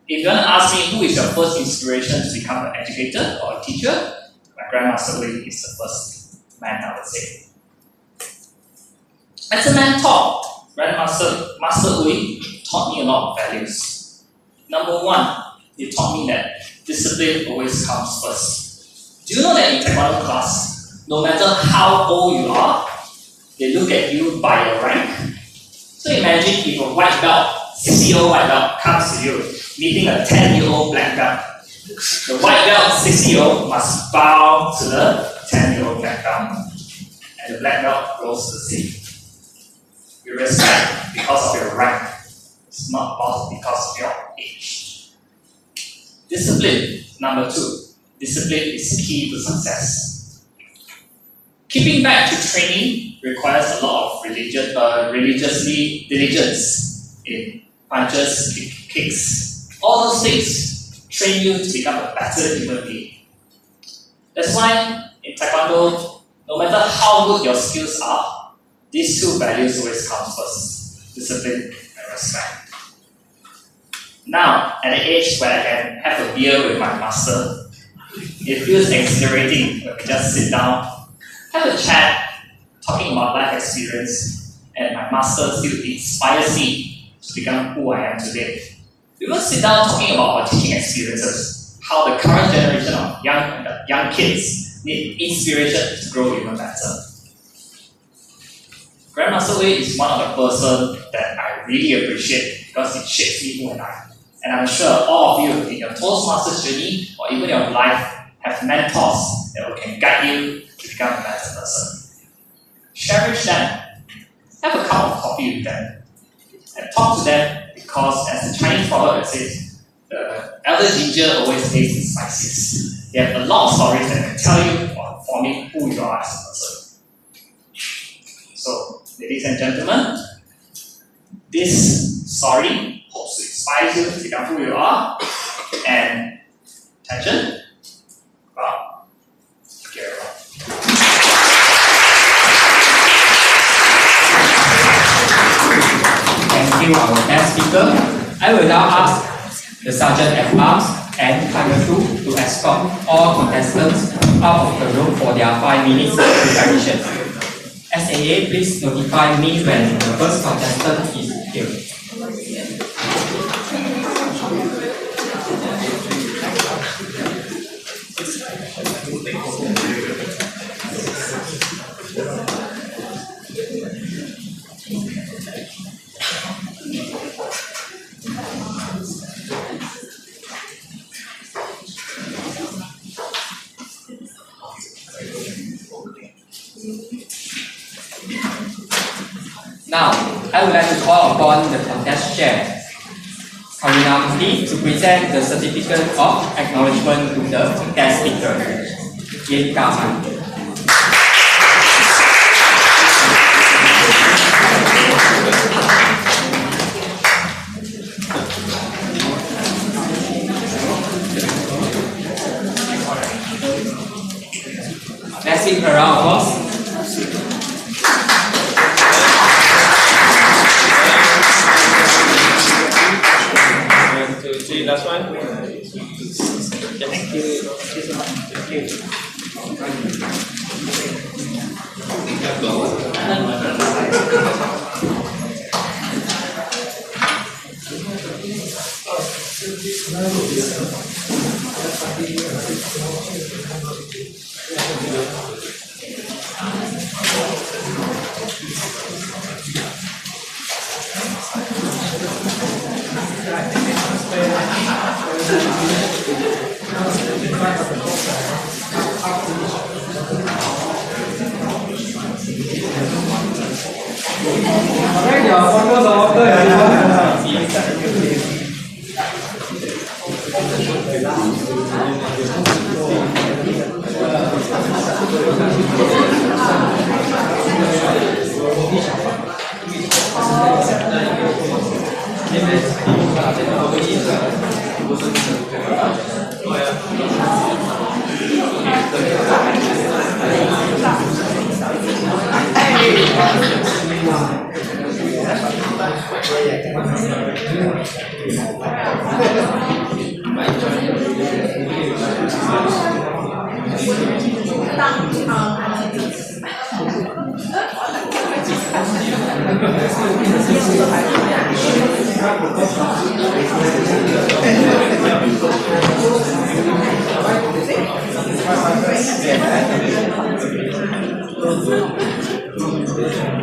If you want to ask me who is your first inspiration to become an educator or a teacher, my grandmaster Hui is the first man I would say. As a mentor, Master Hui taught me a lot of values. Number 1, he taught me that discipline always comes first. Do you know that in taekwondo class, no matter how old you are, they look at you by your rank. So imagine if a white belt, 6-year-old white belt comes to you, meeting a 10-year-old black belt. The white belt, 6-year-old, must bow to the 10-year-old black belt. And the black belt goes to the same. You respect because of your rank. It's not because of your age. Discipline, number 2. Discipline is key to success. Keeping back to training requires a lot of religiously diligence in punches, kicks. All those things train you to become a better human being. That's why in Taekwondo, no matter how good your skills are, these 2 values always come first: discipline and respect. Now, at the age where I can have a beer with my master, it feels exhilarating when we just sit down, have a chat, talking about life experience, and my master still inspires me to become who I am today. We will sit down talking about our teaching experiences, how the current generation of young kids need inspiration to grow even better. Grandmaster Wei is one of the person that I really appreciate because it shapes me who I am. And I'm sure all of you in your Toastmasters journey or even your life have mentors that can guide you to become a better person. Cherish them. Have a cup of coffee with them. And talk to them because, as the Chinese proverb says, the elder ginger always tastes the spiciest. They have a lot of stories that can tell you on forming who you are as a person. So, ladies and gentlemen, this story hopes to inspire you to become who you are. And attention, wow, get it wrong. Thank you, our guest speaker. I will now ask the Sergeant at Arms and Tiger 2 to escort all contestants out of the room for their 5 minutes preparation. SAA, please notify me when the first contestant is here. Now, I would like to call upon the contest chair, Karina Mufti, to present the certificate of acknowledgement to the guest speaker, Yen Kaman. Let's give her a round of applause. Last one. Thank you. Thank you.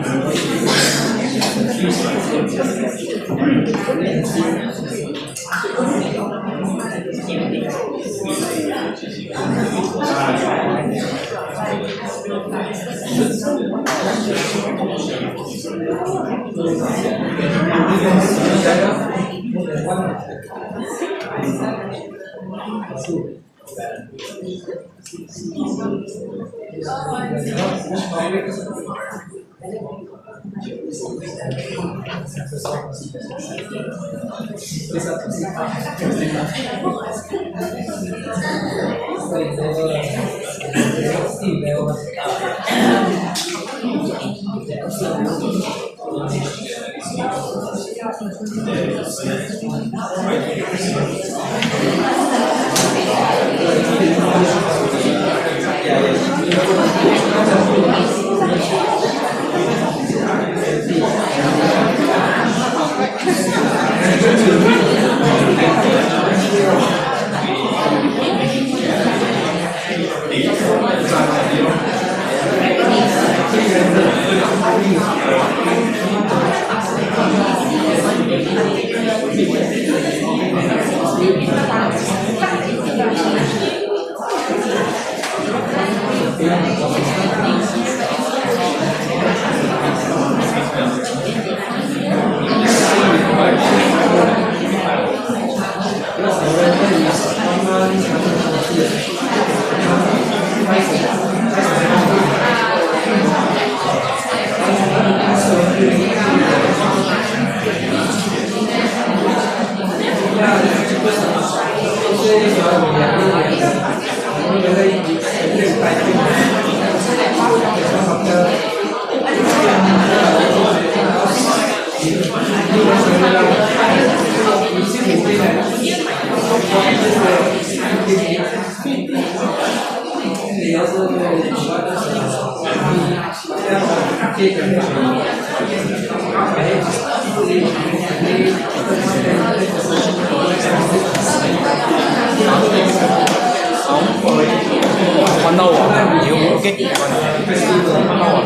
Con đâu à? Nhiều một kích con đâu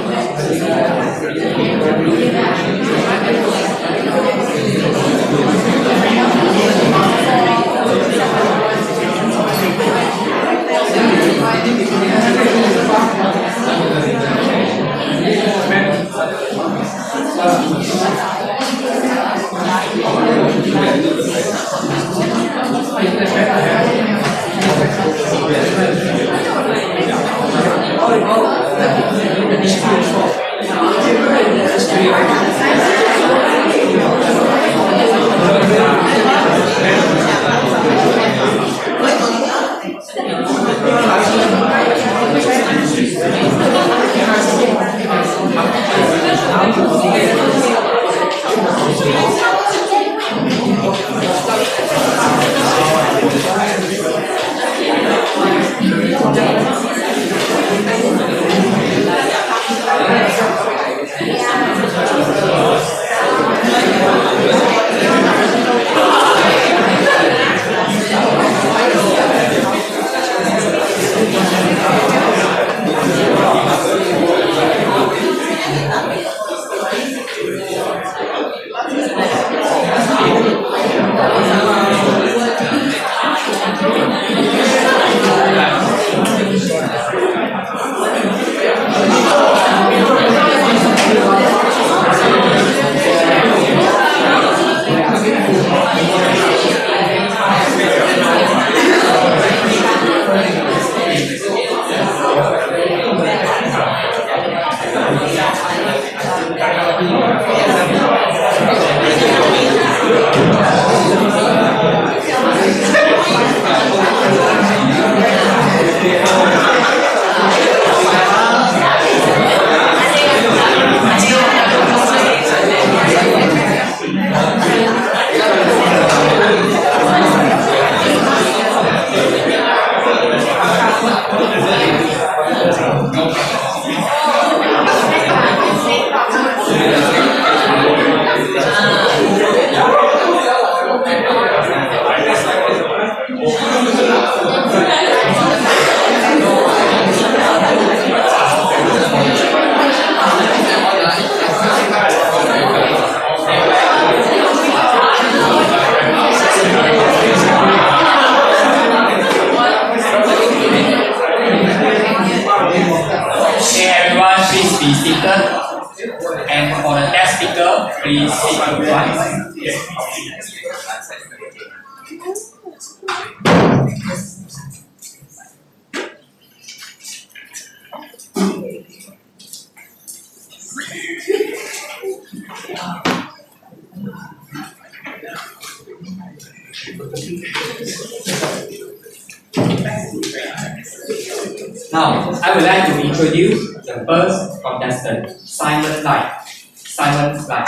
Now, I would like to introduce the first contestant, Simon Lai. Simon Lai.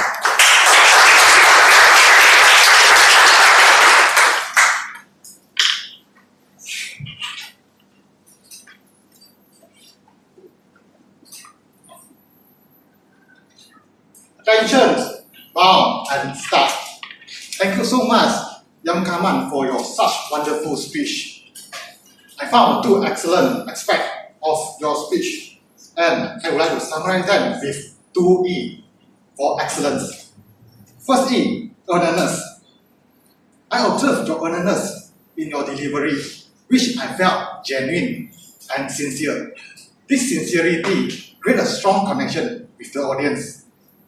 Attention, bow and start. Thank you so much, Yam Kaman, for your such wonderful speech. I found two excellent aspects of your speech, and I would like to summarize them with two E for excellence. First E, earnestness. I observed your earnestness in your delivery, which I felt genuine and sincere. This sincerity creates a strong connection with the audience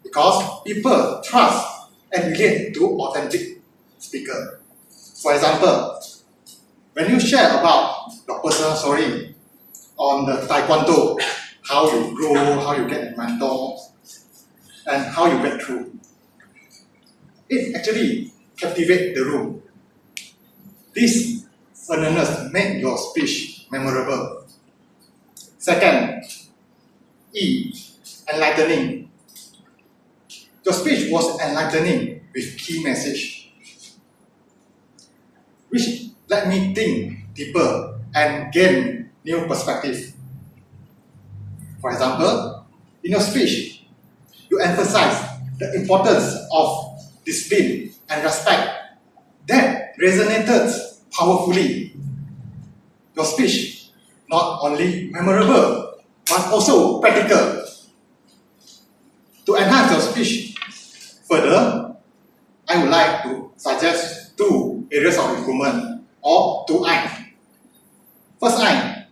because people trust and relate to authentic speaker. For example, when you share about your personal story on the Taekwondo, how you grow, how you get a mentor, and how you get through, it actually captivates the room. This earnestness makes your speech memorable. Second, E, enlightening. Your speech was enlightening with key message, which let me think deeper and gain new perspective. For example, in your speech, you emphasize the importance of discipline and respect that resonated powerfully. Your speech not only memorable but also practical. To enhance your speech further, I would like to suggest two areas of improvement or two I. First I,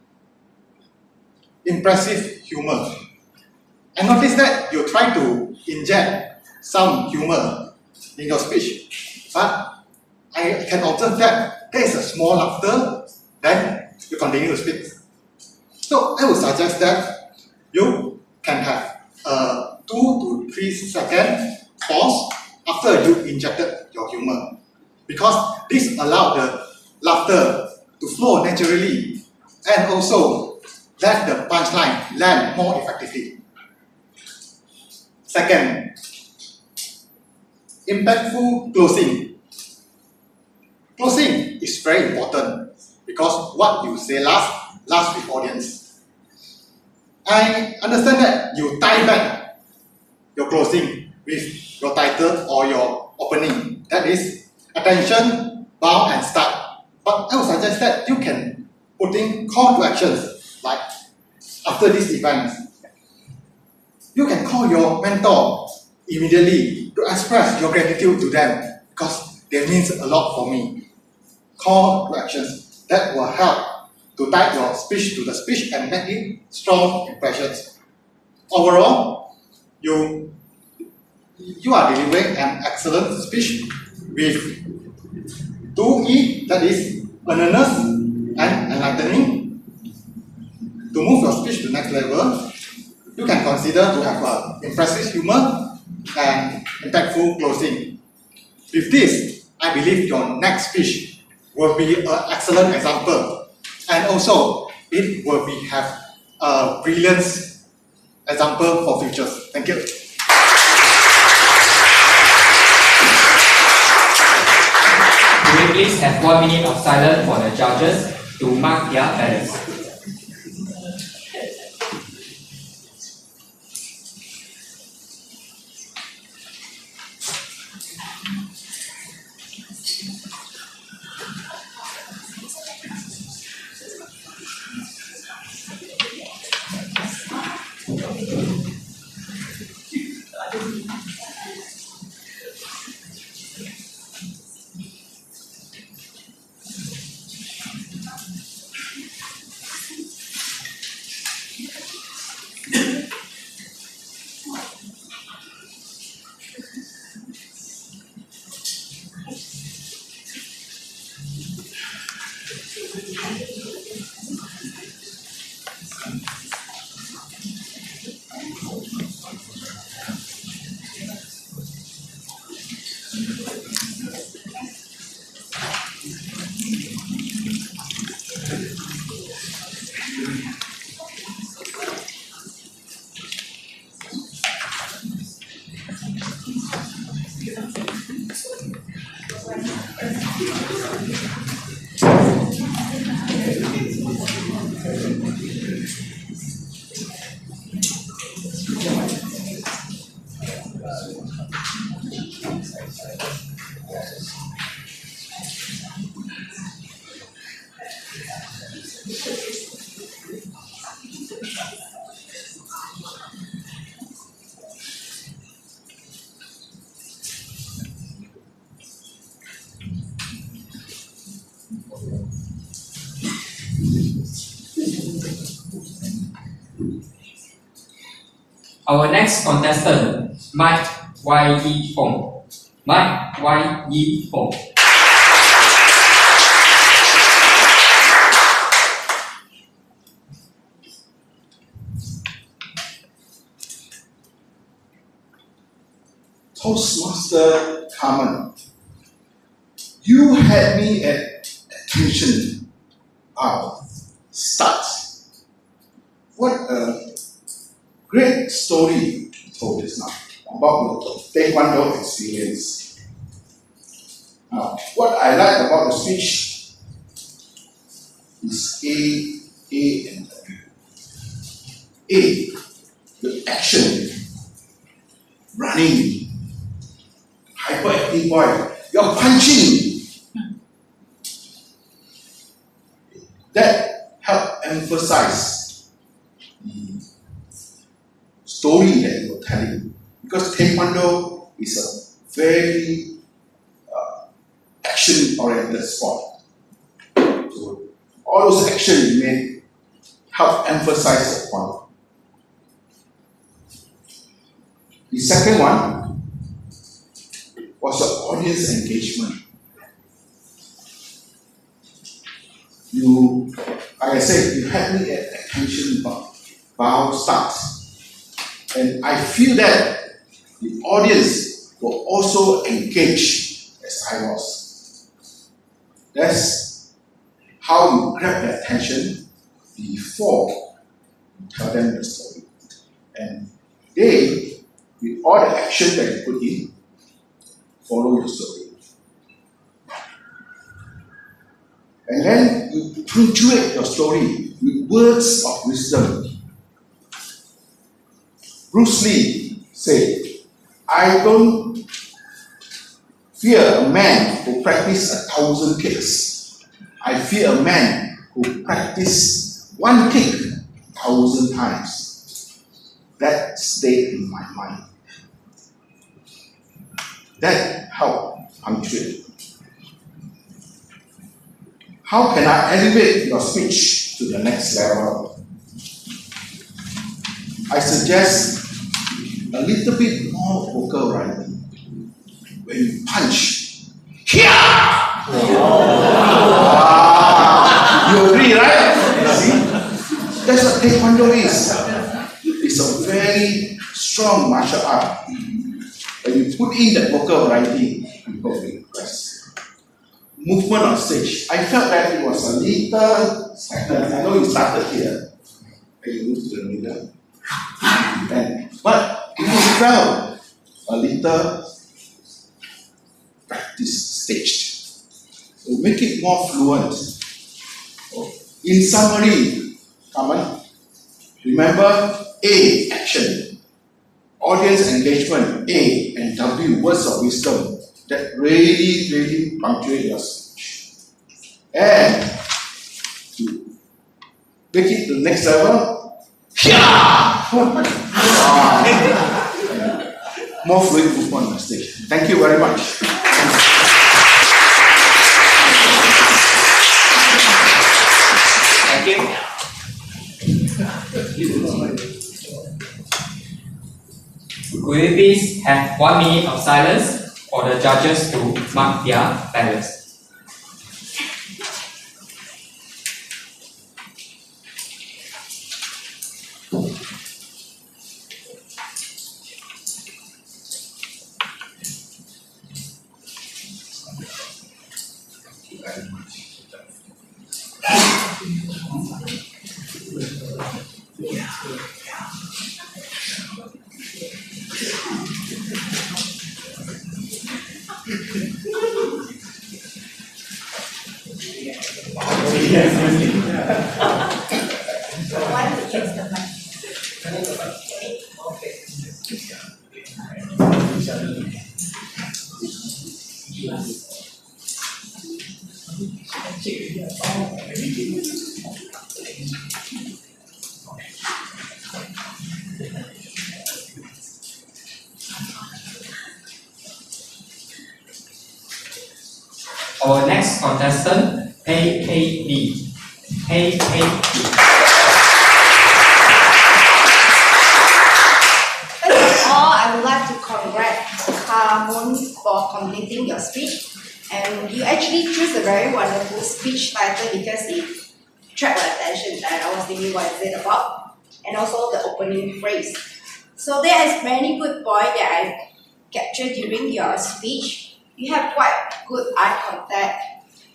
impressive humor. I noticed that you try to inject some humor in your speech, but I can observe that there is a small laughter, then you continue to speak. So I would suggest that you can have a 2 to 3 second pause after you injected your humor, because this allows the laughter to flow naturally and also let the punchline land more effectively. Second, impactful closing. Closing is very important because what you say last with audience. I understand that you tie back your closing with your title or your opening. That is, attention, bow and start. But I would suggest that you can put in call to actions, like after this event. You can call your mentor immediately to express your gratitude to them because they mean a lot for me. Call to actions that will help to tie your speech to the speech and make it strong impressions. Overall, you are delivering an excellent speech with 2E, that is earnestness and enlightening. To move your speech to the next level, you can consider to have an impressive humor and impactful closing. With this, I believe your next speech will be an excellent example, and also it will have a brilliant example for futures. Thank you. Can we please have 1 minute of silence for the judges to mark their ballots? Our next contestant, Mike Y. Yi Fong. Mike Y. Yi Fong. Toastmaster Carmen, you had me at attention. Start. What a great story you told us now about your Taekwondo experience. What I like about the speech is A, and W. A, the action, running, hyperactive boy, you're punching. That help emphasize the story that you're telling. Because Taekwondo is a very action-oriented sport. So all those actions you made help emphasize the point. The second one was the audience engagement. You, like I said, you had me at attention bound start. And I feel that the audience were also engaged as I was. That's how you grab their attention before you tell them the story. And they, with all the action that you put in, follow your story. And then you punctuate your story with words of wisdom. Bruce Lee said, I don't fear a man who practices 1,000 kicks. I fear a man who practices one kick 1,000 times. That stayed in my mind. That helped punctuate. How can I elevate your speech to the next level? I suggest a little bit more vocal writing. When you punch, here! You agree, right? See? That's what Taekwondo is. It's a very strong martial art. When you put in that vocal writing, people will impress. Movement on stage. I felt that it was a little stagnant. I know you started here, and you moved to the middle. But it felt a little practice staged. So make it more fluent. So in summary, come on. Remember A, action. Audience engagement, A, and W, words of wisdom. That really punctuate your speech. And to make it to the next level, more fluid movement on the stage. Thank you very much. Thank you. Could we please have 1 minute of silence for the judges to mark their ballots? Our next contestant, Hey Hey Lee. Hey Hey Lee. First of all, I would like to congratulate Moon for completing your speech. And you actually choose a very wonderful speech title because it attracted my attention and I was thinking what is it about. And also the opening phrase. So there is many good points that I captured during your speech. You have quite good eye contact,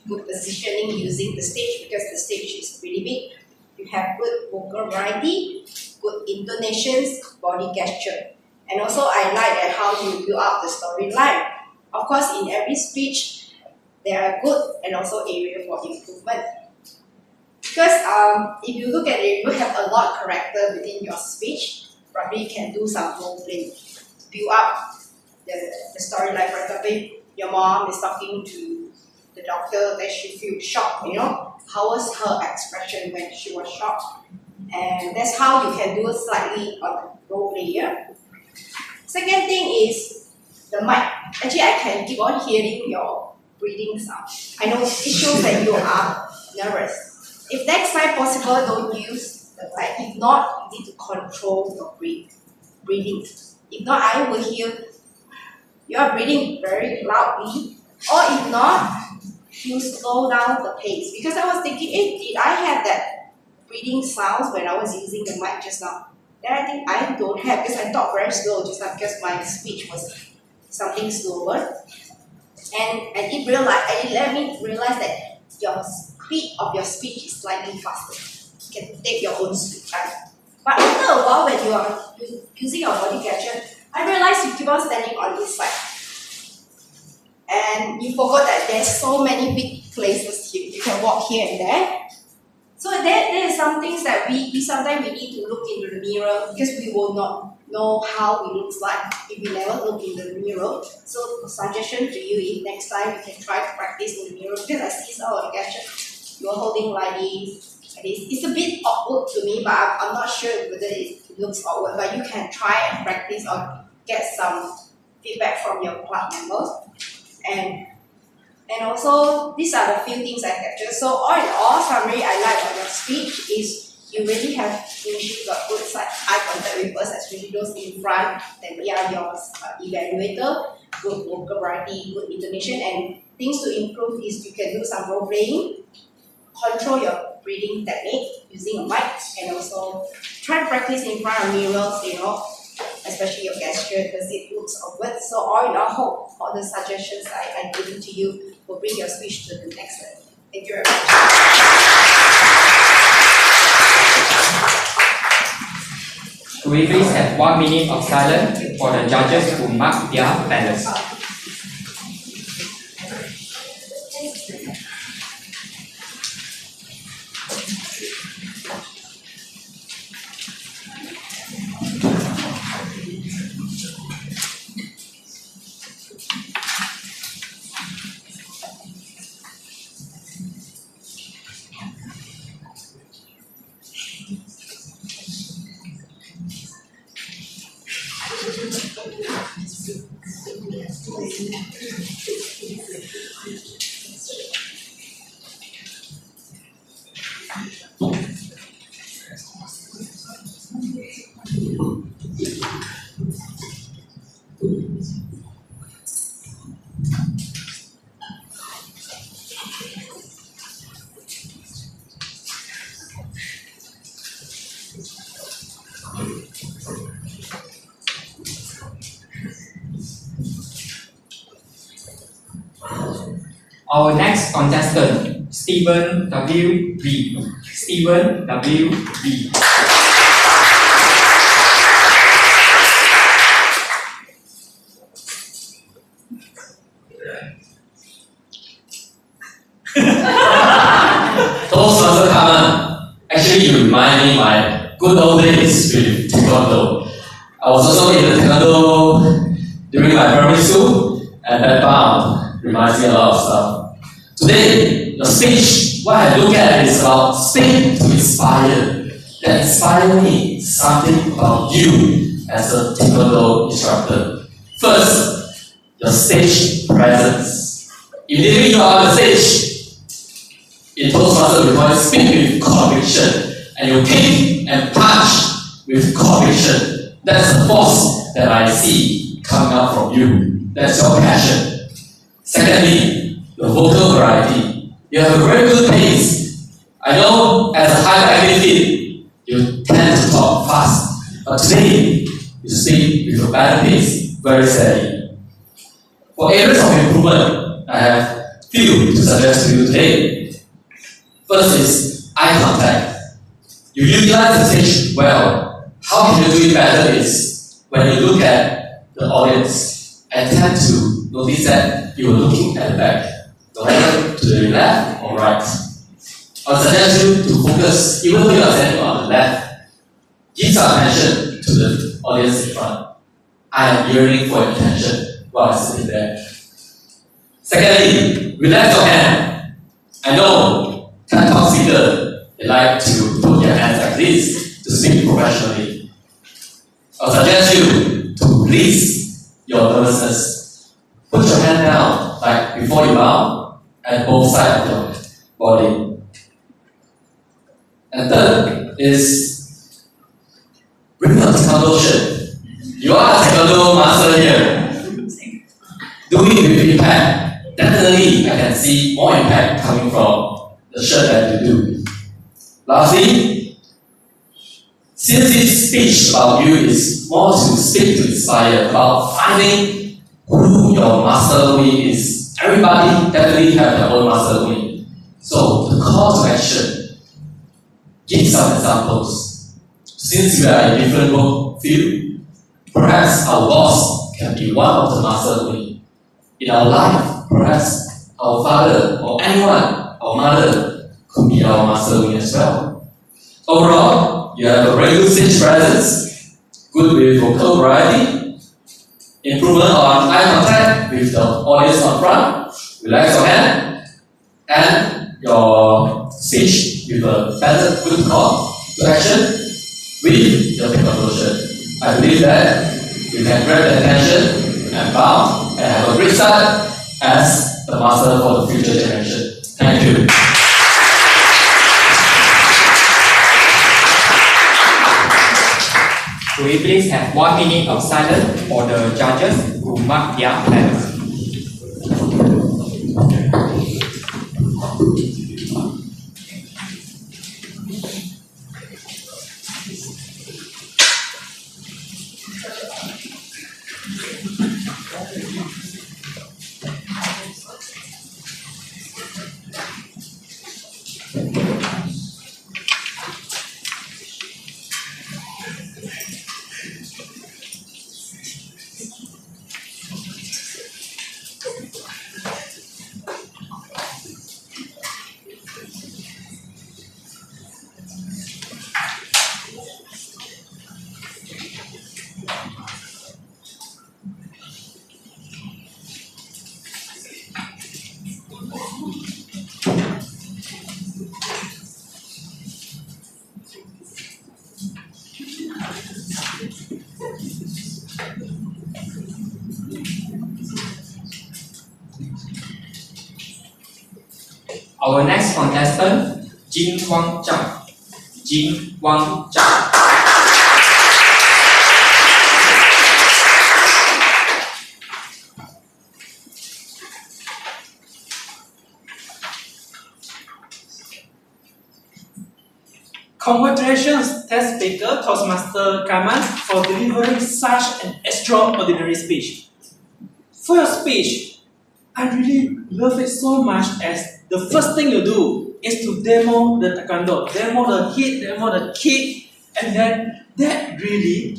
good positioning using the stage because the stage is really big. You have good vocal variety, good intonations, body gesture. And also I like that how you build up the storyline. Of course, in every speech, there are good and also area for improvement. Because if you look at it, you have a lot of character within your speech. Probably you can do some role play, build up the storyline. For example, your mom is talking to the doctor that she feels shocked, how was her expression when she was shocked? And that's how you can do it slightly on the role player. Second thing is the mic. Actually, I can keep on hearing your breathing sound. I know it shows that you are nervous. If next time possible, don't use the mic. If not, you need to control your breathing. If not, I will hear you are breathing very loudly, or if not, you slow down the pace. Because I was thinking, did I have that breathing sounds when I was using the mic just now? Then I think I don't have because I talk very slow just now because my speech was something slower. And it let me realize that your speed of your speech is slightly faster. You can take your own speed time. But after a while, when you are using your body gesture, I realized you keep on standing on this side. And you forgot that there's so many big places here. You can walk here and there. So there are some things that we sometimes we need to look into the mirror because we will not know how we look like if we never look in the mirror. So a suggestion to you is next time you can try to practice in the mirror because I see some of the gestures you're holding like this. It's a bit awkward to me, but I'm not sure whether it looks awkward. But you can try and practice or get some feedback from your club members. And also, these are the few things I captured. So all in all, summary I like about your speech is you really have got good eye contact with us, especially those in front, that we are your evaluator, good vocal variety, good intonation, and things to improve is you can do some role playing, control your breathing technique using a mic, and also try to practice in front of mirrors, especially your gesture because it looks awkward. So all in all, hope all the suggestions I given to you will bring your speech to the next level. Thank you very much. Could we please have 1 minute of silence for the judges who mark their ballots? Our next contestant, Stephen W. B. Stephen W. B. remind me my good old days with Taekwondo. I was also in the Taekwondo during my primary school, and that bound reminds me a lot of stuff. Today, the speech, what I look at is about speak to inspire. That inspire me something about you as a Taekwondo instructor. First, your stage presence. Immediately you are on the stage. In Toastmasters, we call it speak with conviction, and you kick and punch with conviction. That's the force that I see coming out from you. That's your passion. Secondly, your vocal variety. You have a very good pace. I know as a high active kid, you tend to talk fast, but today you speak with a better pace, very steady. For areas of improvement, I have few to suggest to you today. First is eye contact. You utilize the stage well. How can you do it better is when you look at the audience, I tend to notice that you are looking at the back, whether to the left or right. I would suggest you to focus, even though you are standing on the left, give some attention to the audience in front. I am yearning for attention while sitting there. Secondly, relax your hand. I know TED Talk speakers, they like to put their hands like this to speak professionally. I suggest you to release your nervousness. Put your hand down, like before you bow, at both sides of your body. And third is bring your Taekwondo shirt. You are a Taekwondo master here. Do it with impact. Definitely, I can see more impact coming from the shirt that you do. Lastly, since this speech about you is more to speak to inspire, about finding who your master wing is. Everybody definitely have their own master wing. So the call to action, give some examples. Since we are in different work field, perhaps our boss can be one of the master wing. In our life, perhaps our father or anyone, our mother, could be our master wing as well. Overall, you have a very good stage presence, good with vocal variety, improvement on eye contact with the audience on front, relax your hand, and your speech with a better good call to action with your Taekwondo shirt. I believe that you can grab the attention and bow and have a great start as the master for the future generation. Thank you. Could we please have 1 minute of silence for the judges who mark their plans? Our next contestant, Jin Wang Zhang. Jin Wang Zhang. Congratulations, test speaker Toastmaster Kaman, for delivering such an extraordinary speech. For your speech, I really love it so much as the first thing you do is to demo the Taekwondo, demo the hit, demo the kick, and then that really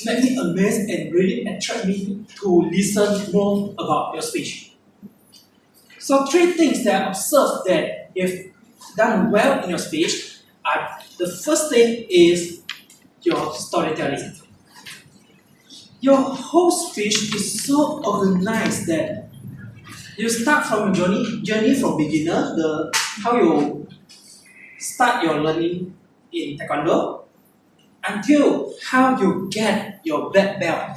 made me amazed and really attract me to listen more about your speech. So 3 things that I observed that you've done well in your speech are The first thing is your storytelling. Your whole speech is so organized that you start from journey from beginner, how you start your learning in Taekwondo, until how you get your black belt,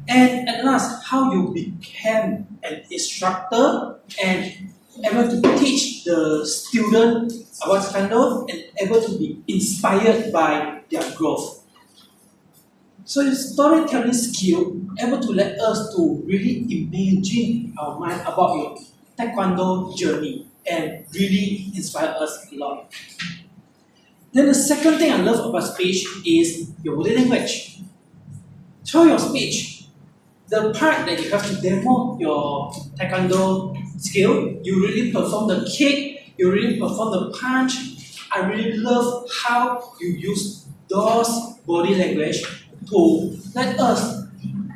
and at last how you became an instructor and able to teach the student about Taekwondo and able to be inspired by their growth. So your storytelling skill able to let us to really imagine our mind about your Taekwondo journey and really inspire us a lot. Then the second thing I love about speech is your body language. Through your speech, the part that you have to demo your Taekwondo skill, you really perform the kick, you really perform the punch. I really love how you use those body language to let us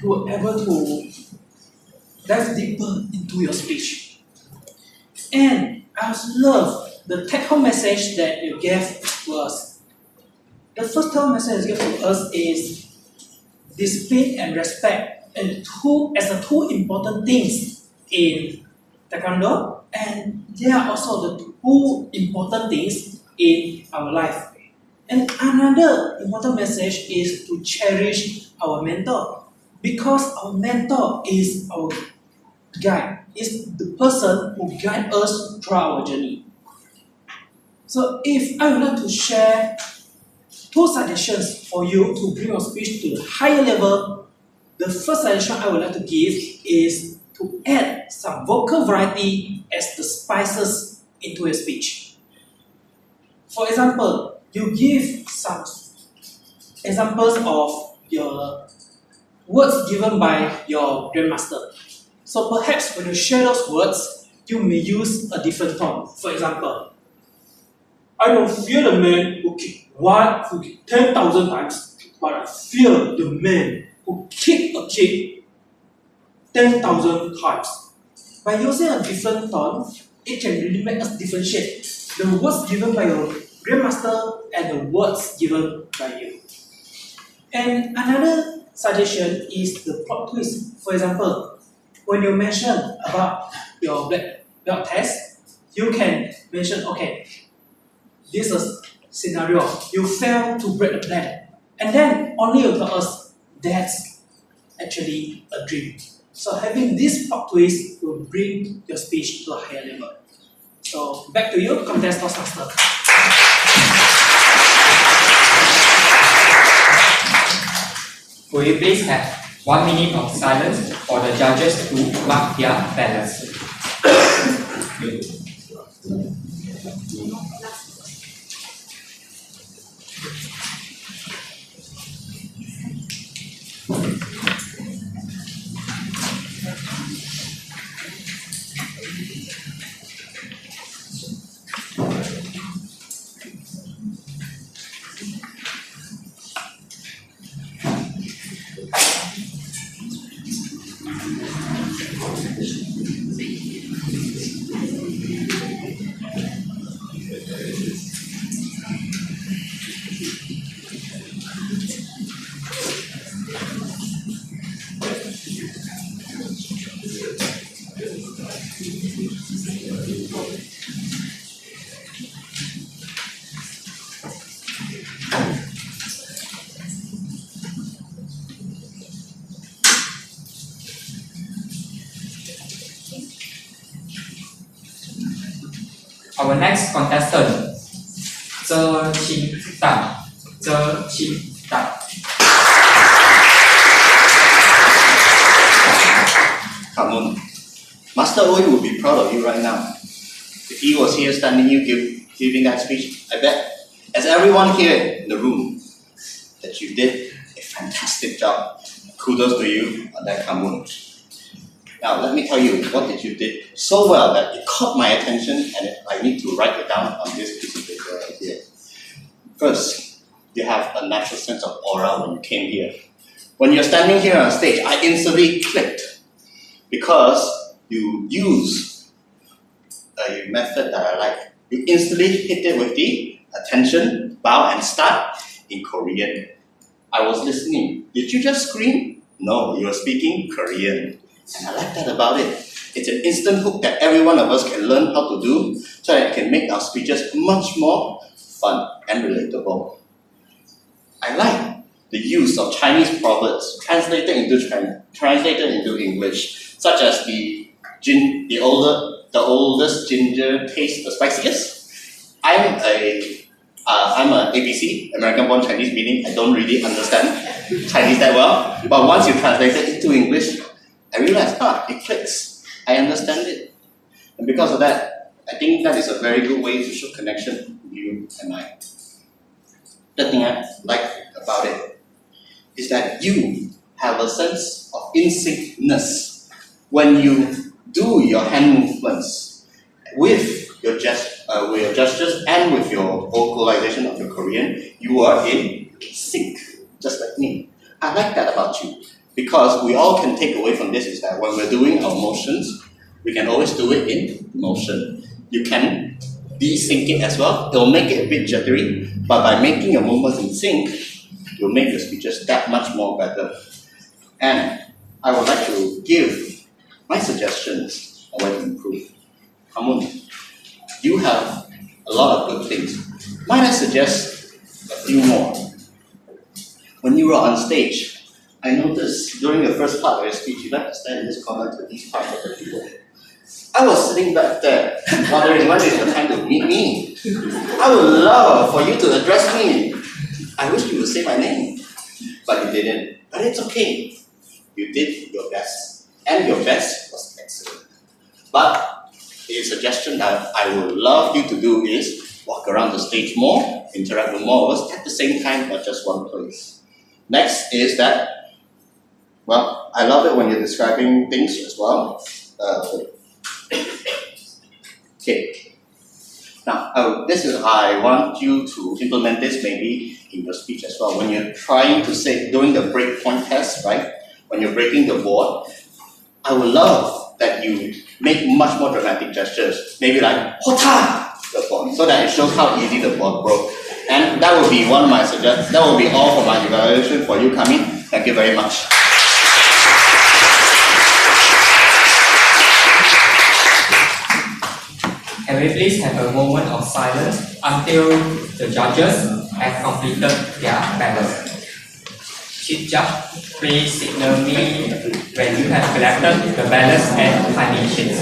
to able to dive deeper into your speech. And I also love the take-home message that you gave to us. The first take-home message you gave to us is discipline and respect as the two important things in Taekwondo, and they are also the two important things in our life. And another important message is to cherish our mentor, because our mentor is our guide, is the person who guides us through our journey. So if I would like to share two suggestions for you to bring your speech to a higher level, the first suggestion I would like to give is to add some vocal variety as the spices into your speech. For example, you give some examples of your words given by your grandmaster. So perhaps when you share those words, you may use a different tone. For example, I don't fear the man who kick 10,000 times, but I fear the man who kick a kick 10,000 times. By using a different tone, it can really make us differentiate the words given by your grandmaster and the words given by you. And another suggestion is the plot twist. For example, when you mention about your black belt test, you can mention, okay, this is a scenario. You fail to break the plan. And then only you tell us that's actually a dream. So having this plot twist will bring your speech to a higher level. So back to you, Contest Toastmaster. Will you please have 1 minute of silence for the judges to mark their ballots? Our next contestant, Zhe Qing Dan. Zhe Qing Dan. Come on. Master Oi would be proud of you right now. If he was here standing you giving that speech, I bet, as everyone here in the room, that you did a fantastic job. Kudos to you on that, Kamun. Now, let me tell you what did you did so well that it caught my attention and I need to write it down on this piece of paper right here. First, you have a natural sense of aura when you came here. When you're standing here on stage, I instantly clicked because you use a method that I like. You instantly hit it with the attention, bow and start in Korean. I was listening. Did you just scream? No, you were speaking Korean. And I like that about it. It's an instant hook that every one of us can learn how to do so that it can make our speeches much more fun and relatable. I like the use of Chinese proverbs translated into English, such as the oldest ginger tastes the spiciest. I'm an ABC, American-born Chinese, meaning I don't really understand Chinese that well. But once you translate it into English, I realized, it clicks. I understand it. And because of that, I think that is a very good way to show connection with you and I. The thing I like about it is that you have a sense of in-syncness when you do your hand movements with your gestures and with your vocalization of your Korean. You are in sync, just like me. I like that about you because we all can take away from this is that when we're doing our motions, we can always do it in motion. You can de-sync it as well. It'll make it a bit jittery, but by making your movements in sync, you'll make your speeches that much more better. And I would like to give my suggestions on where to improve. Come on. You have a lot of good things. Might I suggest a few more? When you were on stage, I noticed during the first part of your speech, you like to stand in this corner to these parts of the people. I was sitting back there, wondering when is the time to meet me. I would love for you to address me. I wish you would say my name, but you didn't. But it's okay. You did your best, and your best was excellent. But a suggestion that I would love you to do is walk around the stage more, interact with more of us at the same time, not just one place. Next is that, well, I love it when you're describing things as well. Okay. Now, I want you to implement this maybe in your speech as well. When you're trying to say, during the breakpoint test, right? When you're breaking the board, I would love that you make much more dramatic gestures. Maybe like, hota! The board, so that it shows how easy the board broke. And that will be one of my suggestions. That will be all for my evaluation for you coming. Thank you very much. Can we please have a moment of silence until the judges have completed their ballots? Chief Judge, please signal me when you have collected the ballots and tiny sheets.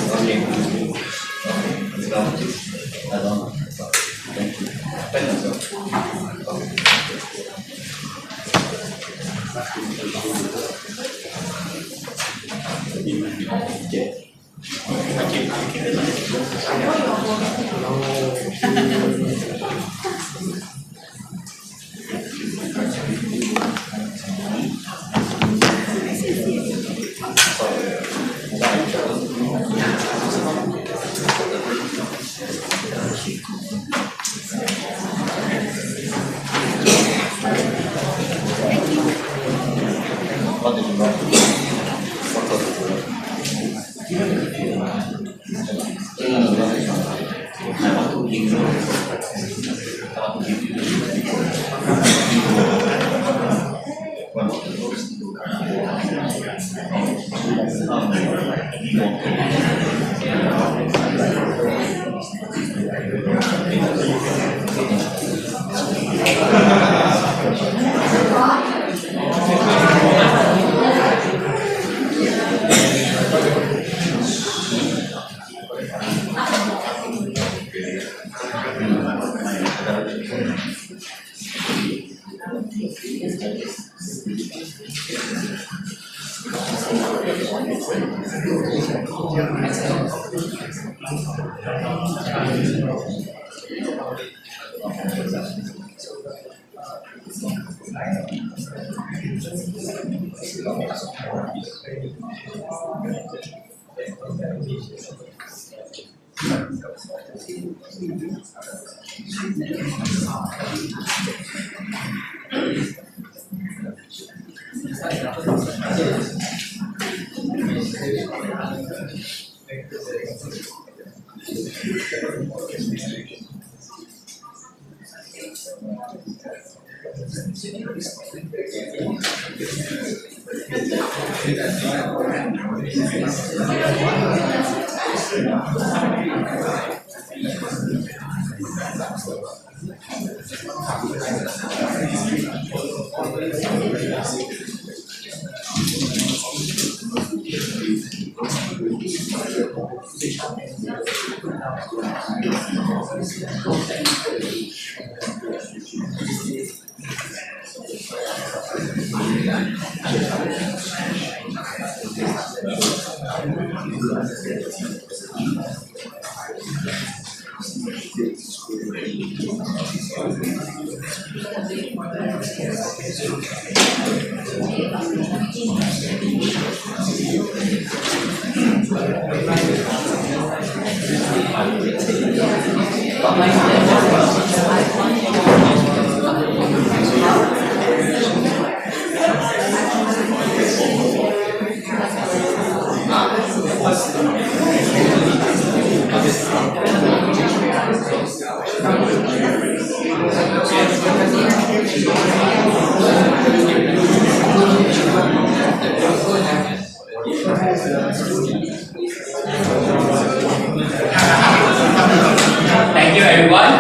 Thank you, everyone.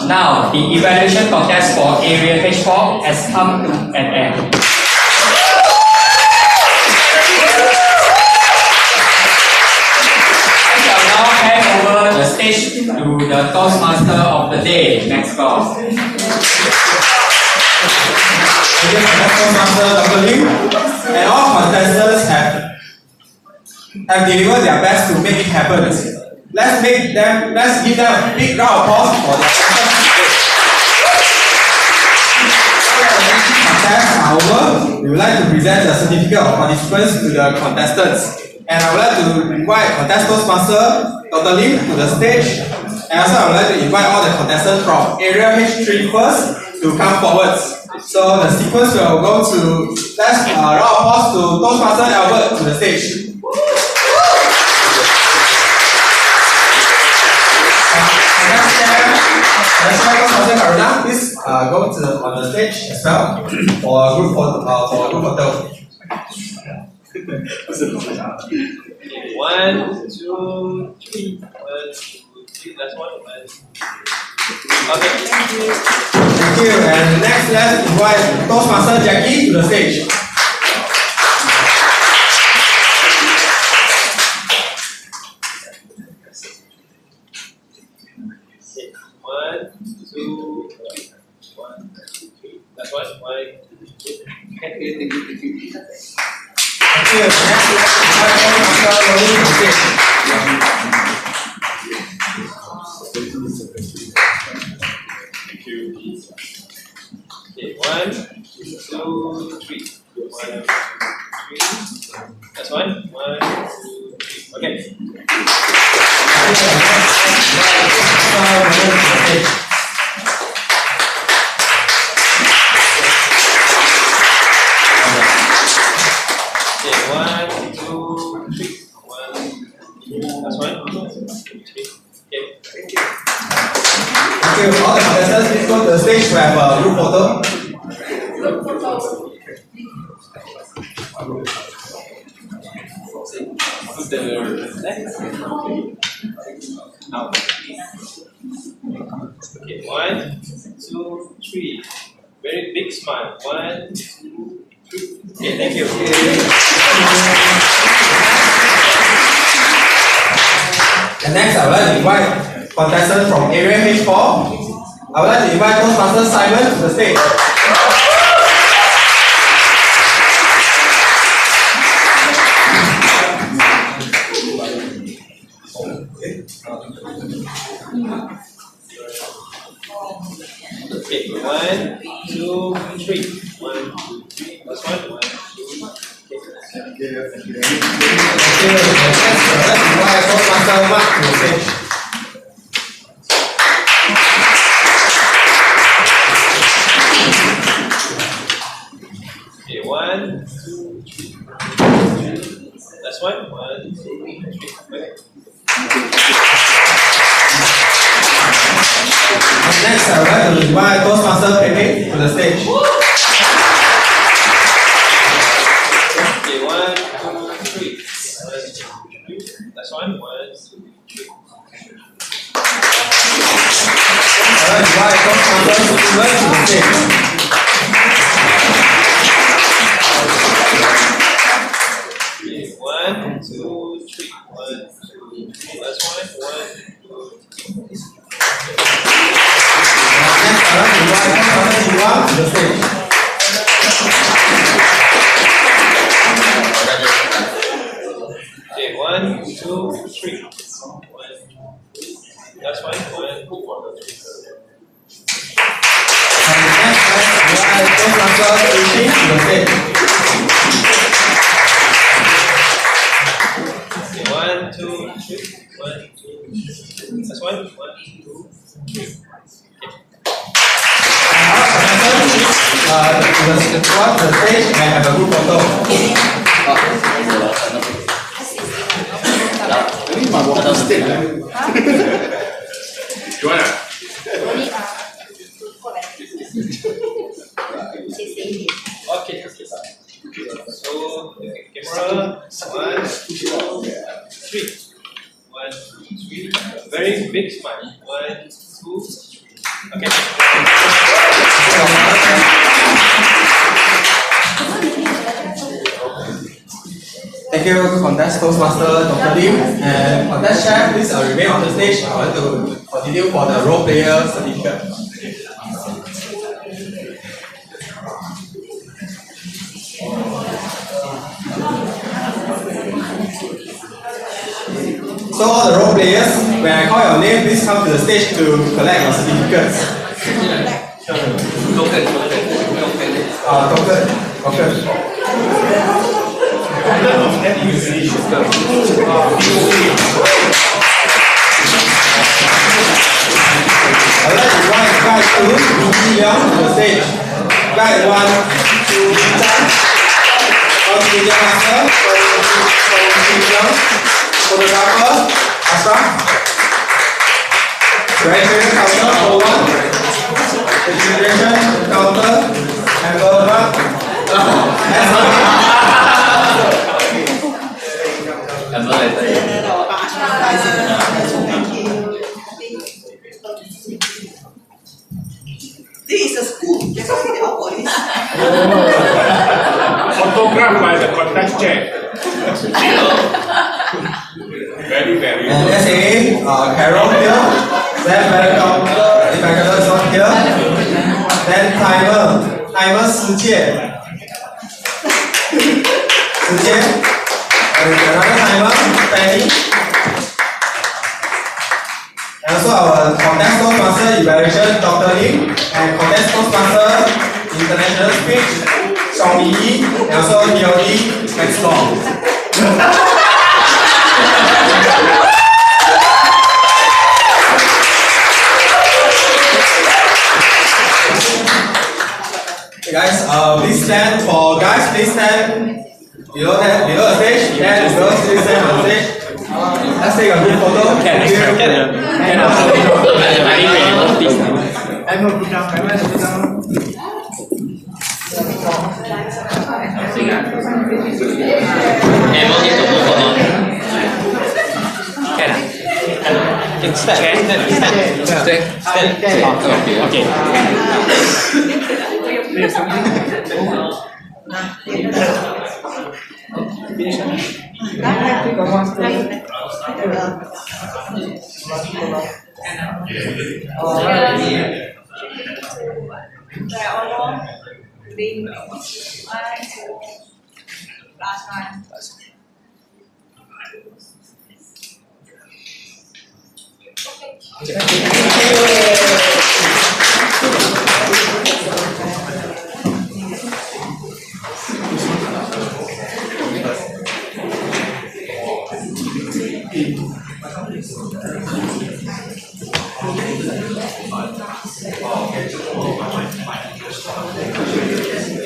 Now, the evaluation contest for Area H4 has come to an end. I shall now hand over the stage to the Toastmaster of the day, Maxwell. Thank you, Toastmaster Dr. Lim. And all contestants have delivered their best to make it happen. Let's give them a big round of applause for their efforts today. Contests are over. We would like to present the certificate of participants to the contestants. And I would like to invite contest Toastmaster Dr. Lim to the stage. And also I would like to invite all the contestants from Area H3 first to come forwards. So the sequence will go to, let's round of applause to Toastmaster Albert to the stage. Toastmaster Karuna, please go on the stage as well for a group photo. One, two, three. 1, 2, 3. Last one. Okay. Thank you. And next, let's invite Toastmaster Jackie to the stage. One, two, three. 1, 2, 3. Last one. 1, 2, 3. Okay. Thank you. Thank you. Next, let's invite Toastmaster Loli to the stage. Thank you. Okay, 1, 2, 3. 1, 2, 3. That's 1. 1, 2, 3. Okay. Okay, 1, 2, 3. 1. That's 1, 2, 3. Okay. Thank you. Thank you. All the contestants, please go to the stage to have a group photo. Okay, 1, 2, 3. Very big smile. 1, 2, 3. Okay, thank you. And next, I would like to invite contestants from Area H4. I would like to invite Toastmaster Simon to the stage. Okay, 1, 2, 3. 1, 2, 3. Last one. 1, 2. Okay. Thank you. Thank you. Thank you. Let's invite Toastmaster Mark to the stage. Okay, 1, 2, 3. Last one. 1, 2, 3. Okay. Next, I would like to invite Toastmaster Pepe to the stage. Last one. 1, 2, 3. Alright, right, Toastmasters, to the stage. Okay, 1, 2, 3. 1, 2, 3. Last one. 1, 2, 3. Next, Toastmasters, to the stage. Okay, 1, 2, 3. 1, 2. Last one. 1, 2, 3. Okay, 1, 2, 3. 1, 2. Last one. 1, 2, 3. To the stage and have a group photo. Joanna. Okay. So, camera. 1, 2, 3. 1, 2, 3. Very big smile. 1, 2, 3. Okay. Thank you, contest Toastmaster Dr. Lim, and contest chef, please remain on the stage. I want to continue for the role player certificate. So all the role players, when I call your name, please come to the stage to collect your certificates. Token. I'd like to invite guide 2, Yi Liang, to the stage. Guide 1, 2, Media Master, Yi Liang. Photographer, Ashraf. Graduation counter, 1. Registration counter, envelope. This is a school, that's why they all police. Photographed by the contest chair. Very, very. And SA, Carol here. Then counter, if I is not here. Then timer 世界. And another timer, Penny. And also our contest Toastmaster evaluation, Dr. Lim, and contest Toastmaster international speech, Chong Yi, and also PLD, Max Long. Okay, guys, please stand for guys. Please stand below the stage. And girls, please stand on the stage. Let's take a group photo.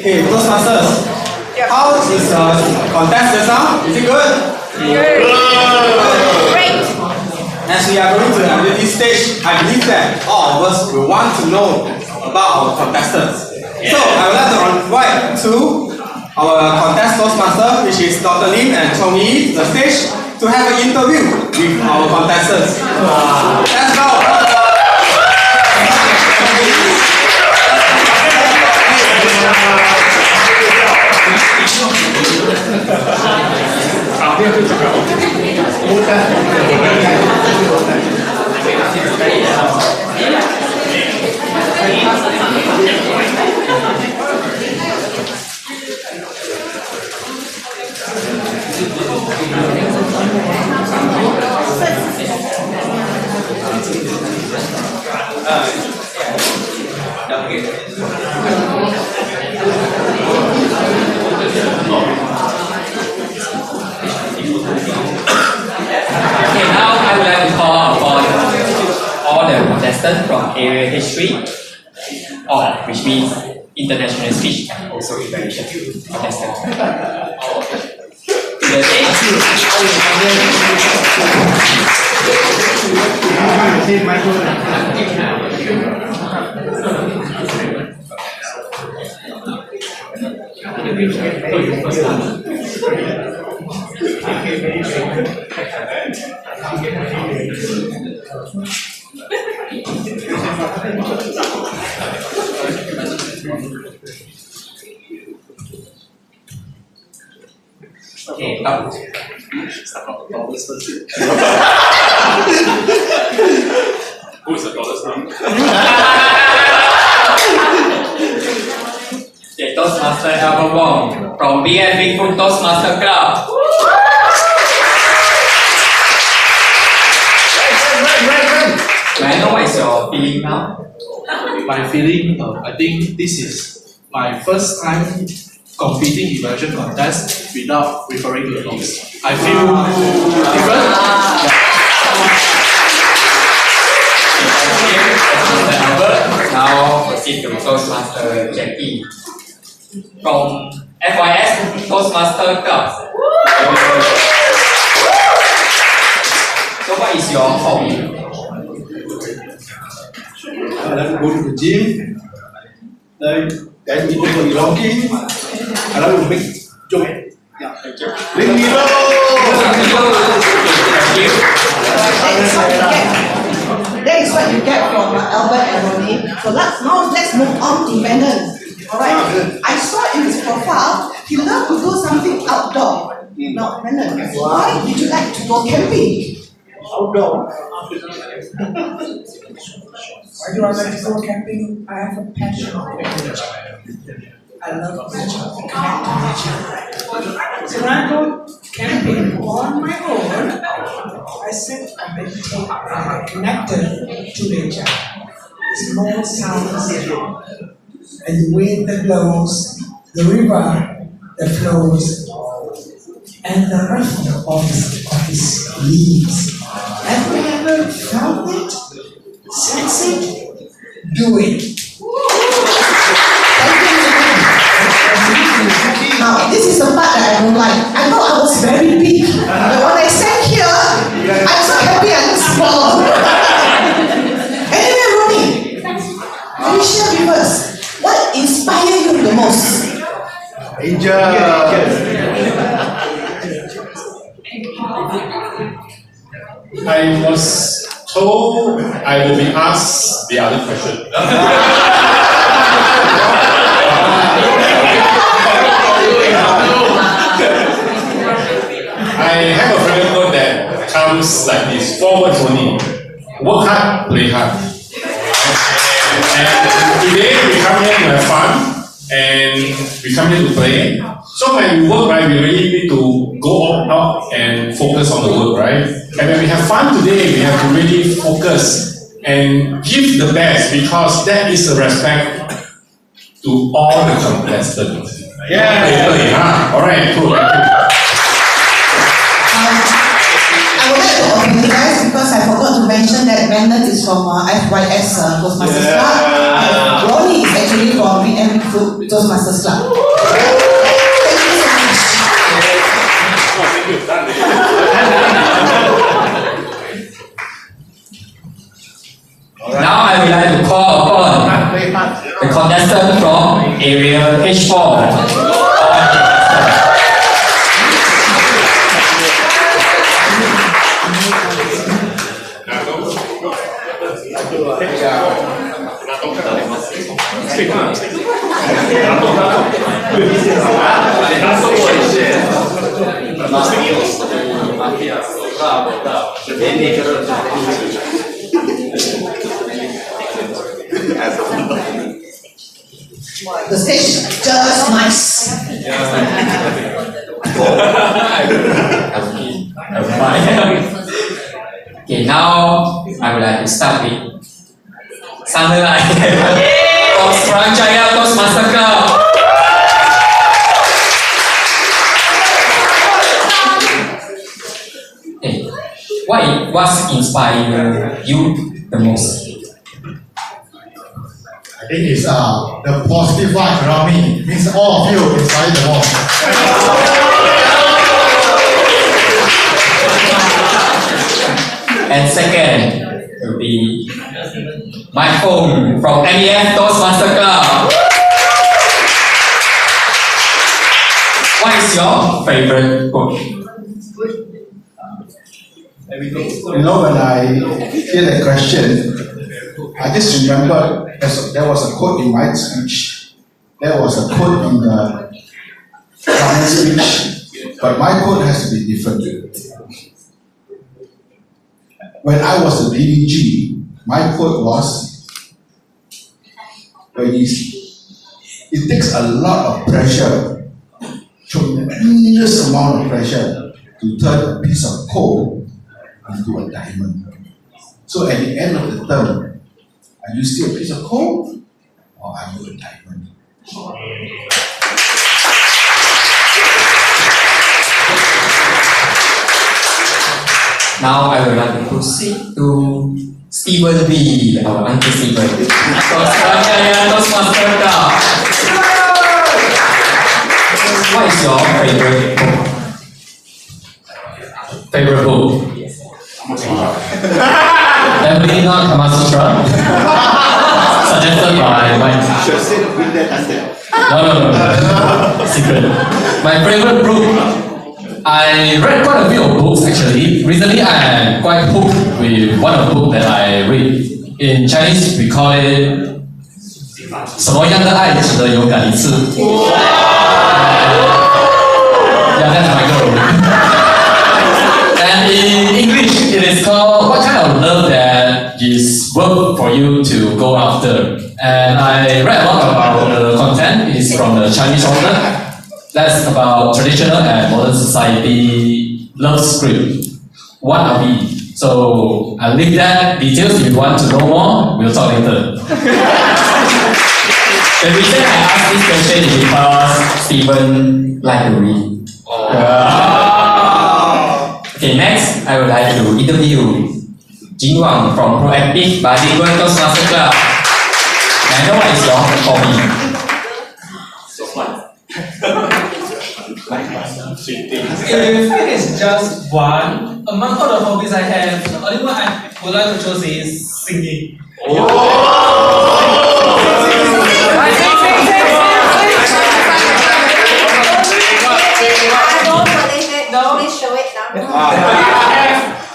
Okay, Toastmasters. How is the contest just now? Is it good? Good. Great. As we are going to the ability stage, I believe that all of us will want to know about our contestants. So I would like to invite our contest Toastmaster, which is Dr. Lim and Chong Yi, to the stage to have an interview with our contestants. Let's go! Okay, now I would like to call upon all the contestants from area history, or which means international speech and also evaluation contestants. To the Okay, up. Who is the tallest one? The Toastmaster Albert Wong from BN Bigfoot Toastmaster Club. May I know what is your feeling now? My feeling, I think this is my first time competing evaluation contest without referring to the notes. I feel different. Toastmaster Albert. Now proceed to Toastmaster Jackie from FYS Toastmaster Club. So what is your hobby? I like to go to the gym. I eat walking. I like to make joke. Yeah, thank you. Bring me That is what you get from Albert and Ronnie. So let's move on to Brennan. Alright. I saw in his profile, he loved to do something outdoor. Now, Brennan, why did you like to go camping? Outdoor. Why do I like to go camping? I have a passion for nature. I love nature. So when I go camping on my own, I sit and meditate and I'm connected to nature. Small sounds and the wind that blows, the river that flows, and the rustle of his leaves. Have you ever felt it? Sense it? Do it. Now, this is the part that I don't like. I thought I was very big, but when I stand here, I'm so happy I'm small. Anyway, Ronnie, can you share with us what inspired you the most? I was told I will be asked the other question. I have a friend note that comes like this, 4 words only. Work hard, play hard. And today we come here to have fun and we come here to play. So when we work, right, we really need to go out and focus on the work, right? And when we have fun today, we have to really focus and give the best because that is a respect to all the contestants. Yeah. All right, cool. I would like to apologize because I forgot to mention that Brandon is from FYS Toastmasters Club and Ronnie is actually from BN Bigfoot Toastmasters Club. Now I would like to call upon the contestant from area H4. The stage just nice. Okay, now I would like to start with Samurai of Suruhanjaya Toastmaster Club. Hey, what inspired you the most? I think it's the positive vibe around me. Means all of you inspired the most. And second will be my phone from MEF Toastmaster Club. What is your favorite book? You know, when I hear the question, I just remember there was a quote in my speech. There was a quote in the final speech, but my quote has to be different. When I was a BDG, my quote was, it takes a lot of pressure, tremendous amount of pressure to turn a piece of coal into a diamond. So at the end of the term, are you still a piece of coal or are you a diamond? Now I would like to proceed to Stephen B, our Uncle Stephen. Suruhanjaya Toastmaster Club. What is your favorite book? Favorite book? Definitely not Kama Sutra. Suggested by my No. Secret. My favorite book. I read quite a few of books actually. Recently I am quite hooked with one of the books that I read. In Chinese we call it 什么样的爱值得勇敢一次? Yeah, that's my girl. And in English it is called What Kind of Love That Is Worth For You To Go After. And I read a lot about the content. It is from the Chinese author. That's about traditional and modern society love script. What are we? So I'll leave that details if you want to know more. We'll talk later. The reason I asked this question is because Stephen liked to read. Okay, next I would like to interview Jin Wang from Proactive Bilingual Toastmaster Club. May I know what is your hobby? If it is just one, among all the hobbies I have, the only one I would like to choose is singing. Please show it now.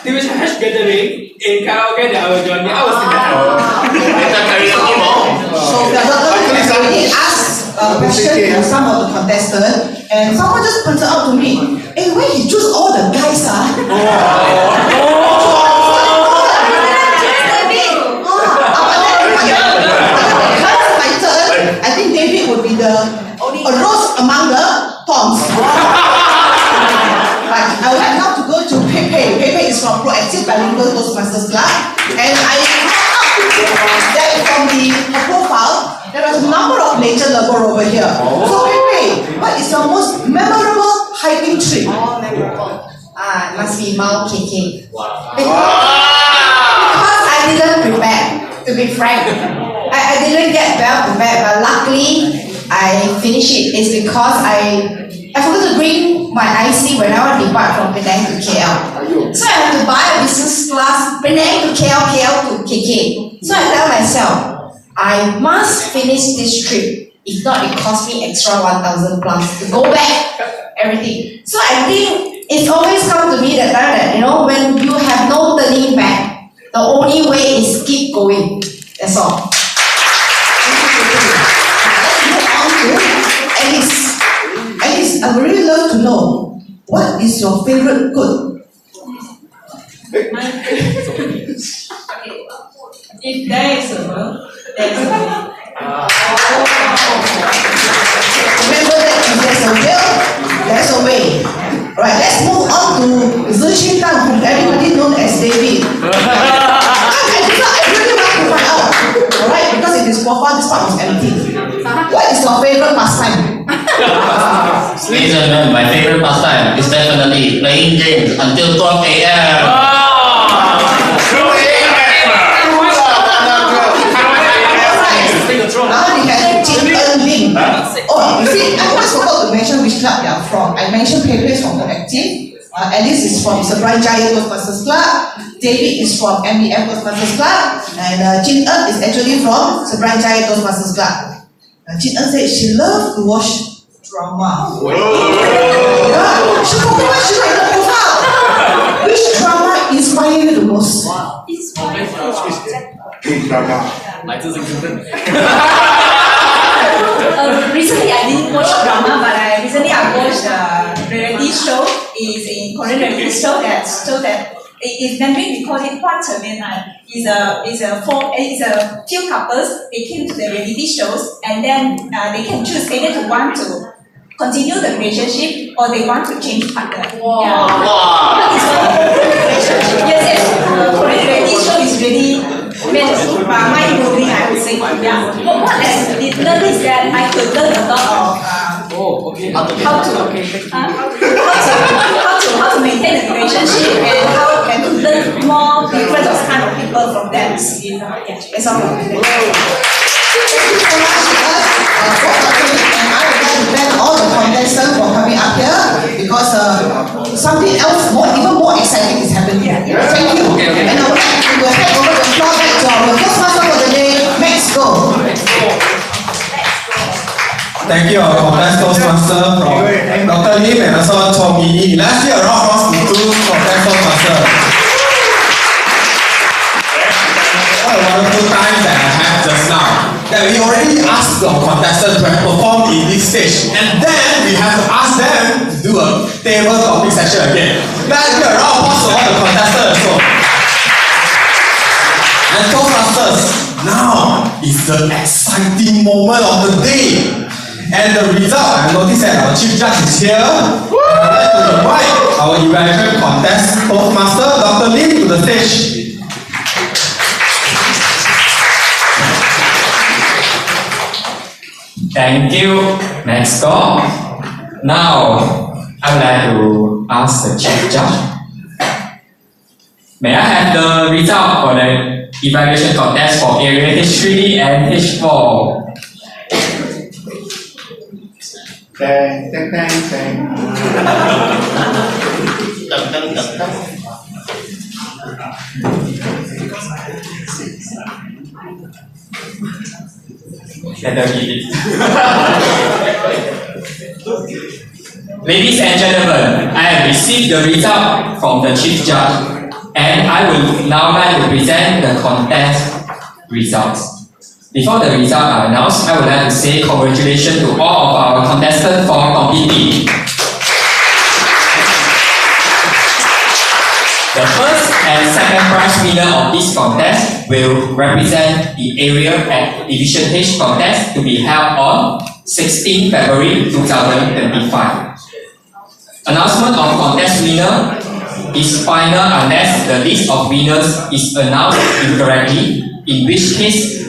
There is a hash gathering in karaoke that I will join. I was So the other already asked a question to some of the contestants, and someone just pointed out to me, hey, where he choose all the guys, I think David would be the rose among the Toms. But I would like now to go to Pepe. Pepe is from Proactive Bilingual Toastmasters Club, and I that from her profile, there was a number of nature lover over here. So Pepe, what is your most memorable hiking trip? Oh, memorable. It must be Mount KK. Because I didn't prepare, to be frank. I didn't get well prepared, but luckily I finished it. It's because I forgot to bring my IC when I want to depart from Penang to KL. So I have to buy a business class Penang to KL, KL to KK. So I tell myself, I must finish this trip. If not, it cost me extra 1,000 plus to go back, everything. So I think it's always come to me that time that, when you have no turning back, the only way is keep going. your favorite good? My favorite. Okay. If there is a will, there is a way. Remember that if there's a will, there's a way. Right, let's move on to Zhi Tang, whom everybody known as David. I really want to find out. Alright, because it is profound, this part was empty. What is your favorite pastime? Ladies and gentlemen, my favorite pastime is definitely playing games until 12 a.m. Now we have Jin En Ling. Oh, you see, I almost forgot to mention which club they are from. I mentioned Pedro is from Proactive, Alice is from Seberang Jaya Toastmasters Club, David is from MBF Toastmasters Club, and Jin En is actually from Seberang Jaya Toastmasters Club. Jin En said she loves to watch drama. Yeah, she told me what she wrote in the profile. Which drama inspired you the most? Recently I didn't watch drama, but I watched a reality show. It's a Korean reality show that in Mandarin we call it 换乘恋爱. It's a few couples. They came to the reality shows and then they can choose either to want to continue the relationship or they want to change partner. Wow. Yes. Korean reality show is really mind-blowing, I would say. Yeah. But what I did learn is that I could learn a lot of how to maintain a relationship and how can to learn more different kind of people from them. That's all. Thank you so much for coming, and I would like to thank all the contestants for coming up here because something else even more exciting is happening here. Thank you. And I would like to hand over the floor back to our Toastmaster for the day, Max Go. Thank you, our contest Toastmaster from Dr. Lim and also Chong Yi. Let's give a round of applause to two contest Toastmasters. What a wonderful time that I had just now. That we already asked the contestants to perform in this stage, and then we have to ask them to do a table topic session again. Let's give a round of applause to all the contestants also. And Toastmasters, now is the exciting moment of the day. And the result, I noticed that our Chief Judge is here. I'd like to invite our evaluation contest Toastmaster, Dr. Lim, to the stage. Thank you, Max Go. Now, I would like to ask the Chief Judge. May I have the result for the evaluation contest for area H3 and H4? Thank. Ladies and gentlemen, I have received the result from the Chief Judge, and I would now like to present the contest results. Before the result are announced, I would like to say congratulations to all of our contestants for competing. The first and second prize winner of this contest will represent the area at Division H contest to be held on 16 February 2025. Announcement of contest winner is final unless the list of winners is announced incorrectly, in which case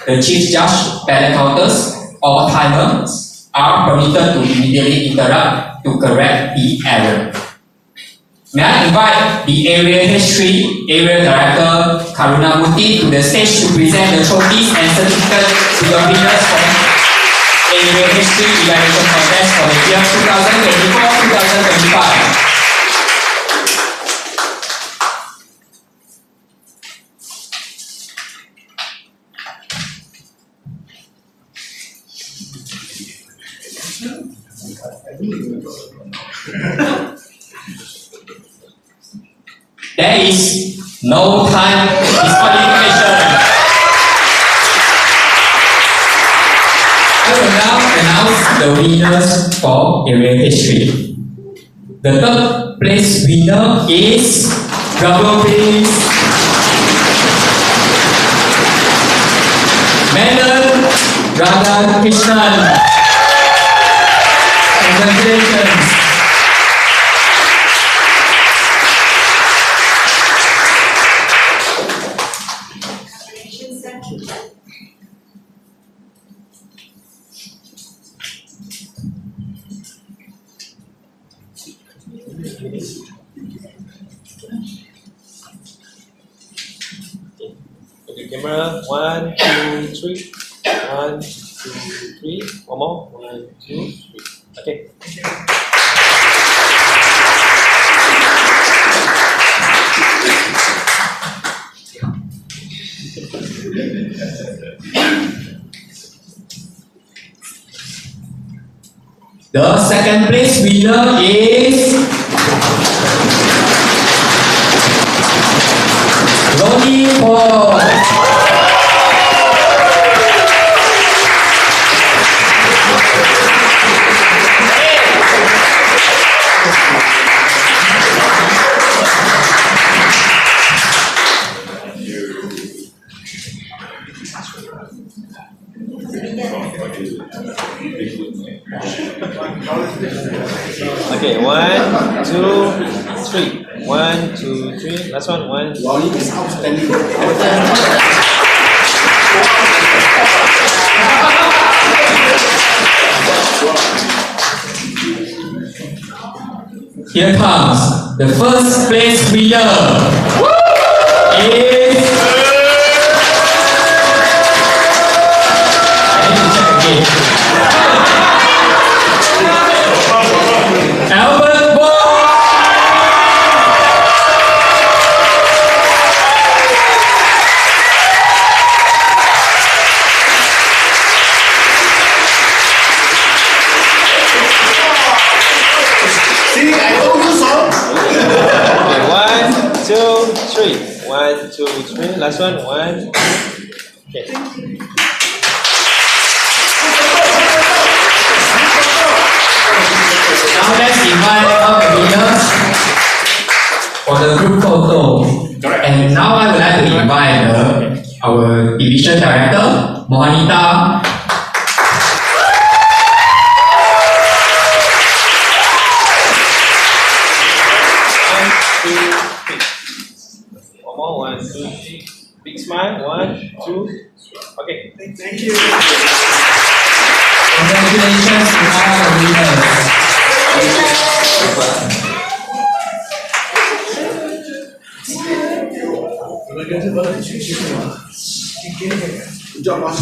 the Chief Judge, ballot counters, or timers are permitted to immediately interrupt to correct the error. May I invite the Area H3 Area Director Karuna Murthy to the stage to present the trophies and certificates to the winners from Area H3 Evaluation Contest for the year 2024-2025. There is no time disqualification. I will now announce the winners for area H3. The third place winner is, drum roll please, Menon Radhakrishnan. Congratulations. Okay, camera, 1, 2, 3. 1, 2, 3. One more. 1, 2, 3. Okay. The second place winner is Ronnie Paul. Okay, 1, 2, 3. 1, 2, 3. Last one. 1. Ronnie is outstanding. Here comes the first place winner is Albert Boy. See, I told you so. Okay, 1, 2, 3. 1, 2, 3. Last one. 1. Okay. Now let's invite all the winners for the group photo. And now I would like to invite our division director, Mohanita. One more. 1, 2, 3. Big smile. 1, 2. Okay. Thank you. Congratulations to all the winners. Good job, boss.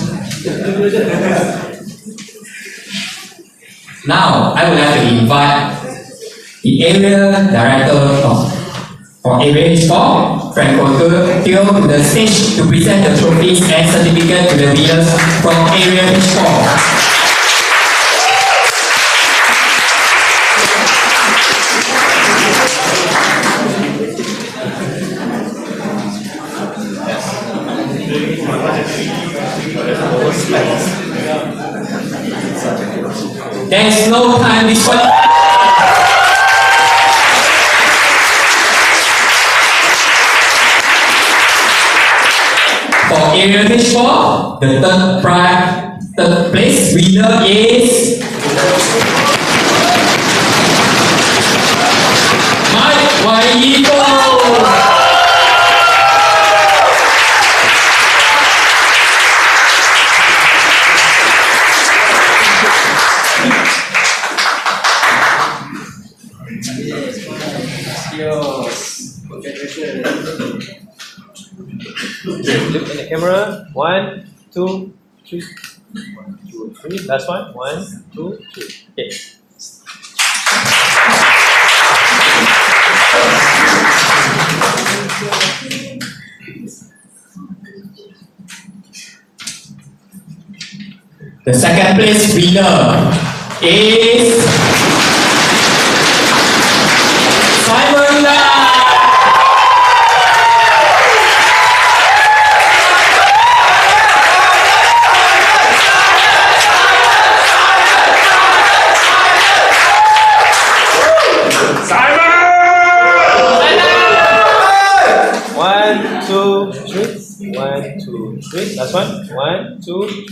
Now, I would like to invite the area director for area H4, Frank Teo, to the stage to present the trophies and certificate to the winners from area H4. There is no time for area H4, the third place winner is Mike Waiko. Look in the camera. 1, 2, 3. 1, 2, 3. Last one. 1, 2, 3. Okay. The second place winner is Simon Lam. Simon! 2, 3. 1, 2, 3. Last one. 1, 2, 3.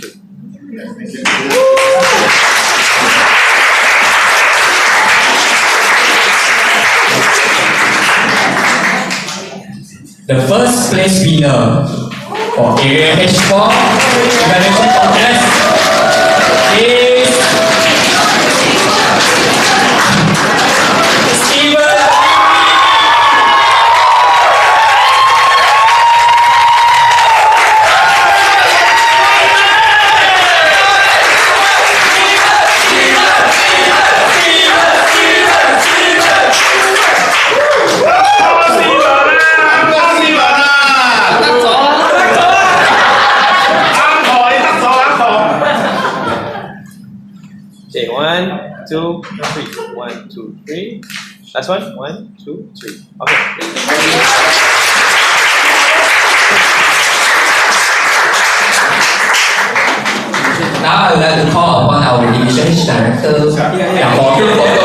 The first place winner for Area H4 evaluation contest is Steven. Okay, 1, 2, 3. 1, 2, 3. Last one. 1, 2, 3. Okay. Now I would like to call upon our Division H Director for group photo.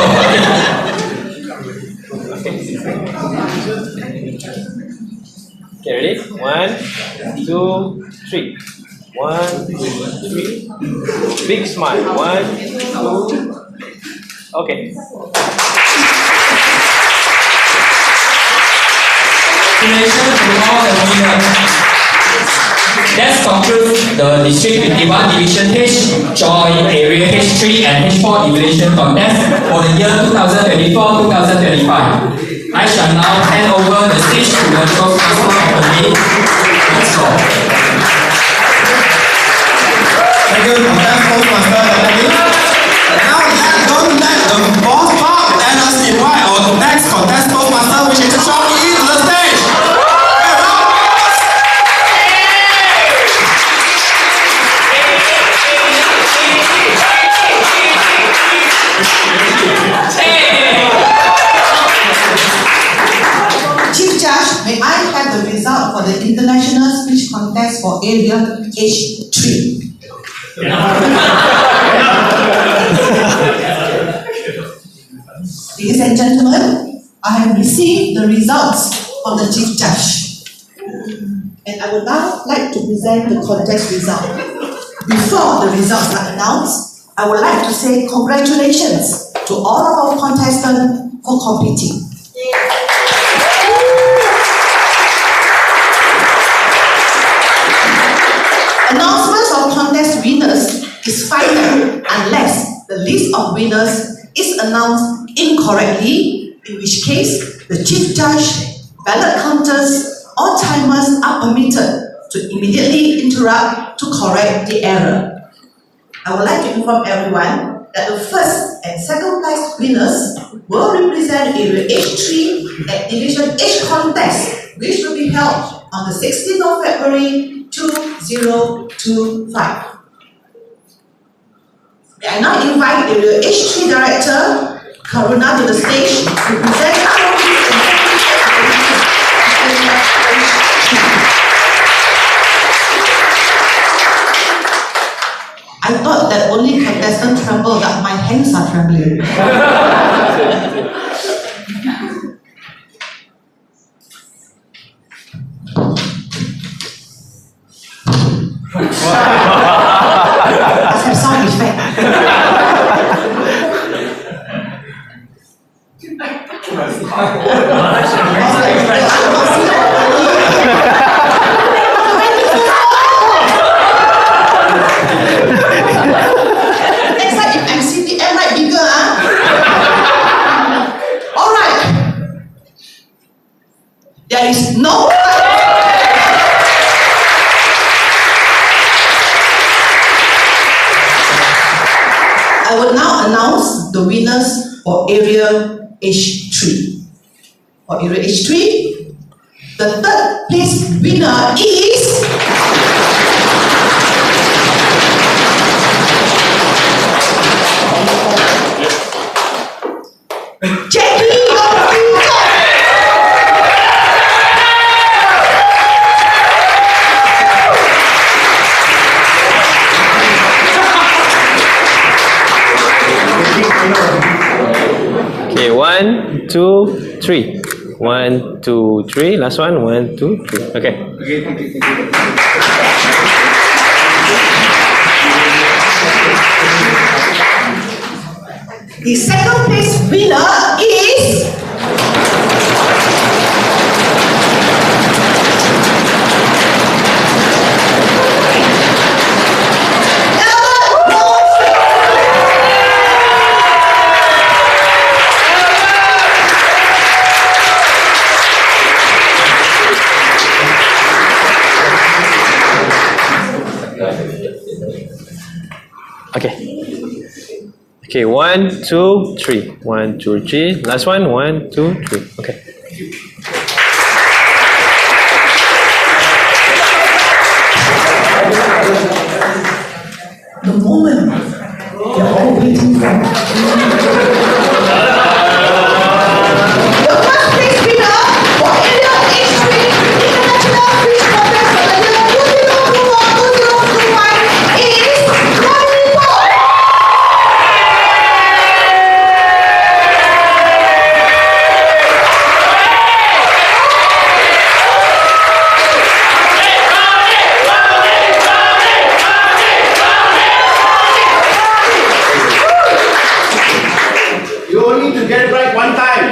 Okay, ready? 1, 2, 3. 1, 2, 3. Big smile. 1, 2. Okay. Congratulations to all the winners. That concludes the District 51 Division H Joint Area H3 and H4 Evaluation Contest for the year 2024-2025. I shall now hand over the stage to the Toastmaster of the day. Let's go. Thank you, Contest Toastmaster Dr. Lee. Now don't let the boss talk. Let us invite our next Contest Toastmaster, which is Sean Yi, to the stage. Chief Judge, may I have the result for the International Speech Contest for Area H3? Ladies and gentlemen, I have received the results from the Chief Judge. And I would now like to present the contest result. Before the results are announced, I would like to say congratulations to all of our contestants for competing. Announcements of contest winners is final unless the list of winners is announced incorrectly, in which case the Chief Judge, ballot counters, or timers are permitted to immediately interrupt to correct the error. I would like to inform everyone that the first and second place winners will represent Area H3 at Division H contest, which will be held on the 16th of February 2025. May I now invite Area H3 Director Karuna to the stage to present our I thought that only contestants tremble, that my hands are trembling. Let's have sound Next time if MCTM might bigger, Alright. There is no I will now announce the winners for Area H3. For Area H3, the third place winner is Jackie Okay, 1, 2, 3. 1, 2, 3. Last one. 1, 2, 3. Okay. The second place winner is Okay, 1, 2, 3. 1, 2, 3. Last one. 1, 2, 3. Okay. the moment you're all waiting for. The first place winner for Area H3 International Fish Contest for the year 2021-2025 is Ronnie Paul. You only need to get it right one time.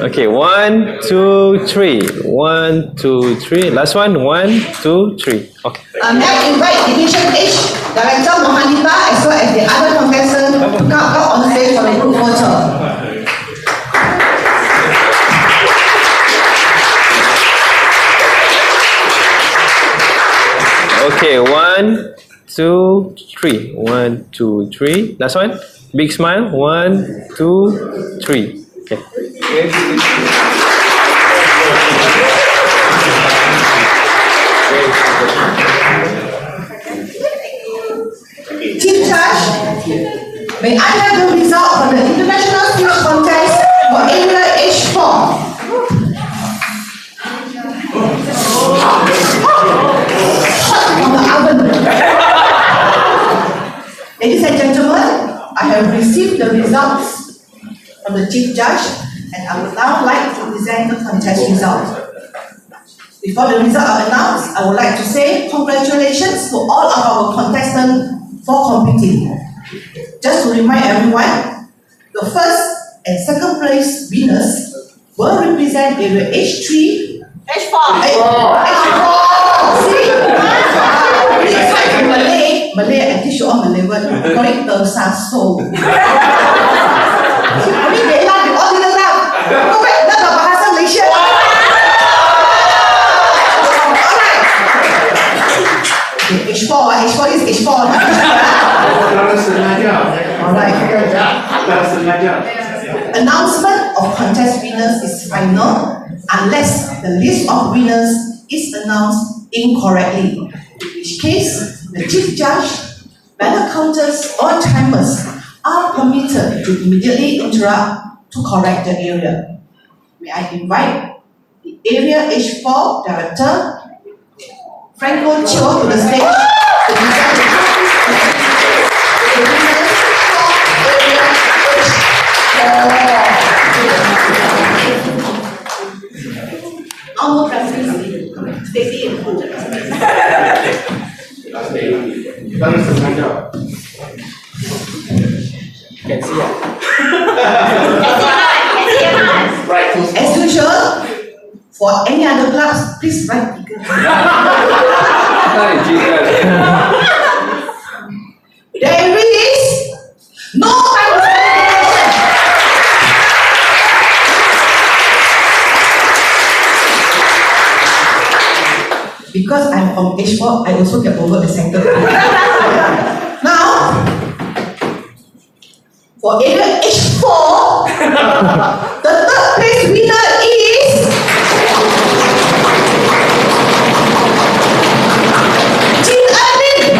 Okay, 1, 2, 3. 1, 2, 3. Last one. 1, 2, 3. Okay. May I invite Division H Director Mohanita as well as the other contestants to come out on stage for the group photo. Okay, 1, 2, 3. 1, 2, 3. Last one. Big smile. 1, 2, 3. Okay. Team Judge, may I have the result for the International Fish Contest for Area H4? Hot from the oven. Ladies and gentlemen, I have received the results from the Chief Judge and I would now like to present the contest result. Before the result are announced, I would like to say congratulations to all of our contestants for competing. Just to remind everyone, the first and second place winners will represent Area H3, H4. See? It's like Malay, I teach you all Malay word. Call it tersaso. Kami bela di all the time. Go back, learn the bahasa Malaysia. H4 is H4. Alright. Announcement of contest winners is final unless the list of winners is announced incorrectly. In which case, the Chief Judge, ballot counters or timers are permitted to immediately interrupt to correct the area. May I invite the Area H4 Director, Franco Chio, to the stage to present the winners for Area H4. Almost referee, Stacy and Hu. Can see it. As usual, for any other clubs, please write bigger. There is no time for celebration. Because I'm from H4, I also get over the center. Now, for Area H4, the third place winner is Jin Admin.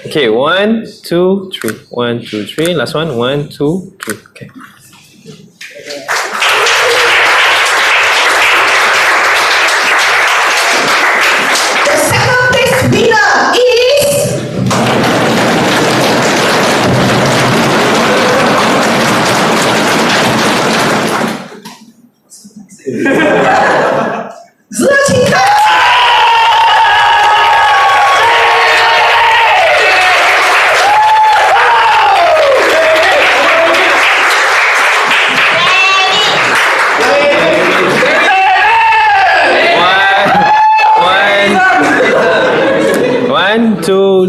Okay, 1, 2, 3. 1, 2, 3. Last one. 1, 2, 3. Okay.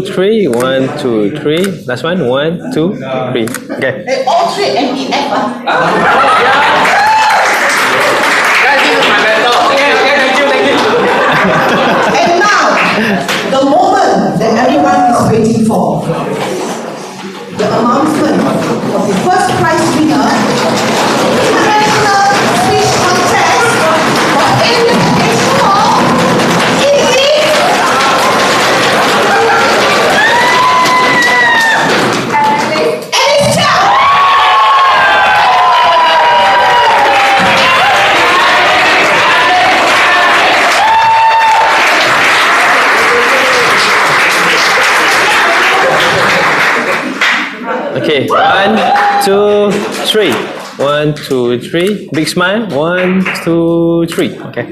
2, 3. 1, 2, 3. Last one. 1, 2, 3. Okay. Hey, all three NEF. And now, the moment that everyone is waiting for, the announcement of the first prize winner, International Speech Contest for Indian Education Hall, Okay, 1, 2, 3. 1, 2, 3. Big smile. 1, 2, 3. Okay.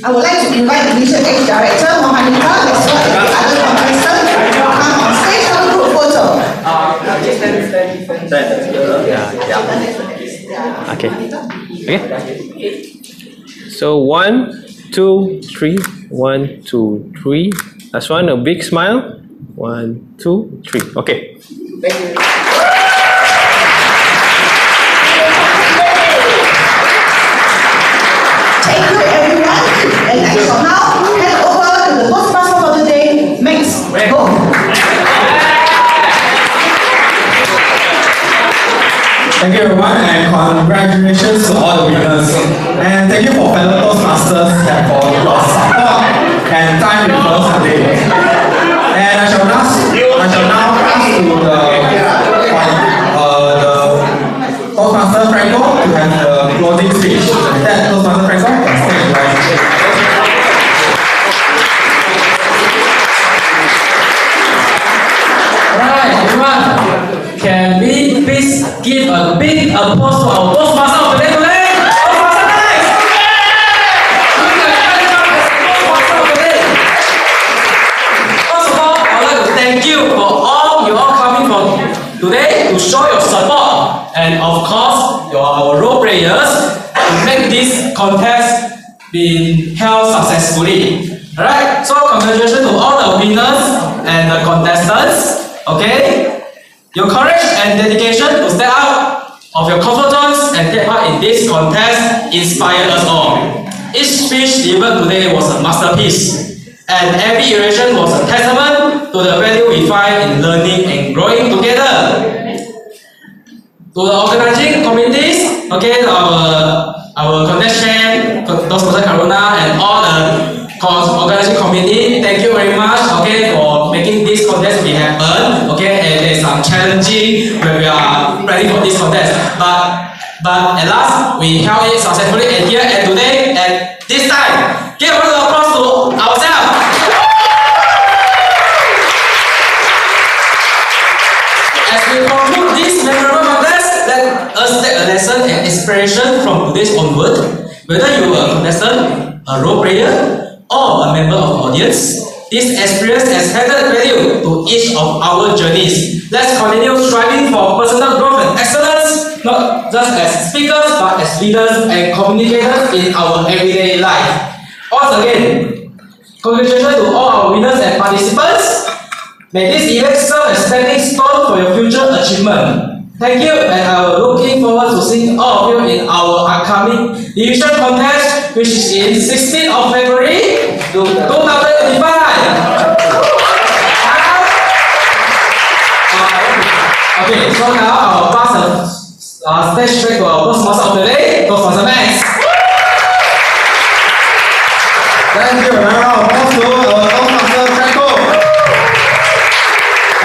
I would like to invite Division H Director Mohanika as well as the other contestants to come on stage for a group photo. Okay. Okay. So 1, 2, 3. 1, 2, 3. Last one, a big smile. 1, 2, 3. Okay. Thank you. Thank you, everyone. And I shall now hand over to the Toastmaster for the day, Max. Go. Thank you everyone and congratulations to all the winners. And thank you for fellow Toastmasters and for your support and time with us today. And I shall now pass to the Toastmaster Franco to have the closing speech. With that, Toastmaster Franco, can stage right. Alright, everyone. Can we please give a big applause to our Toastmaster of the day today? Toastmaster Max! First of all, I would like to thank you for all you all coming for today to show your support and of course our role players to make this contest be held successfully. Alright, so congratulations to all the winners and the contestants. Okay? Your courage and dedication to step out of your comfort zones and take part in this contest inspired us all. Each speech delivered today was a masterpiece, and every iteration was a testament to the value we find in learning and growing together. To the organizing committees, okay, our contest chair, Toastmaster Karuna, and all the organizing committee, thank you very much, okay, for making this contest be happen, okay, and there's some challenging when we are planning for this contest, but at last we held it successfully and here and today at this time. Give a round of applause to ourselves. As we conclude this memorable contest, let us take a lesson and inspiration from today's onward. Whether you are a contestant, a role player, or a member of the audience, this experience has added value to each of our journeys. Let's continue striving for personal growth and excellence, not just as speakers, but as leaders and communicators in our everyday life. Once again, congratulations to all our winners and participants. May this event serve as stepping stone for your future achievement. Thank you, and I'm looking forward to seeing all of you in our upcoming division contest, which is in 16th of February 2025. Okay, so now I'll pass the stage back to our Toastmaster of the day, Toastmaster Max. Thank you, round of applause to our Toastmaster Franco.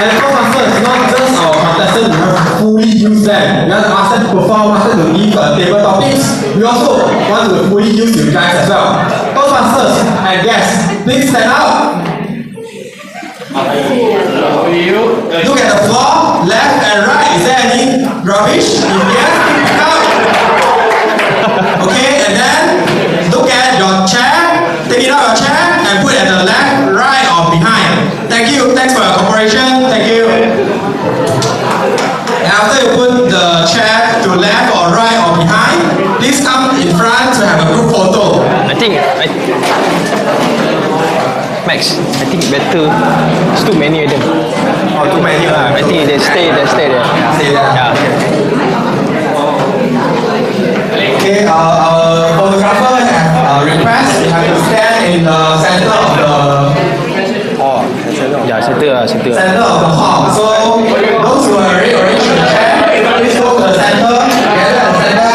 And Toastmaster is not just our contestant who have fully used them. We have asked them to perform, asked them to give table topics. We also want to fully use you guys as well. Toastmasters and guests, please stand up. Look at the floor, left and right. Is there any rubbish? If yes, pick up. Okay, and then look at your chair, take it out your chair and put it at the left, right or behind. Thank you, thanks for your cooperation, thank you. And after you put the chair to left or right or behind, please come in front to have a group photo. I think, Max, Max, I think better. It's too many of them. Oh, too many lah. I think they stay there. Stay there. Yeah. Okay, our photographer have request you have to stand in the center of the hall. Yeah, center of the hall. So those who are already arranged in the chair, please go to the center. Gather at the center.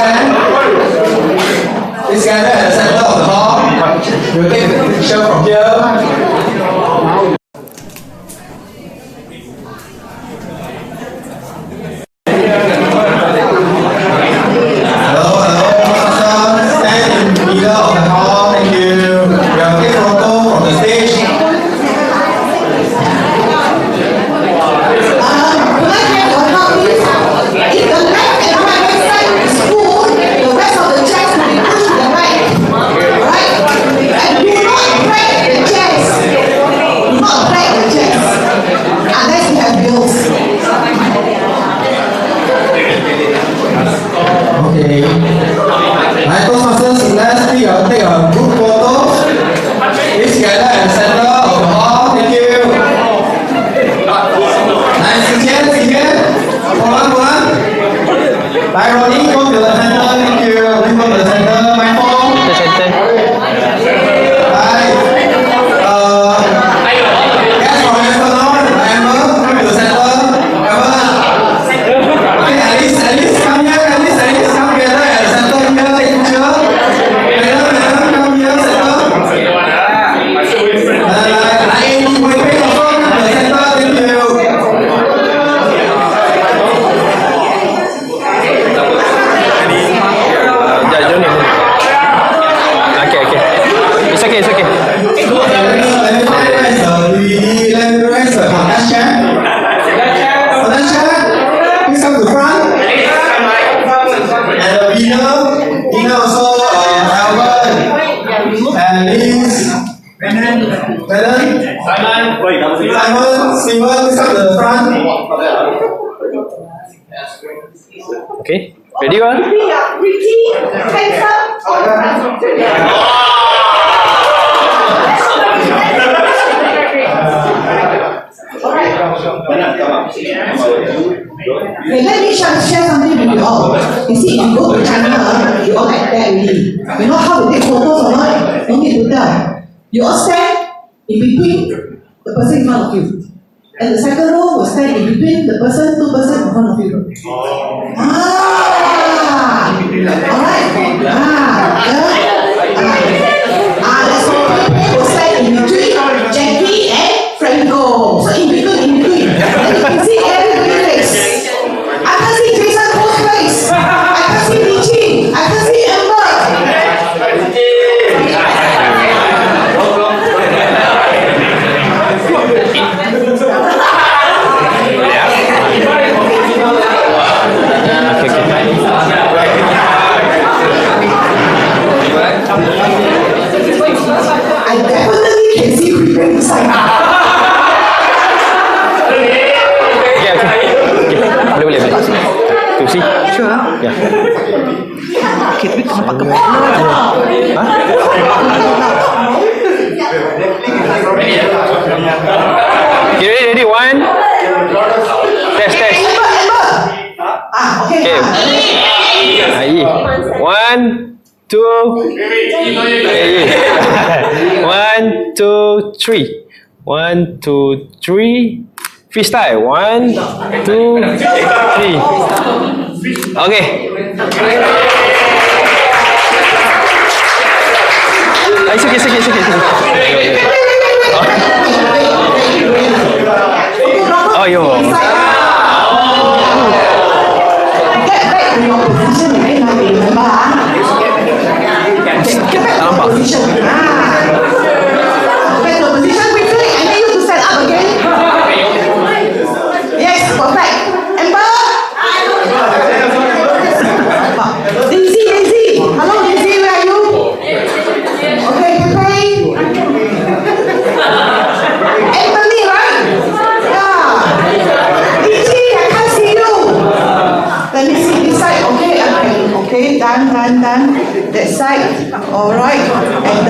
Please gather at the center of the hall. We'll take the picture from here. Okay, ready one? Okay, let me share something with you all. You see, if you go to China, you all like that already. You know how to take photos or not? Don't need to tell. You all stand in between the person in front of you. And the second row will stand in between the person, two person in front of you. Alright. That's why people will stand in between Jackie and Franco. So in between. Then you can see everybody's face. I can see Jason Cole's face. I can see Richie. I can see Amber. I definitely can see people inside. Boleh. Tu see? Sure. Yeah. Okay, tapi nampak kepala. Okay, ready? One. Test. Okay. Ayi. 1, 2. 1, 2, 3. 1, 2, 3. Freestyle. 1, 2, 3. Okay. It's okay. Oh, yo. Get back to your position again, remember? Get back to your position. Back to position quickly. I need you to stand up again. Yes, perfect. Amber? Daisy. Hello, Daisy, where are you? Okay, Pepe. Anthony, right? Yeah. Daisy, I can't see you. Let me see this side. Okay, done. That side. Alright. And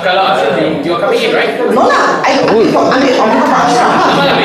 kalau ada di coming in, right? No lah, I on behalf of Ashraf.